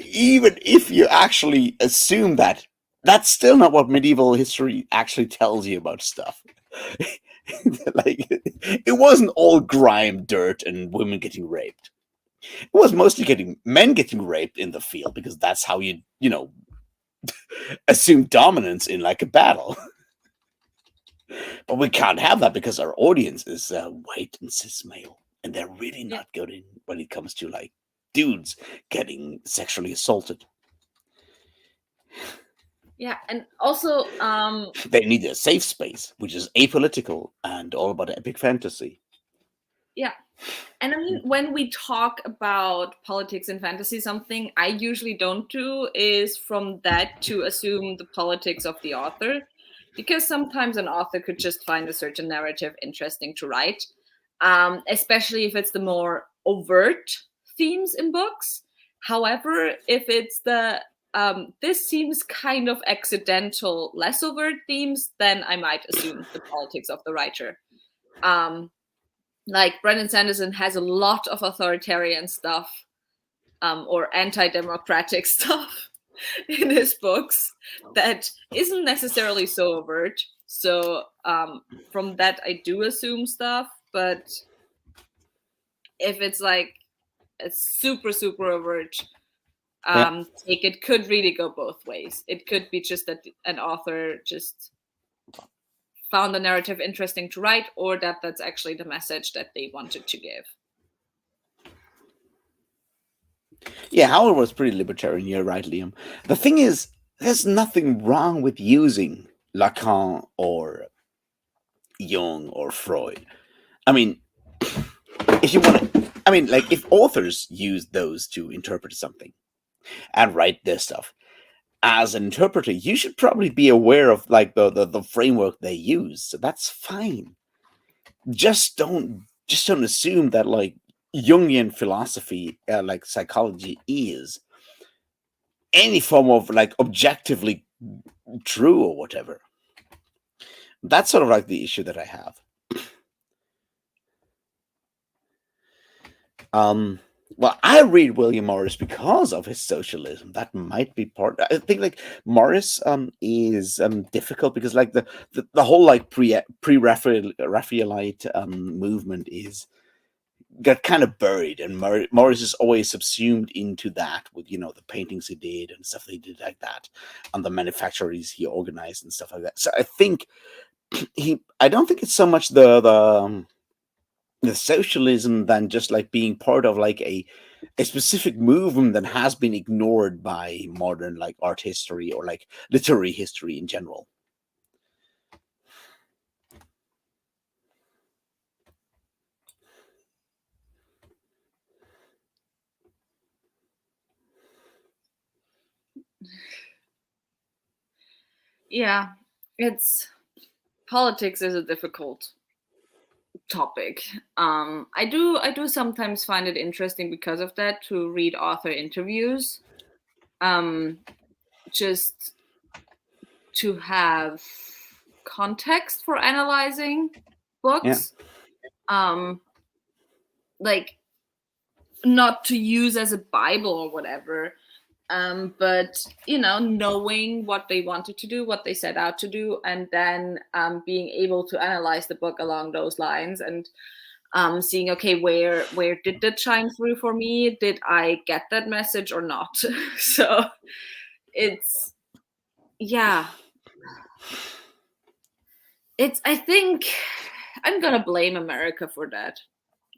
if you actually assume that, that's still not what medieval history actually tells you about stuff. Like it wasn't all grime, dirt, and women getting raped. It was mostly getting men getting raped in the field because that's how you assume dominance in like a battle. But we can't have that because our audience is white and cis male, and they're really yeah, not good when it comes to like dudes getting sexually assaulted. yeah, and also They need a safe space, which is apolitical and all about epic fantasy. yeah. And I mean, when we talk about politics and fantasy, something I usually don't do is from that to assume the politics of the author, because sometimes an author could just find a certain narrative interesting to write, especially if it's the more overt themes in books. However, if it's the this seems kind of accidental, less overt themes, then I might assume the politics of the writer. Um, like Brandon Sanderson has a lot of authoritarian stuff or anti-democratic stuff in his books that isn't necessarily so overt. So from that, I do assume stuff. But if it's like a super overt Yeah, take, it could really go both ways. It could be just that an author just found the narrative interesting to write, or that that's actually the message that they wanted to give. yeah. Howard was pretty libertarian. You're right, Liam. The thing is, there's nothing wrong with using Lacan or Jung or Freud I mean, if you want to, I mean, like if authors use those to interpret something and write their stuff, as an interpreter, you should probably be aware of like the framework they use. So that's fine. Just don't assume that like Jungian philosophy, like psychology, is any form of like objectively true or whatever. That's sort of like the issue that I have. Well, I read William Morris because of his socialism. That might be part. I think like Morris is difficult because like the whole like Raphaelite movement is got kind of buried, and Morris is always subsumed into that with the paintings he did and stuff he did like that, and the manufactories he organized and stuff like that. So I think I don't think it's so much the socialism than just like being part of like a specific movement that has been ignored by modern like art history or like literary history in general. Yeah, it's politics is a difficult topic. I do sometimes find it interesting because of that to read author interviews, just to have context for analyzing books. Like not to use as a Bible or whatever, but knowing what they wanted to do, what they set out to do, and then being able to analyze the book along those lines, and seeing, okay, where did that shine through for me? Did I get that message or not? So it's I think I'm gonna blame America for that,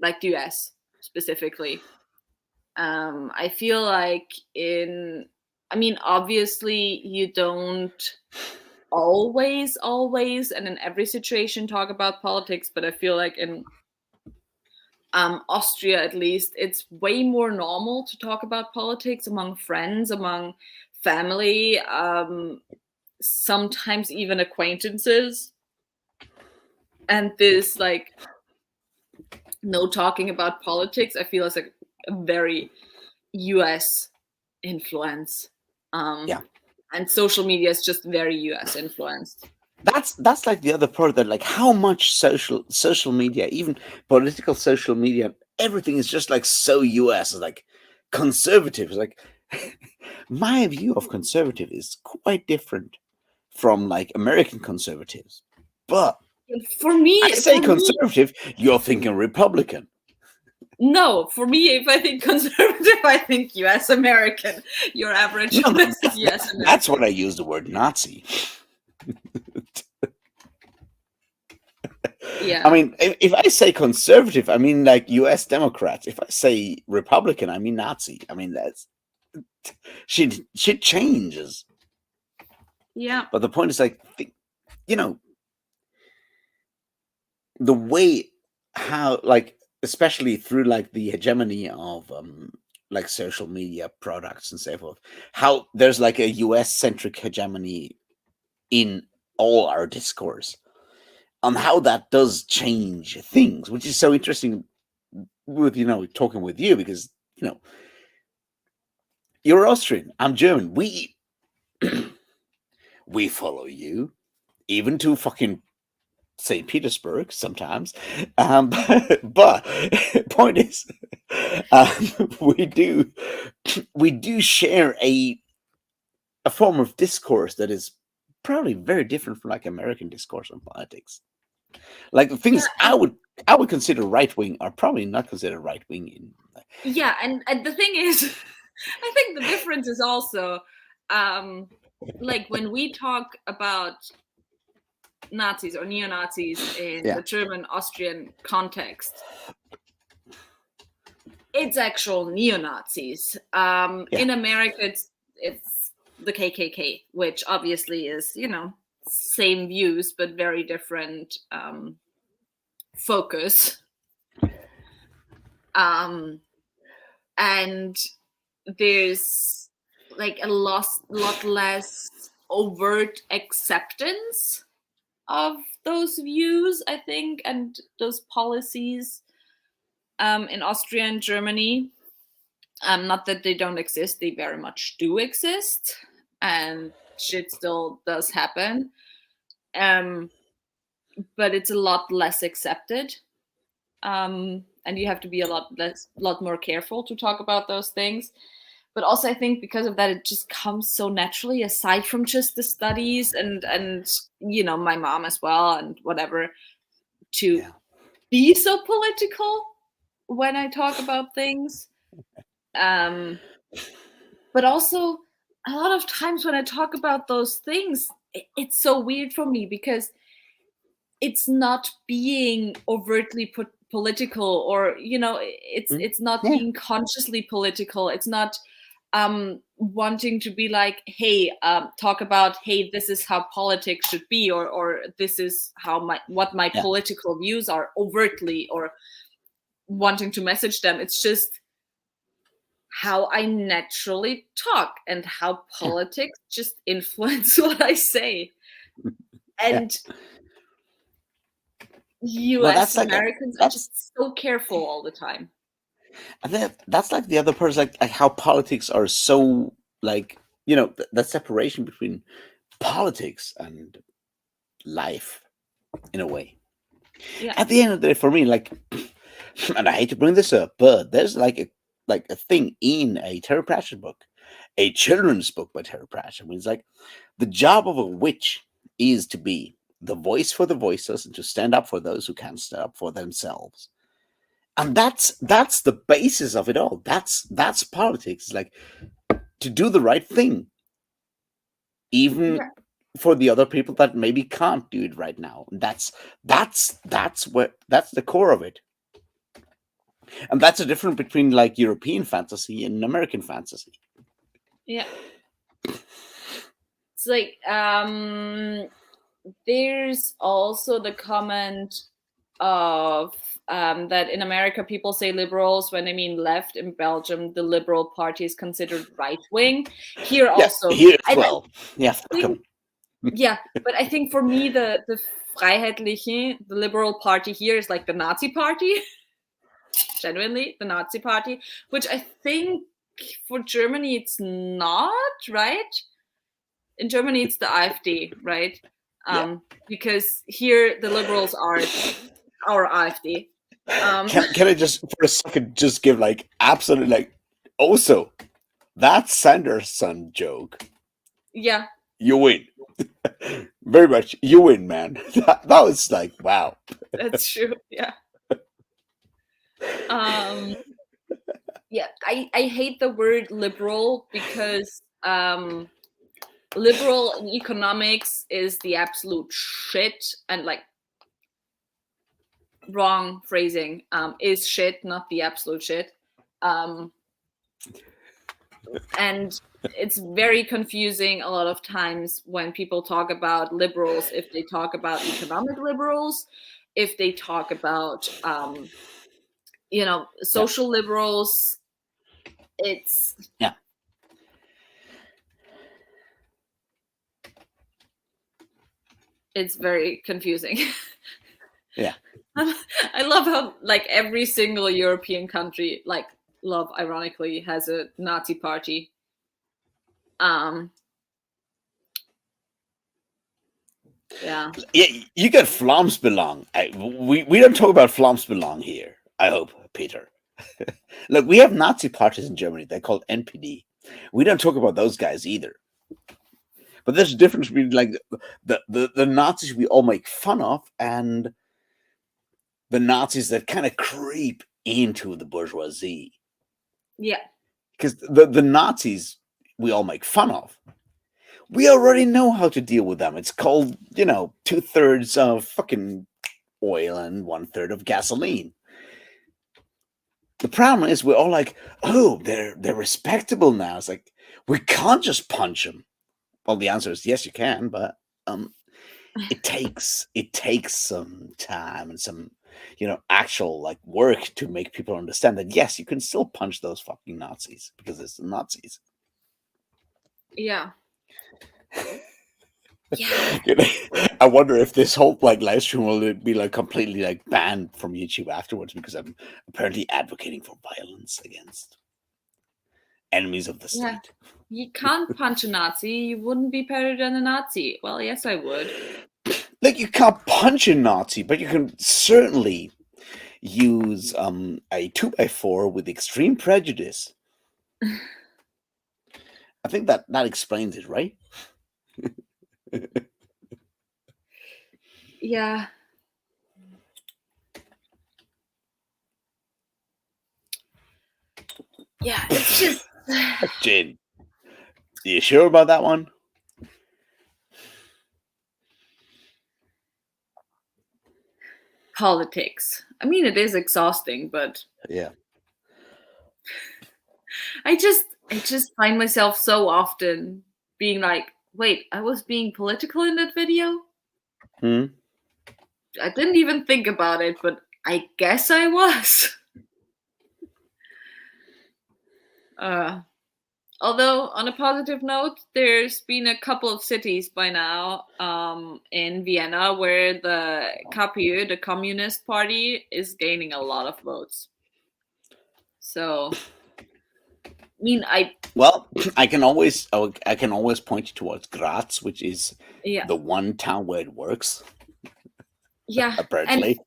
like the US specifically. I feel like obviously you don't always, and in every situation talk about politics, but I feel like in Austria, at least, it's way more normal to talk about politics among friends, among family, sometimes even acquaintances. And this, like, no talking about politics, I feel is like a very US influence. And social media is just very US influenced. That's like the other part that like how much social media, even political social media, everything is just like so US, like conservative. Like my view of conservative is quite different from like American conservatives. But for me, I say conservative, you're thinking Republican. No, for me, if I think conservative, I think US American. Your average US American. That's what I use the word Nazi. Yeah. I mean, if I say conservative, I mean like US Democrats. If I say Republican, I mean Nazi. I mean that's shit changes. Yeah. But the point is like, the way how like especially through like the hegemony of like social media products and so forth, how there's like a US centric hegemony in all our discourse on how that does change things, which is so interesting with talking with you because you're Austrian, I'm German. We we follow you even to fucking St. Petersburg sometimes, but point is, we do share a form of discourse that is probably very different from like American discourse on politics. Like the things I would consider right wing are probably not considered right wing in. Yeah, and the thing is, I think the difference is also, like when we talk about Nazis or neo-Nazis in the German Austrian context, it's actual neo-Nazis. In America, it's the KKK, which obviously is same views but very different focus. And there's like a lot less overt acceptance of those views, I think, and those policies in Austria and Germany. Not that they don't exist, they very much do exist, and shit still does happen. But it's a lot less accepted. And you have to be a lot more careful to talk about those things. But also, I think because of that, it just comes so naturally, aside from just the studies and my mom as well and whatever, to be so political when I talk about things. But also, a lot of times when I talk about those things, it's so weird for me because it's not being overtly political, or it's not being consciously political. It's not wanting to be like, hey, talk about, hey, this is how politics should be, or this is how my political views are overtly, or wanting to message them. It's just how I naturally talk and how politics just influence what I say. And US Americans are just so careful all the time. And that's like the other part is like how politics are so like, the separation between politics and life in a way. Yeah. At the end of the day, for me, like, and I hate to bring this up, but there's like a thing in a Terry Pratchett book, a children's book by Terry Pratchett. It's like the job of a witch is to be the voice for the voiceless and to stand up for those who can't stand up for themselves. And that's the basis of it all. That's politics. It's like to do the right thing, even for the other people that maybe can't do it right now. That's the core of it. And that's the difference between like European fantasy and American fantasy. Yeah. It's like there's also the comment of that in America people say liberals when they mean left. In Belgium, the Liberal Party is considered right wing. Here also, here as well. But I think for me the Freiheitliche, the Liberal Party here, is like the Nazi Party. Genuinely, the Nazi Party, which I think for Germany it's not, right? In Germany it's the AfD, right? Because here the liberals are our AfD. Can I just for a second just give like absolute like also that Sanderson joke? Yeah. You win. Very much. You win, man. That was like wow. That's true. Yeah. Yeah, I hate the word liberal because liberal in economics is the absolute shit, and like wrong phrasing, is shit, not the absolute shit. And it's very confusing a lot of times when people talk about liberals, if they talk about economic liberals, if they talk about social liberals. It's it's very confusing. Yeah. I love how like every single European country, like love ironically, has a Nazi party. Yeah, you got Flomsbelong. We don't talk about Flomsbelong here, I hope, Peter. Look, we have Nazi parties in Germany. They're called NPD. We don't talk about those guys either. But there's a difference between like the Nazis we all make fun of and the Nazis that kind of creep into the bourgeoisie. Yeah. Because the Nazis we all make fun of, we already know how to deal with them. It's called, 2/3 of fucking oil and 1/3 of gasoline. The problem is we're all like, oh, they're respectable now. It's like, we can't just punch them. Well, the answer is yes, you can, but it takes some time and some actual like work to make people understand that yes, you can still punch those fucking Nazis because it's the Nazis. Yeah. I wonder if this whole like live stream will be like completely like banned from YouTube afterwards because I'm apparently advocating for violence against enemies of the state. You can't punch a Nazi. You wouldn't be better than a Nazi. Well, yes, I would. Like, you can't punch a Nazi, but you can certainly use a 2x4 with extreme prejudice. I think that explains it, right? Yeah. Yeah, it's just... Jane, you sure about that one? Politics. I mean, it is exhausting, but yeah, I just find myself so often being like, wait, I was being political in that video? I didn't even think about it, but I guess I was. Although, on a positive note, there's been a couple of cities by now in Vienna where the KPÖ, the Communist Party, is gaining a lot of votes. So, I mean, I can always point you towards Graz, which is the one town where it works. Yeah, apparently. And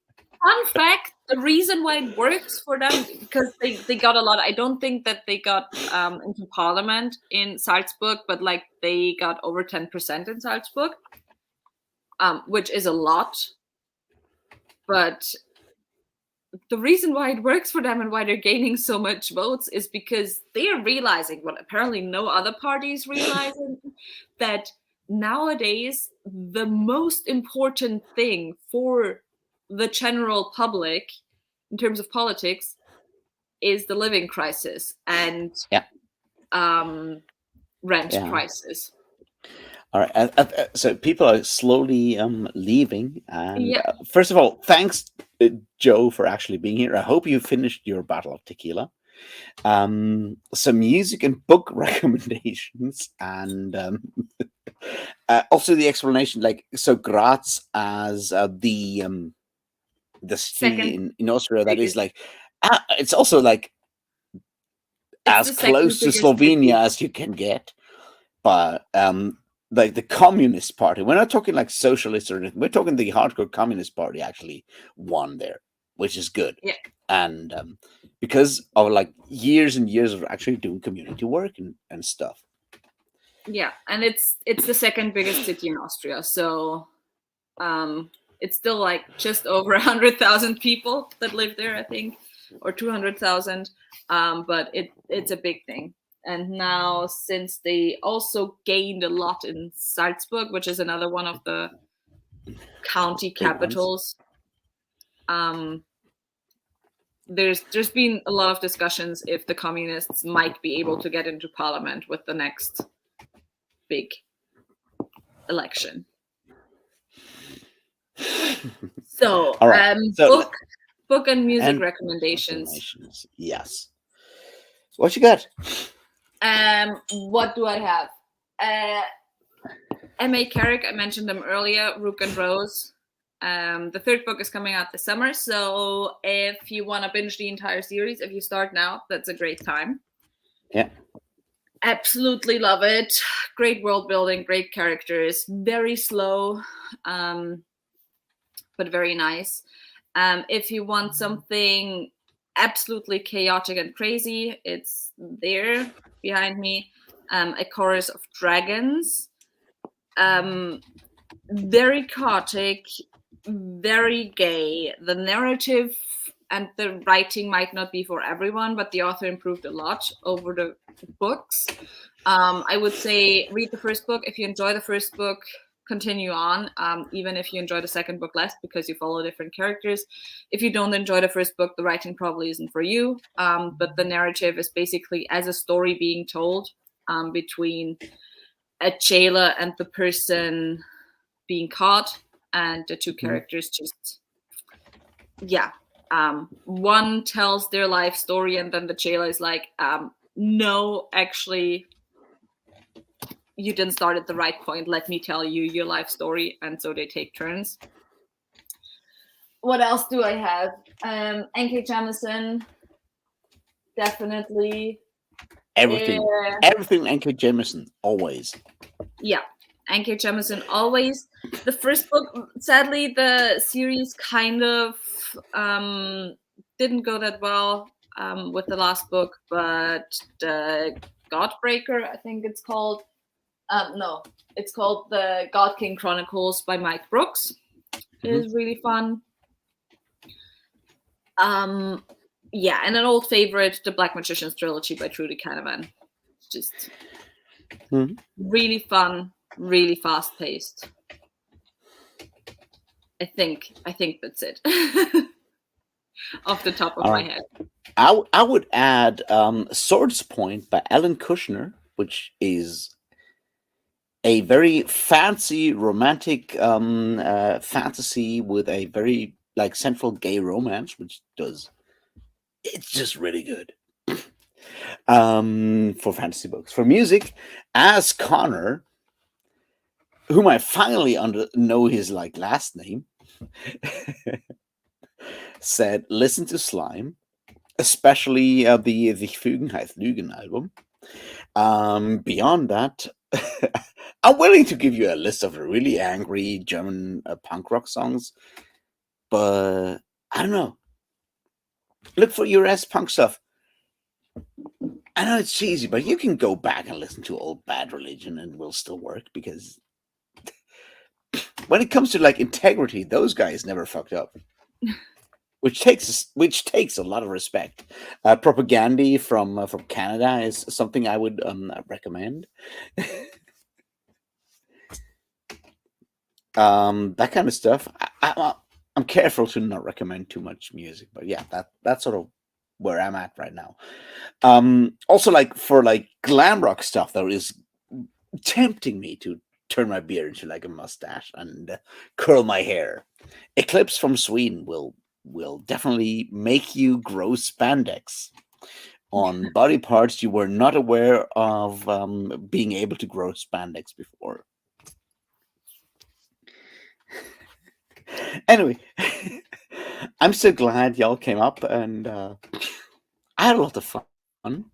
fun fact: the reason why it works for them because they got a lot. I don't think that they got into parliament in Salzburg, but like they got over 10% in Salzburg, which is a lot. But the reason why it works for them and why they're gaining so much votes is because they are realizing what apparently no other party is realizing, that nowadays the most important thing for the general public in terms of politics is the living crisis and rent prices. All right, so people are slowly leaving, and first of all, thanks, Joe, for actually being here. I hope you finished your bottle of tequila. Some music and book recommendations, and also the explanation. Like, so Graz as the city in Austria that is like, it's also like as close to Slovenia as you can get, but like the Communist Party, we're not talking like socialists or anything. We're talking the hardcore Communist Party actually won there, which is good. Yeah. And because of like years and years of actually doing community work and stuff. Yeah, and it's the second biggest city in Austria, so it's still like just over 100,000 people that live there, I think, or 200,000. But it's a big thing. And now, since they also gained a lot in Salzburg, which is another one of the county capitals, there's been a lot of discussions if the communists might be able to get into parliament with the next big election. So, book and music recommendations. Yes. What you got? What do I have? M.A. Carrick, I mentioned them earlier, Rook and Rose. The third book is coming out this summer, so if you want to binge the entire series, if you start now, that's a great time. Yeah. Absolutely love it. Great world building, great characters, very slow, but very nice. If you want something absolutely chaotic and crazy, it's there behind me. A Chorus of Dragons. Very chaotic, very gay. The narrative and the writing might not be for everyone, but the author improved a lot over the books. I would say read the first book. If you enjoy the first book, continue on, even if you enjoy the second book less because you follow different characters. If you don't enjoy the first book, the writing probably isn't for you, but the narrative is basically as a story being told between a jailer and the person being caught, and the two characters just yeah, one tells their life story, and then the jailer is like, no, actually, you didn't start at the right point. Let me tell you your life story. And so they take turns. What else do I have? N.K. Jemisin, definitely. Everything N.K. Jemisin, always. Yeah, N.K. Jemisin, always. The first book, sadly, the series kind of didn't go that well with the last book, but the Godbreaker, I think it's called. No, it's called the God King Chronicles by Mike Brooks. Is really fun. Yeah, and an old favorite, the Black Magician's Trilogy by Trudy Canavan. Just really fun, really fast paced. I think that's it. Off the top of my head. I would add Swords Point by Alan Kushner, which is a very fancy romantic fantasy with a very like central gay romance, which it's just really good. For fantasy books. For music, as Connor, whom I finally know his like last name, said, listen to Slime, especially the Fügen heißt Lügen album. Beyond that, I'm willing to give you a list of really angry German punk rock songs, but I don't know. Look for US punk stuff. I know it's cheesy, but you can go back and listen to old Bad Religion and it will still work, because when it comes to like integrity, those guys never fucked up. Which takes a lot of respect. Propaganda from Canada is something I would recommend. That kind of stuff. I'm careful to not recommend too much music, but yeah, that's sort of where I'm at right now. Also, like for like glam rock stuff, though, is tempting me to turn my beard into like a mustache and curl my hair. Eclipse from Sweden will definitely make you grow spandex on body parts you were not aware of being able to grow spandex before. Anyway, I'm so glad y'all came up, and I had a lot of fun.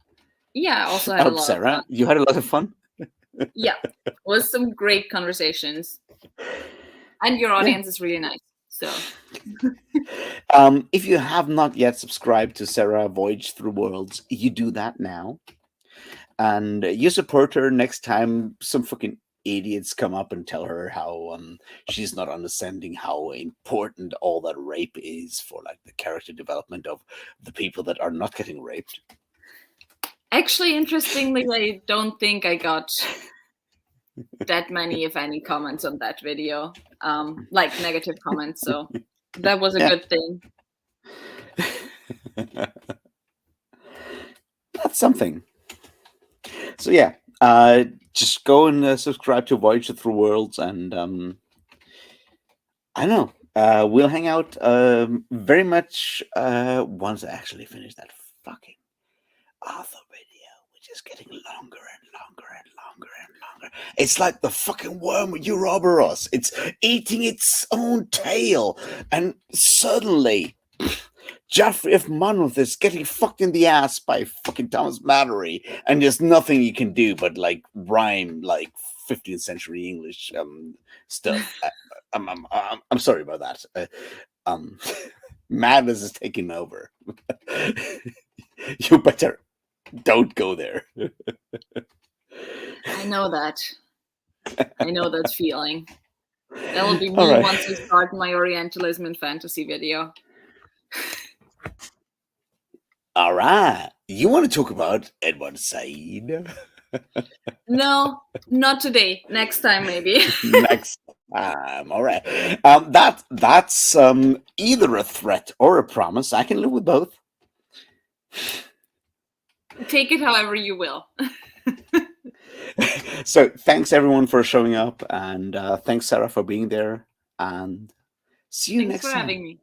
Yeah, I also had a lot Sarah, of fun. you had a lot of fun? Yeah, it was some great conversations. And your audience is really nice. So, if you have not yet subscribed to Sarah Voyage Through Worlds, you do that now. And you support her next time some fucking idiots come up and tell her how she's not understanding how important all that rape is for like the character development of the people that are not getting raped. Actually, interestingly, I don't think I got that many, if any, comments on that video, like negative comments. So that was a good thing. That's something. So yeah, just go and subscribe to Voyage Through Worlds, and I don't know. We'll hang out very much once I actually finish that fucking author video, which is getting longer and longer and longer and longer. It's like the fucking worm with Ouroboros. It's eating its own tail, and suddenly Geoffrey F. Monmouth is getting fucked in the ass by fucking Thomas Mallory, and there's nothing you can do but like rhyme like 15th century English stuff. I'm sorry about that. Madness is taking over. You better don't go there. I know that. I know that feeling. That'll be me once I start my Orientalism and fantasy video. All right. You want to talk about Edward Said? No, not today. Next time, maybe. Next time. All right. That's either a threat or a promise. I can live with both. Take it however you will. So thanks everyone for showing up, and thanks Sarah for being there, and see you next time. Thanks for having me.